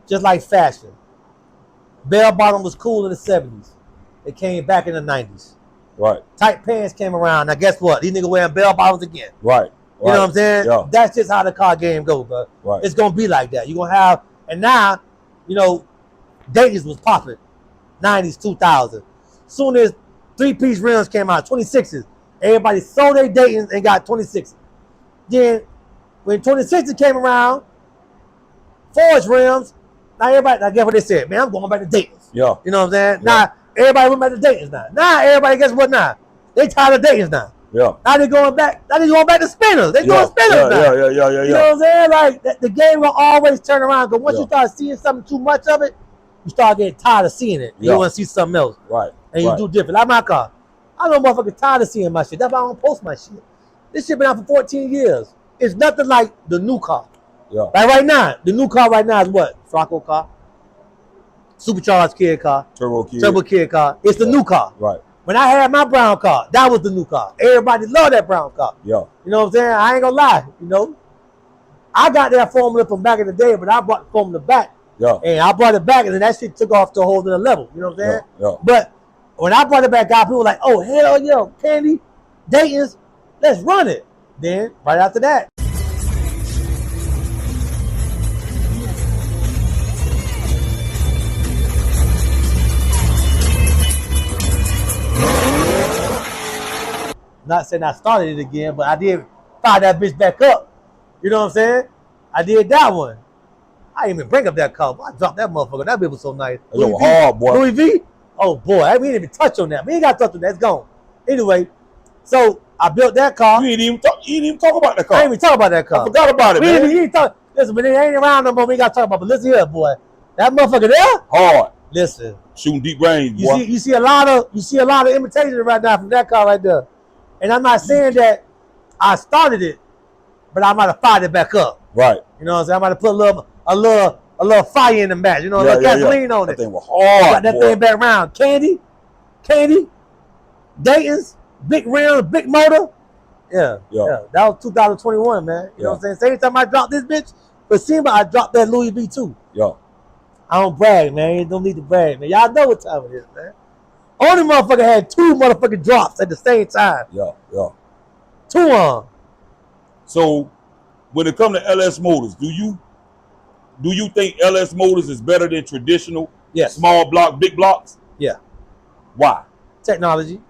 Just like fashion. Bell bottom was cool in the 70s. It came back in the 90s. Right. Tight pants came around. Now guess what? These niggas wearing bell bottoms again. Right. You know what I'm saying? Yeah. That's just how the car game goes, bro. Right. It's gonna be like that. You're gonna have, and now, you know, Dayton's was popping. 90s, 2000. Soon as 3-piece rims came out, 26s, everybody sold their Daytons and got 26s. Then when 26s came around, forged rims, now everybody, now guess what they said? Man, I'm going back to Daytons. Yeah. You know what I'm saying? Yeah. Now everybody went back to Daytons now. Now everybody, guess what now? They tired of Daytons now. Yeah. Now they going back. Now they going back to spinners. They going spinners now. Yeah. You know what I'm saying? Like the game will always turn around. Because once you start seeing something too much of it, you start getting tired of seeing it. You want to see something else. Right. And you do different. Like my car. I know motherfuckers tired of seeing my shit. That's why I don't post my shit. This shit been out for 14 years. It's nothing like the new car. Yeah. Like right now, the new car right now is what? Frocko car. Supercharged kid car. Turbo kid car. It's the new car. Right. When I had my brown car, that was the new car. Everybody loved that brown car. Yeah. You know what I'm saying? I ain't gonna lie, you know. I got that formula from back in the day, but I brought the formula back. Yeah. And I brought it back, and then that shit took off to a whole other level. You know what I'm saying? Yeah. But when I brought it back out, people were like, oh, hell yeah, Candy, Dayton's, let's run it. Then, right after that, not saying I started it again, but I did fire that bitch back up. You know what I'm saying? I did that one. I didn't even bring up that car. I dropped that motherfucker. That bitch was so nice. It was hard, boy. Louis V? Oh, boy. We didn't even touch on that. We ain't got to touch on that. It's gone. Anyway, so I built that car. You didn't even talk about that car. I didn't even talk about that car. I forgot about it, man. You didn't talk. Listen, but it ain't around no more. We ain't got to talk about it. But listen here, boy. That motherfucker there? Hard. Listen. Shooting deep range, boy. You see a lot of imitations right now from that car right there. And I'm not saying that I started it, but I might have fired it back up. Right. You know what I'm saying? I might have put a little fire in the match. You know, a little gasoline on it. That thing was hard. Got that thing back around. Candy, Dayton's, big rims, big motor. Yeah. That was 2021, man. You know what I'm saying? Same time I dropped this bitch, but Simba, I dropped that Louis V too. Yeah. I don't brag, man. You don't need to brag, man. Y'all know what time it is, man. Only motherfucker had 2 motherfucking drops at the same time. Yeah. 2 on. So, when it comes to LS Motors, do you think LS Motors is better than traditional small block, big blocks? Yeah. Why? Technology.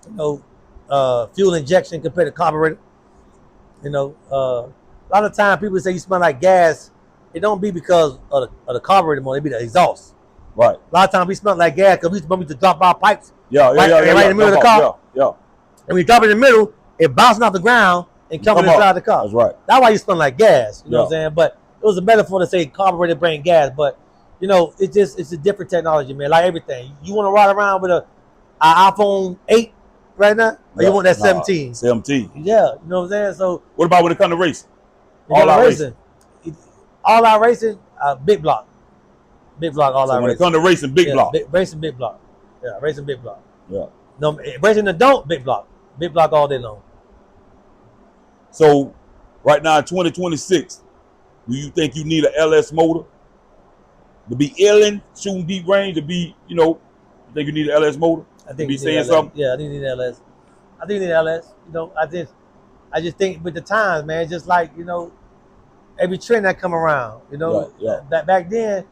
You know, fuel injection compared to carburetor. You know, a lot of times people say you smell like gas. It don't be because of the carburetor more. It be the exhaust. Right. A lot of times we smell like gas because we used to drop our pipes. Right in the middle of the car. Yeah. And we drop it in the middle, it bouncing off the ground and coming inside the car. That's right. That's why you smell like gas. You know what I'm saying? But it was a metaphor to say carburetor bring gas. But you know, it's a different technology, man. Like everything. You want to ride around with an iPhone 8 right now? Or you want that 17? 17. Yeah, you know what I'm saying? So what about when it comes to racing? All out racing, big block. Big block, all out racing. When it comes to racing, big block. Racing big block. Yeah, racing big block. Yeah. No, racing the don't, big block. Big block all day long. So right now in 2026, do you think you need an LS motor to be illing, shooting deep range, to be, you think you need an LS motor? I think to be saying something? Yeah, I think you need LS. I think you need LS. You know, I just think with the times, man, just like, every trend that come around, back then,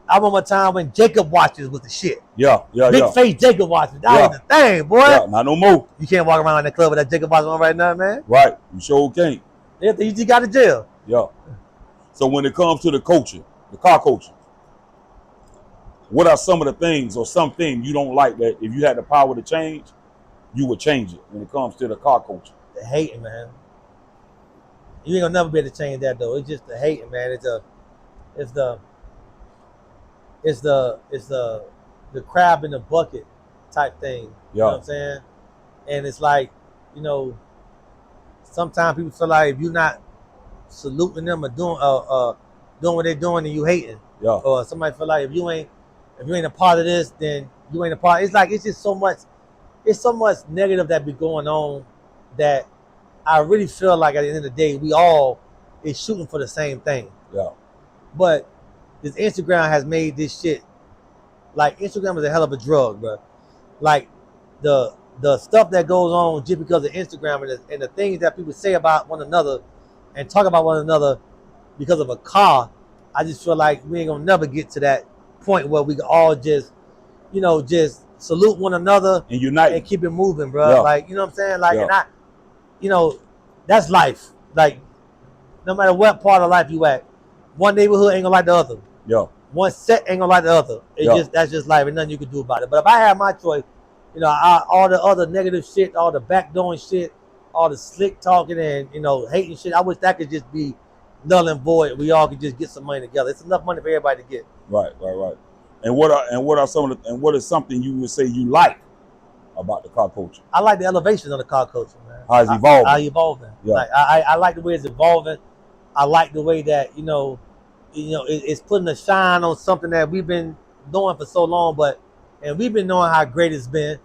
I remember a time when Jacob watches was the shit. Big face Jacob watches. That was the thing, boy. Yeah, not no more. You can't walk around in the club with that Jacob watch on right now, man. Right. You sure can't. Yeah, you just got to jail. Yeah. So when it comes to the culture, the car culture, what are some of the things or something you don't like that if you had the power to change, you would change it when it comes to the car culture? The hating, man. You ain't gonna never be able to change that though. It's just the hating, man. It's the crab in the bucket type thing. You know what I'm saying? And it's like, sometimes people feel like if you're not saluting them or doing what they're doing, and you hating. Yeah. Or somebody feel like if you ain't a part of this, then you ain't a part. It's like it's just so much. It's so much negative that be going on that I really feel like at the end of the day we all is shooting for the same thing. Yeah. But this Instagram has made this shit like Instagram is a hell of a drug, bro. Like the stuff that goes on just because of Instagram and the things that people say about one another and talk about one another because of a car. I just feel like we ain't gonna never get to that point where we can all just, just salute one another And unite and keep it moving, bro. Yeah. Like, you know what I'm saying? Like, Yeah. and that's life. Like, no matter what part of life you at, one neighborhood ain't gonna like the other. Yeah. One set ain't gonna like the other. That's just life, and nothing you can do about it. But if I had my choice, all the other negative shit, all the backdoing shit, all the slick talking and hating shit, I wish that could just be null and void. We all could just get some money together. It's enough money for everybody to get. Right. And what is something you would say you like about the car culture? I like the elevation of the car culture, man. How it's evolving. How evolving. Yeah. Like I like the way it's evolving. I like the way that it's putting a shine on something that we've been doing for so long, and we've been knowing how great it's been.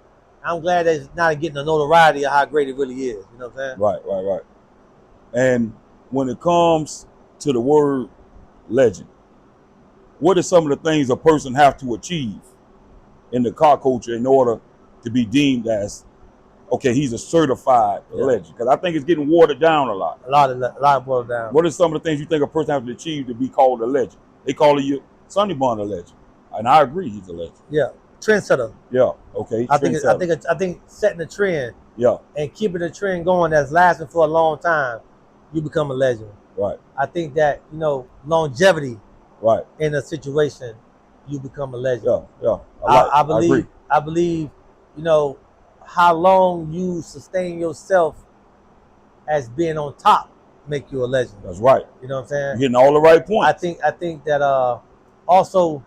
I'm glad that it's not getting the notoriety of how great it really is. You know what I'm saying? Right. And when it comes to the word legend, what are some of the things a person have to achieve in the car culture in order to be deemed as, okay, he's a certified legend? Because I think it's getting watered down a lot. A lot watered down. What are some of the things you think a person has to achieve to be called a legend? They call you Sonny Bond a legend, and I agree, he's a legend. Yeah, trendsetter. Yeah, okay. I think setting the trend. Yeah. And keeping the trend going that's lasting for a long time, you become a legend. Right. I think that longevity. Right. In a situation, you become a legend. Yeah. I believe, how long you sustain yourself as being on top make you a legend. That's right. You know what I'm saying? You're hitting all the right points. I think that also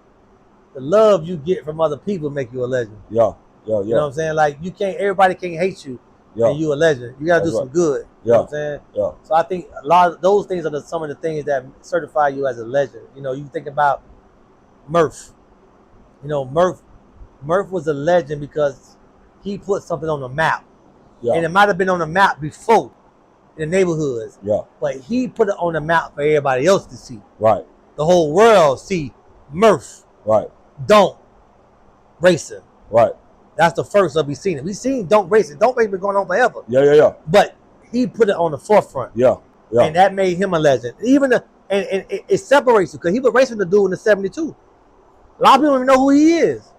the love you get from other people make you a legend. Yeah. You know what I'm saying? Like everybody can't hate you. Yeah. And you a legend. You gotta do some good. You know what I'm saying? Yeah. So I think a lot of those things are some of the things that certify you as a legend. You think about Murph. Murph was a legend because he put something on the map. Yeah. And it might have been on the map before in the neighborhoods. Yeah. But he put it on the map for everybody else to see. Right. The whole world see Murph. Right. Don't Racing. Right. That's the first of we seen it. We seen Don't Racing. Don't Racing been going on forever. Yeah. But he put it on the forefront. Yeah. And that made him a legend. Even and it separates him because he was racing the dude in the 72. A lot of people don't even know who he is.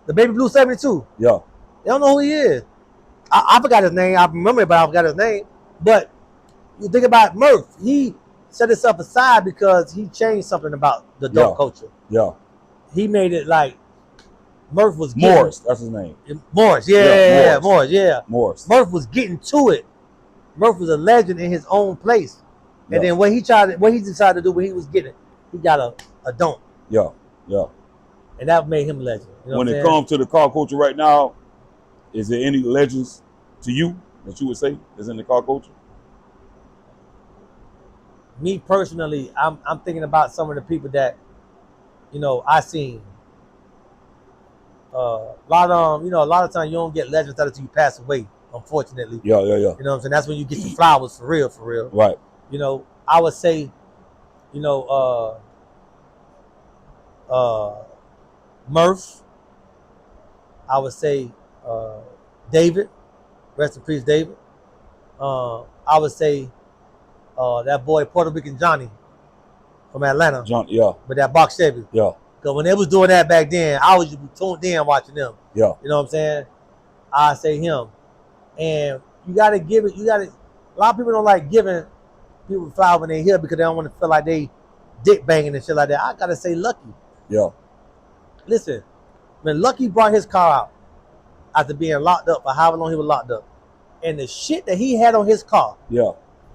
The Baby Blue 72. Yeah. They don't know who he is. I forgot his name. I remember it, but I forgot his name. But you think about Murph. He set himself aside because he changed something about the dope culture. Yeah. He made it like Murph was Morris. That's his name. Morris. Yeah. Morris. Yeah. Morris. Murph was getting to it. Murph was a legend in his own place. And then what he decided to do when he was getting it, he got a don't. Yeah. And that made him a legend. You know when it comes to the car culture right now, is there any legends to you that you would say is in the car culture? Me personally, I'm thinking about some of the people that, I seen. A lot of times you don't get legends until you pass away, unfortunately. Yeah. You know what I'm saying? That's when you get your flowers for real. Right. I would say, Murph. I would say David. Rest in peace, David. I would say that boy Puerto Rican Johnny from Atlanta. Yeah. With that box Chevy. Yeah. Because when they was doing that back then, I was tuned in watching them. Yeah. You know what I'm saying? I say him. And you got to give it, a lot of people don't like giving people flowers when they here because they don't want to feel like they dick banging and shit like that. I got to say Lucky. Yeah. Listen, when Lucky brought his car out after being locked up for however long he was locked up, and the shit that he had on his car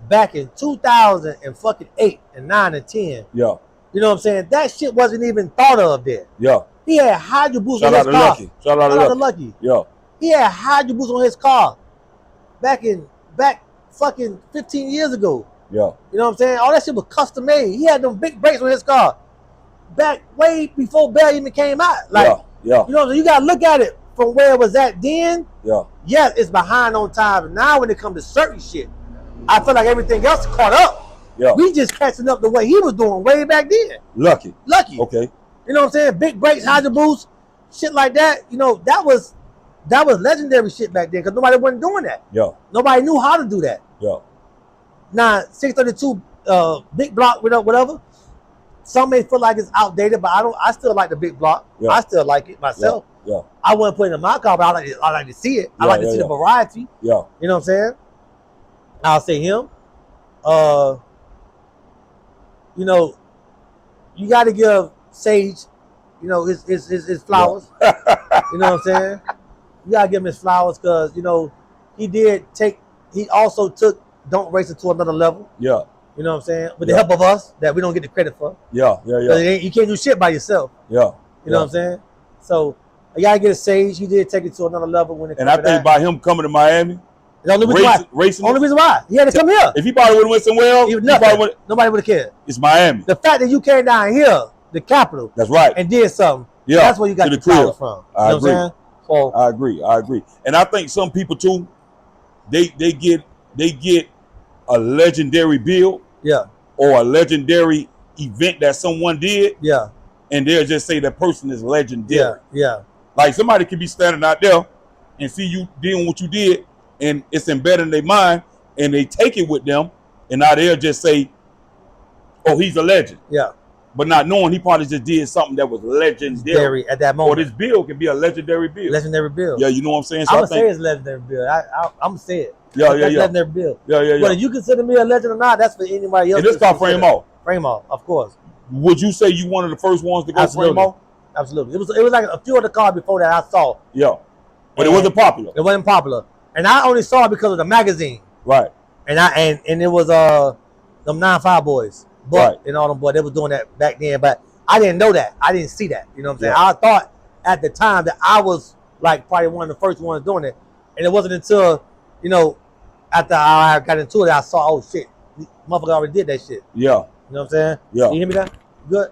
back in 2008 and 9 and 10, you know what I'm saying? That shit wasn't even thought of there. Yeah. He had hydro boost on his car. Shout out to Lucky. Yeah. He had hydro boost on his car back fucking 15 years ago. Yeah. You know what I'm saying? All that shit was custom made. He had them big brakes on his car. back way before Bell even came out. Like, yeah. You know, so you gotta look at it from where it was at then. Yeah. Yes, it's behind on time. Now when it comes to certain shit, I feel like everything else caught up. Yeah. We just catching up the way he was doing way back then. Lucky. Okay. You know what I'm saying? Big breaks, hydro boost, shit like that. You know, that was legendary shit back then because nobody wasn't doing that. Yeah. Nobody knew how to do that. Yeah. Now 632 big block, whatever. Some may feel like it's outdated, but I still like the big block. Yeah. I still like it myself. Yeah. I wouldn't put it in my car, but I like to see it. I like to see the variety. Yeah. You know what I'm saying? I'll say him. You know, you got to give Sage, you know, his flowers. Yeah. You know what I'm saying? You got to give him his flowers because, you know, he also took Don't Race It to another level. Yeah. You know what I'm saying? With the help of us that we don't get the credit for. Yeah. You can't do shit by yourself. Yeah. You know what I'm saying? So, you got to get a Sage. He did take it to another level when it And I think by him coming to Miami, the only reason why he had to come here. If he probably would have went somewhere else, nobody would have cared. It's Miami. The fact that you came down here, the capital, that's right, and did something, that's where you got the power from. I agree. So, I agree. And I think some people too, they get a legendary build, or a legendary event that someone did, and they'll just say that person is legendary. Like somebody could be standing out there and see you doing what you did, and it's embedded in their mind, and they take it with them, and now they'll just say, "Oh, he's a legend." Yeah. But not knowing he probably just did something that was legendary at that moment. Or this build can be a legendary build. Legendary build. Yeah, you know what I'm saying? So I'm gonna say it's legendary build. I'm gonna say it. Yeah. Legendary build. Yeah. But if you consider me a legend or not, that's for anybody else. And this got frame off. Frame off, of course. Would you say you one of the first ones to go frame off? Absolutely. It was like a few of the cars before that I saw. Yeah. But it wasn't popular. It wasn't popular. And I only saw it because of the magazine. Right. And it was them 9-5 boys. But and all them boys, they was doing that back then. But I didn't know that. I didn't see that. You know what I'm saying? I thought at the time that I was like probably one of the first ones doing it. And it wasn't until, you know, after I got into it, I saw, oh shit, motherfucker already did that shit. Yeah. You know what I'm saying? Yeah. You hear me now? Good?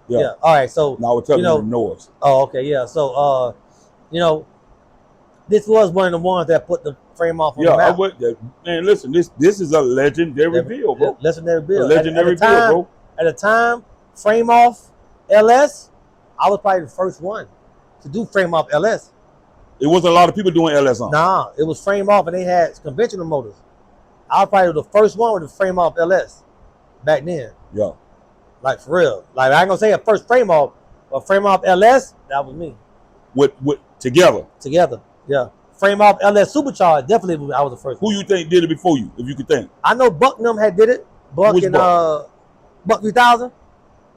Yeah. All right, so now we're telling you the noise. Oh, okay, yeah. So you know, this was one of the ones that put the frame off on the map. Man, listen, this is a legendary build, bro. Legendary build. A legendary build, bro. At the time, frame off LS, I was probably the first one to do frame off LS. It wasn't a lot of people doing LS on. Nah, it was frame off and they had conventional motors. I was probably the first one with the frame off LS back then. Yeah. Like for real. Like I ain't gonna say a first frame off, but frame off LS, that was me. With together. Together, yeah. Frame off LS Supercharged, definitely I was the first. Who you think did it before you, if you could think? I know Bucknum had did it. Buck and Buck 3000.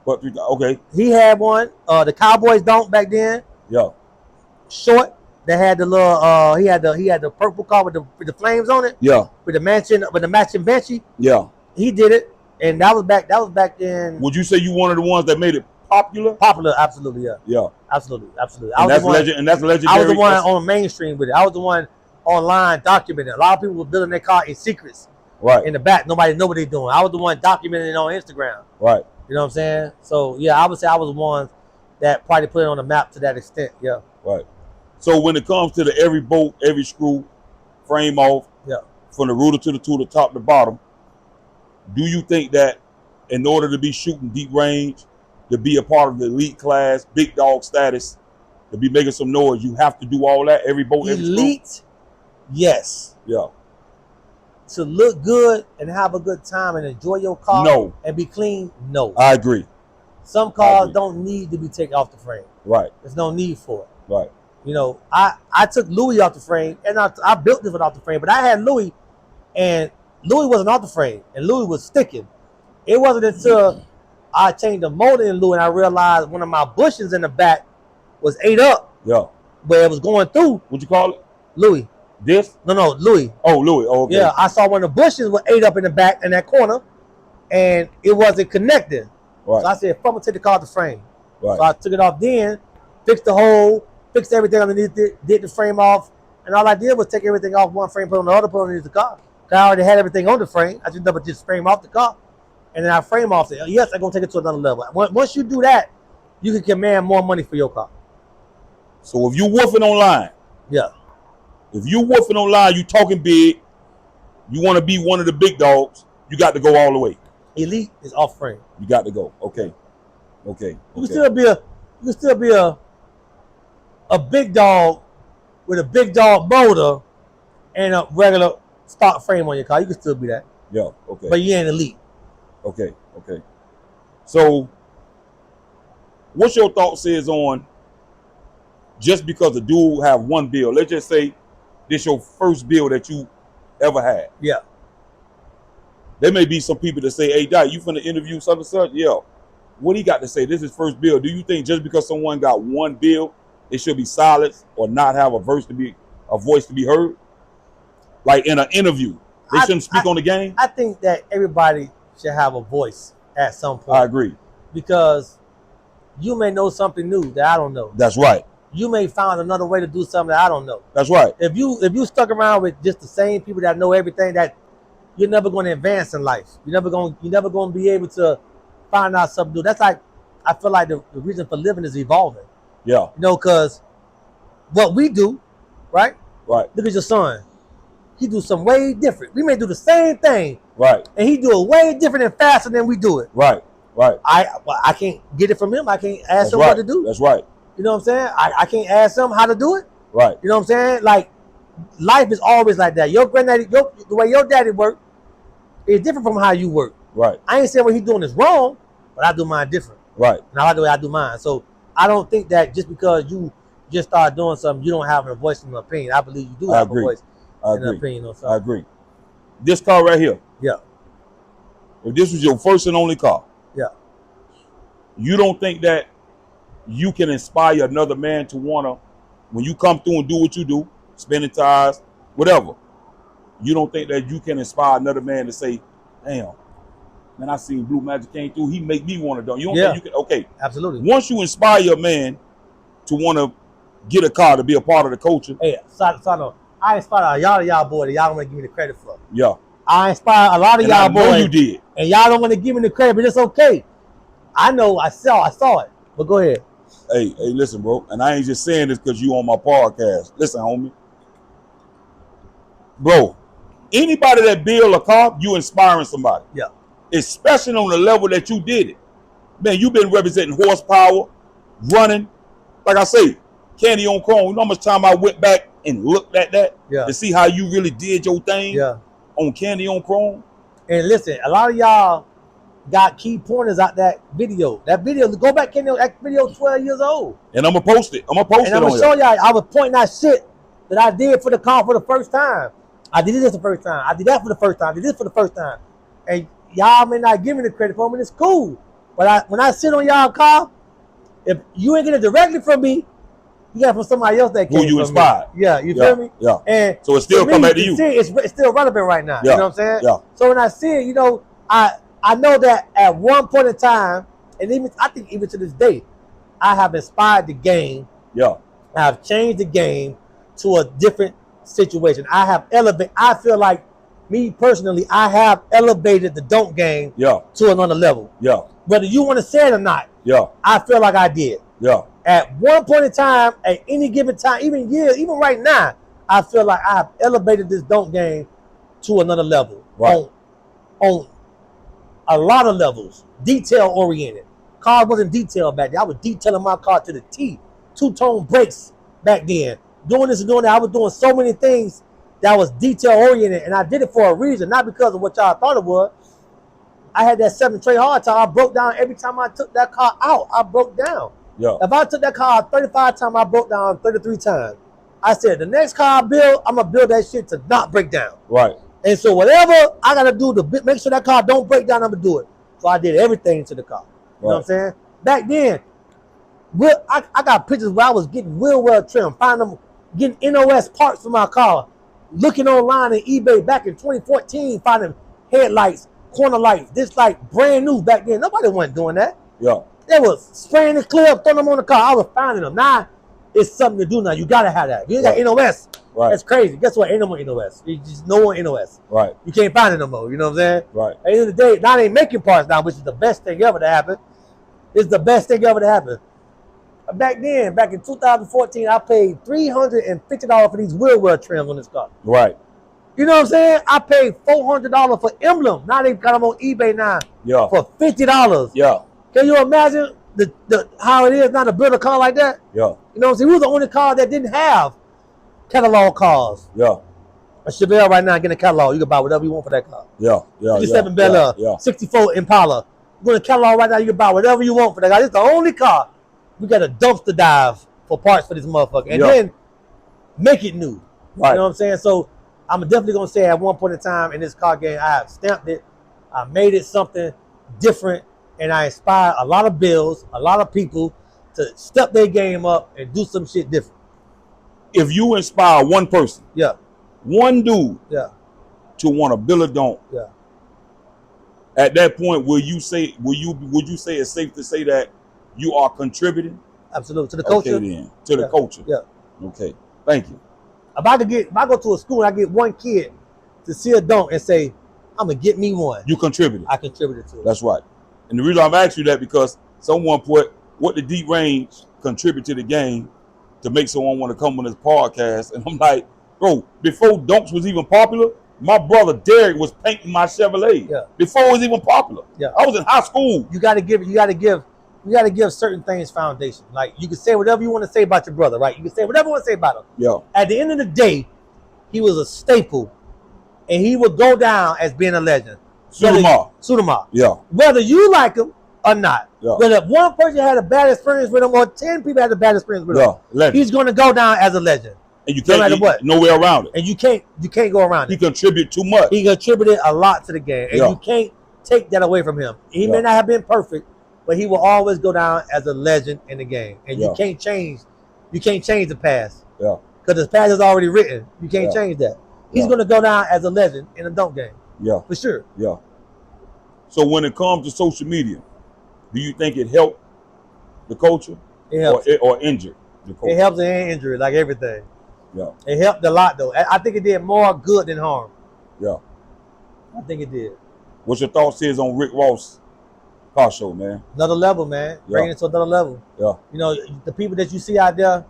Buck 3000, okay. He had one. The Cowboys don't back then. Yeah. Short. That had the little he had the purple car with the flames on it. Yeah. With the matching benchy. Yeah. He did it. And that was back then. Would you say you one of the ones that made it popular? Popular, absolutely, yeah. Yeah. Absolutely. And that's legendary. I was the one on mainstream with it. I was the one online documenting. A lot of people were building their car in secrets. Right. In the back. Nobody know what they're doing. I was the one documenting it on Instagram. Right. You know what I'm saying? So yeah, I would say I was the one that probably put it on the map to that extent. Yeah. Right. So when it comes to the every bolt, every screw, frame off, from the rooter to the tool, the top to bottom, do you think that in order to be shooting deep range, to be a part of the elite class, big dog status, to be making some noise, you have to do all that, every bolt, every screw? Elite, yes. Yeah. To look good and have a good time and enjoy your car no. and be clean, no. I agree. Some cars don't need to be taken off the frame. Right. There's no need for it. Right. You know, I took Louis off the frame, and I built this one off the frame, but I had Louis, and Louis wasn't off the frame, and Louis was sticking. It wasn't until I changed the motor in Louis and I realized one of my bushings in the back was ate up. Yeah. Where it was going through. What'd you call it? Louis. This? No, Louis. Oh, Louis. Oh, okay. Yeah, I saw one of the bushes was ate up in the back in that corner, and it wasn't connected. Right. So I said, fuck, I'm gonna take the car off the frame. Right. So I took it off then, fixed the hole, fixed everything underneath it, did the frame off, and all I did was take everything off one frame, put on the other, put underneath the car. I already had everything on the frame. I just never just frame off the car, and then I frame off it. Yes, I'm gonna take it to another level. Once you do that, you can command more money for your car. So if you woofing online, Yeah. if you woofing online, you talking big, you want to be one of the big dogs, you got to go all the way. Elite is off frame. You got to go. Okay. Okay. You can still be a big dog with a big dog motor and a regular stock frame on your car. You can still be that. Yeah. Okay. But you ain't elite. Okay. Okay. So, what's your thoughts is on just because a dude have one bill? Let's just say this your first bill that you ever had. Yeah. There may be some people that say, "Hey, Doc, you finna interview such and such." Yeah. What he got to say? This is first bill. Do you think just because someone got one bill, it should be silent or not have a voice to be heard? Like in an interview, they shouldn't speak on the game. I think that everybody should have a voice at some point. I agree. Because you may know something new that I don't know. That's right. You may find another way to do something that I don't know. That's right. If you stuck around with just the same people that know everything, that you're never going to advance in life. You're never going to be able to find out something new. That's like, I feel like the reason for living is evolving. Yeah. You know, because what we do, right? Right. Look at your son. He do something way different. We may do the same thing. Right. And he do it way different and faster than we do it. Right. Right. I can't get it from him. I can't ask him right. what to do. That's right. You know what I'm saying? I can't ask him how to do it. Right. You know what I'm saying? Like, life is always like that. Your granddaddy, the way your daddy worked is different from how you work. Right. I ain't saying what he's doing is wrong, but I do mine different. Right. And I like the way I do mine. So I don't think that just because you just start doing something, you don't have a voice and an opinion. I believe you do have a voice and an opinion on something. I agree. This car right here. Yeah. If this was your first and only car. Yeah. You don't think that you can inspire another man to wanna, when you come through and do what you do, spending tires, whatever, you don't think that you can inspire another man to say, damn, man, I seen Blue Magic came through, he make me want to do. You don't think you can? Okay. Absolutely. Once you inspire a man to want to get a car to be a part of the culture. Hey, so I inspire a lot of y'all boys that y'all don't want to give me the credit for. Yeah. I inspire a lot of y'all boys. I know you did. And y'all don't want to give me the credit, but it's okay. I know, I saw it. But go ahead. Hey, listen, bro. And I ain't just saying this because you on my podcast. Listen, homie. Bro, anybody that build a car, you inspiring somebody. Yeah. Especially on the level that you did it. Man, you've been representing horsepower, running. Like I say, Candy on Chrome. You know how much time I went back and looked at that to see how you really did your thing on Candy on Chrome? And listen, a lot of y'all got key pointers out that video. That video, go back, Candy, that video 12 years old. And I'm going to post it. I'm going to post it on here. And I'm going to show y'all, I was pointing that shit that I did for the car for the first time. I did this the first time. I did that for the first time. I did this for the first time. And y'all may not give me the credit for it, and it's cool. But when I sit on y'all car, if you ain't get it directly from me, you got it from somebody else that came who you from inspired. Me. Yeah, you feel me? Yeah. And so it still come back to you. It's still relevant right now. Yeah. You know what I'm saying? Yeah. So when I see it, you know, I know that at one point in time, and even I think even to this day, I have inspired the game. Yeah. I have changed the game to a different situation. I have elevated. I feel like, me personally, I have elevated the dunk game to another level. Yeah. Whether you want to say it or not, I feel like I did. Yeah. At one point in time, at any given time, even right now, I feel like I have elevated this dunk game to another level. Right. On a lot of levels, detail oriented. Car wasn't detailed back then. I was detailing my car to the T. Two-tone brakes back then. Doing this and doing that. I was doing so many things that was detail oriented, and I did it for a reason, not because of what y'all thought it was. I had that 7 tray hard time. I broke down every time I took that car out. I broke down. Yeah. If I took that car out 35 times, I broke down 33 times. I said, the next car I build, I'm gonna build that shit to not break down. Right. And so whatever I gotta do to make sure that car don't break down, I'm gonna do it. So I did everything to the car. You know what I'm saying? Back then, I got pictures where I was getting wheel well trim, getting NOS parts for my car, looking online on eBay back in 2014, finding headlights, corner lights, this light brand new back then. Nobody wasn't doing that. Yeah. They was spraying the clear up, throwing them on the car. I was finding them. Now it's something to do now. You gotta have that. If you ain't got NOS. Right. That's crazy. Guess what? Ain't no more NOS. You just no more NOS. Right. You can't find it no more. You know what I'm saying? Right. At the end of the day, now they ain't making parts now, which is the best thing ever to happen. It's the best thing ever to happen. Back then, back in 2014, I paid $350 for these wheel well trims on this car. Right. You know what I'm saying? I paid $400 for emblem. Now they got them on eBay now for $50. Yeah. Can you imagine the how it is now to build a car like that? Yeah. You know what I'm saying? We was the only car that didn't have catalog cars. Yeah. A Chevelle right now getting a catalog. You can buy whatever you want for that car. Yeah. Yeah. 57 Bel Air, yeah. 64 Impala. You're going to catalog right now. You can buy whatever you want for that car. This is the only car we got a dumpster dive for parts for this motherfucker, and then make it new. Right. You know what I'm saying? So I'm definitely gonna say at one point in time in this car game, I have stamped it. I made it something different, and I inspired a lot of bills, a lot of people to step their game up and do some shit different. If you inspire one person, one dude, to want to build a dome, at that point, would you say it's safe to say that you are contributing? Absolutely. To the culture. Okay, then. To the culture. Yeah. Okay. Thank you. If I go to a school and I get one kid to see a dunk and say, I'm gonna get me one. You contributed. I contributed to it. That's right. And the reason I've asked you that because someone put what the deep range contribute to the game to make someone want to come on this podcast. And I'm like, bro, before dunks was even popular, my brother Derek was painting my Chevrolet. Yeah. Before it was even popular. Yeah. I was in high school. You gotta give certain things foundation. Like you can say whatever you want to say about your brother, right? You can say whatever you want to say about him. Yeah. At the end of the day, he was a staple, and he would go down as being a legend. Sudamar. Yeah. Whether you like him or not. Yeah. Whether if one person had a bad experience with him or 10 people had a bad experience with him, he's gonna go down as a legend. And you can't, no matter what, no way around it. And you can't go around it. He contributed too much. He contributed a lot to the game, and you can't take that away from him. He may not have been perfect, but he will always go down as a legend in the game. And you can't change the past. Yeah. Because the past is already written. You can't change that. He's gonna go down as a legend in a dunk game. Yeah. For sure. Yeah. So when it comes to social media, do you think it helped the culture or injured the culture? It helps and injury, like everything. Yeah. It helped a lot though. I think it did more good than harm. Yeah. I think it did. What's your thoughts is on Rick Ross car show, man? Another level, man. Bringing it to another level. Yeah. You know, the people that you see out there,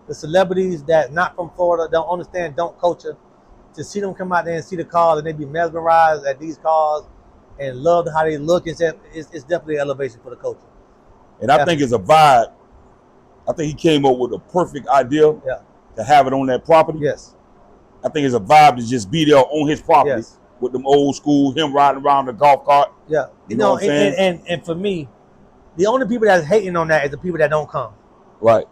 the celebrities that not from Florida, don't understand dunk culture, to see them come out there and see the cars and they be mesmerized at these cars and love how they look, it's definitely an elevation for the culture. And I think it's a vibe. I think he came up with a perfect idea to have it on that property. Yes. I think it's a vibe to just be there on his property with them old school, him riding around the golf cart. Yeah. You know what I'm saying? And for me, the only people that's hating on that is the people that don't come. Right.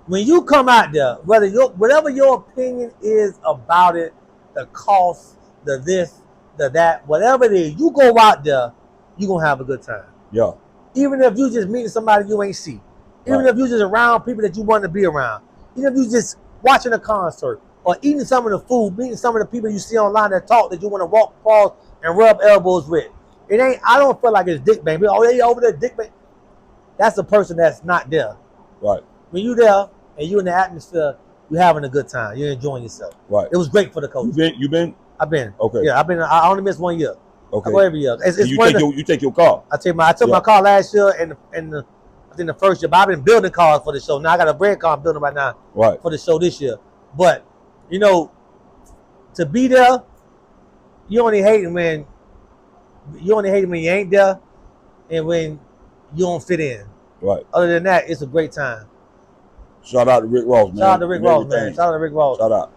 When you come out there, whatever your opinion is about it, the cost, the this, the that, whatever it is, you go out there, you're going to have a good time. Yeah. Even if you just meeting somebody you ain't see. Even if you just around people that you want to be around. Even if you just watching a concert or eating some of the food, meeting some of the people you see online that talk that you want to walk across and rub elbows with. It ain't, I don't feel like it's dick bang. Oh, they over there dick bang. That's a person that's not there. Right. When you there and you in the atmosphere, you having a good time. You're enjoying yourself. Right. It was great for the culture. You been? I've been. Okay. Yeah, I've been. I only missed 1 year. Okay. I go every year. You take your car. I took my car last year and I think the first year. But I've been building cars for the show. Now I got a brand car I'm building right now. Right. For the show this year. But you know, to be there, you only hating when you ain't there, and when you don't fit in. Right. Other than that, it's a great time. Shout out to Rick Ross, man. Shout out to Rick Ross, man. Shout out to Rick Ross. Shout out.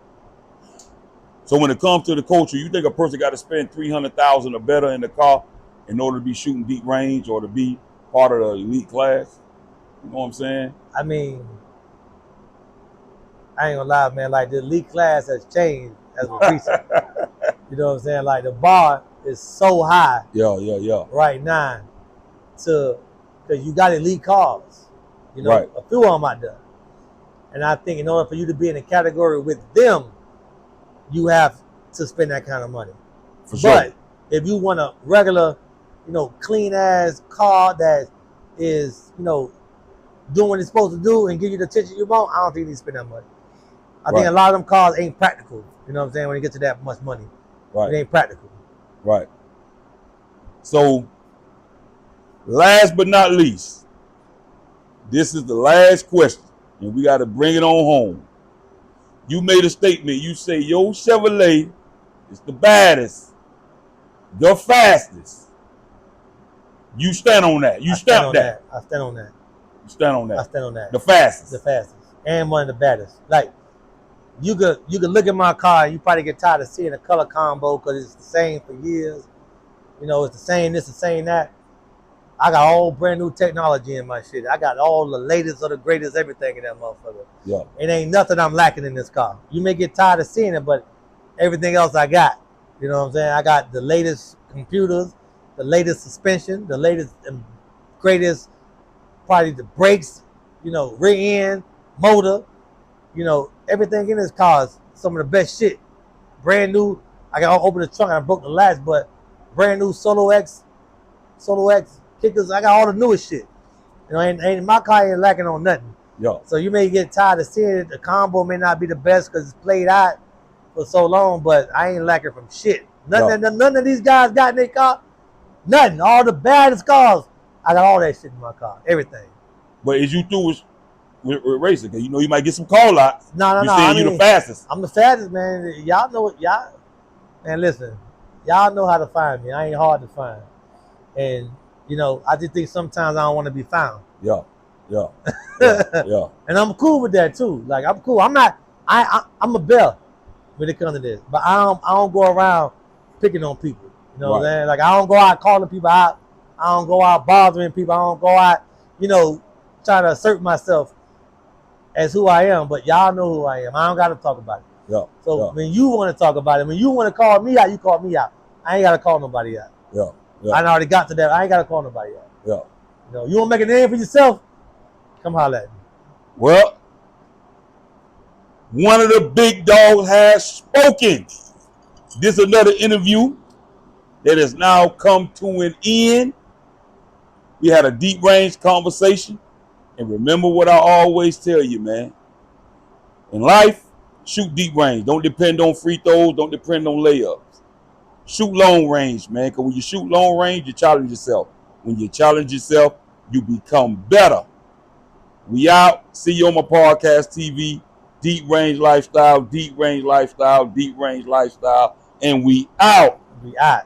So when it comes to the culture, you think a person got to spend $300,000 or better in the car in order to be shooting deep range or to be part of the elite class? You know what I'm saying? I mean, I ain't gonna lie, man. Like the elite class has changed as of recent. You know what I'm saying? Like the bar is so high. Yeah. Right now, because you got elite cars. You know, right. A few of them out there. And I think in order for you to be in a category with them, you have to spend that kind of money. For sure. But if you want a regular, clean ass car that is, doing what it's supposed to do and give you the attention you want, I don't think you need to spend that money. I think a lot of them cars ain't practical. You know what I'm saying? When you get to that much money, it ain't practical. Right. So, last but not least, This is the last question, and we got to bring it on home. You made a statement. You say your Chevrolet is the baddest, the fastest. You stand on that. You stamp that. I stand on that. You stand on that. I stand on that. The fastest. The fastest. And one of the baddest. Like, you could look at my car and you probably get tired of seeing the color combo because it's the same for years. You know, it's the same this, the same that. I got all brand new technology in my shit. I got all the latest or the greatest everything in that motherfucker. Yeah. It ain't nothing I'm lacking in this car. You may get tired of seeing it, but everything else I got. You know what I'm saying? I got the latest computers, the latest suspension, the latest and greatest, probably the brakes, you know, rear end, motor, you know, everything in this car is some of the best shit. Brand new. I got to open the trunk and I broke the latch, but brand new Solo X kickers. I got all the newest shit. You know, and my car ain't lacking on nothing. Yo. So you may get tired of seeing it. The combo may not be the best because it's played out for so long, but I ain't lacking from shit. None of these guys got in their car. Nothing. All the baddest cars. I got all that shit in my car. Everything. But is you through with racing? Cause you know you might get some call outs. No. You saying you the fastest. I'm the fastest, man. Y'all know what y'all. Man, listen. Y'all know how to find me. I ain't hard to find. And you know, I just think sometimes I don't want to be found. Yeah. And I'm cool with that too. Like I'm cool. I'm a bell when it comes to this. But I don't go around picking on people. You know what I'm saying? Like I don't go out calling people out. I don't go out bothering people. I don't go out, you know, trying to assert myself as who I am. But y'all know who I am. I don't gotta talk about it. So when you want to talk about it, when you want to call me out, you call me out. I ain't gotta call nobody out. I already got to that. I ain't got to call nobody out. You know, you want to make a name for yourself? Come holler at me. Well, one of the big dogs has spoken. This is another interview that has now come to an end. We had a deep range conversation. And remember what I always tell you, man. In life, shoot deep range. Don't depend on free throws. Don't depend on layups. Shoot long range, man, because when you shoot long range, you challenge yourself. When you challenge yourself, you become better. We out. See you on my podcast TV, Deep Range Lifestyle, Deep Range Lifestyle, Deep Range Lifestyle, and we out. We out.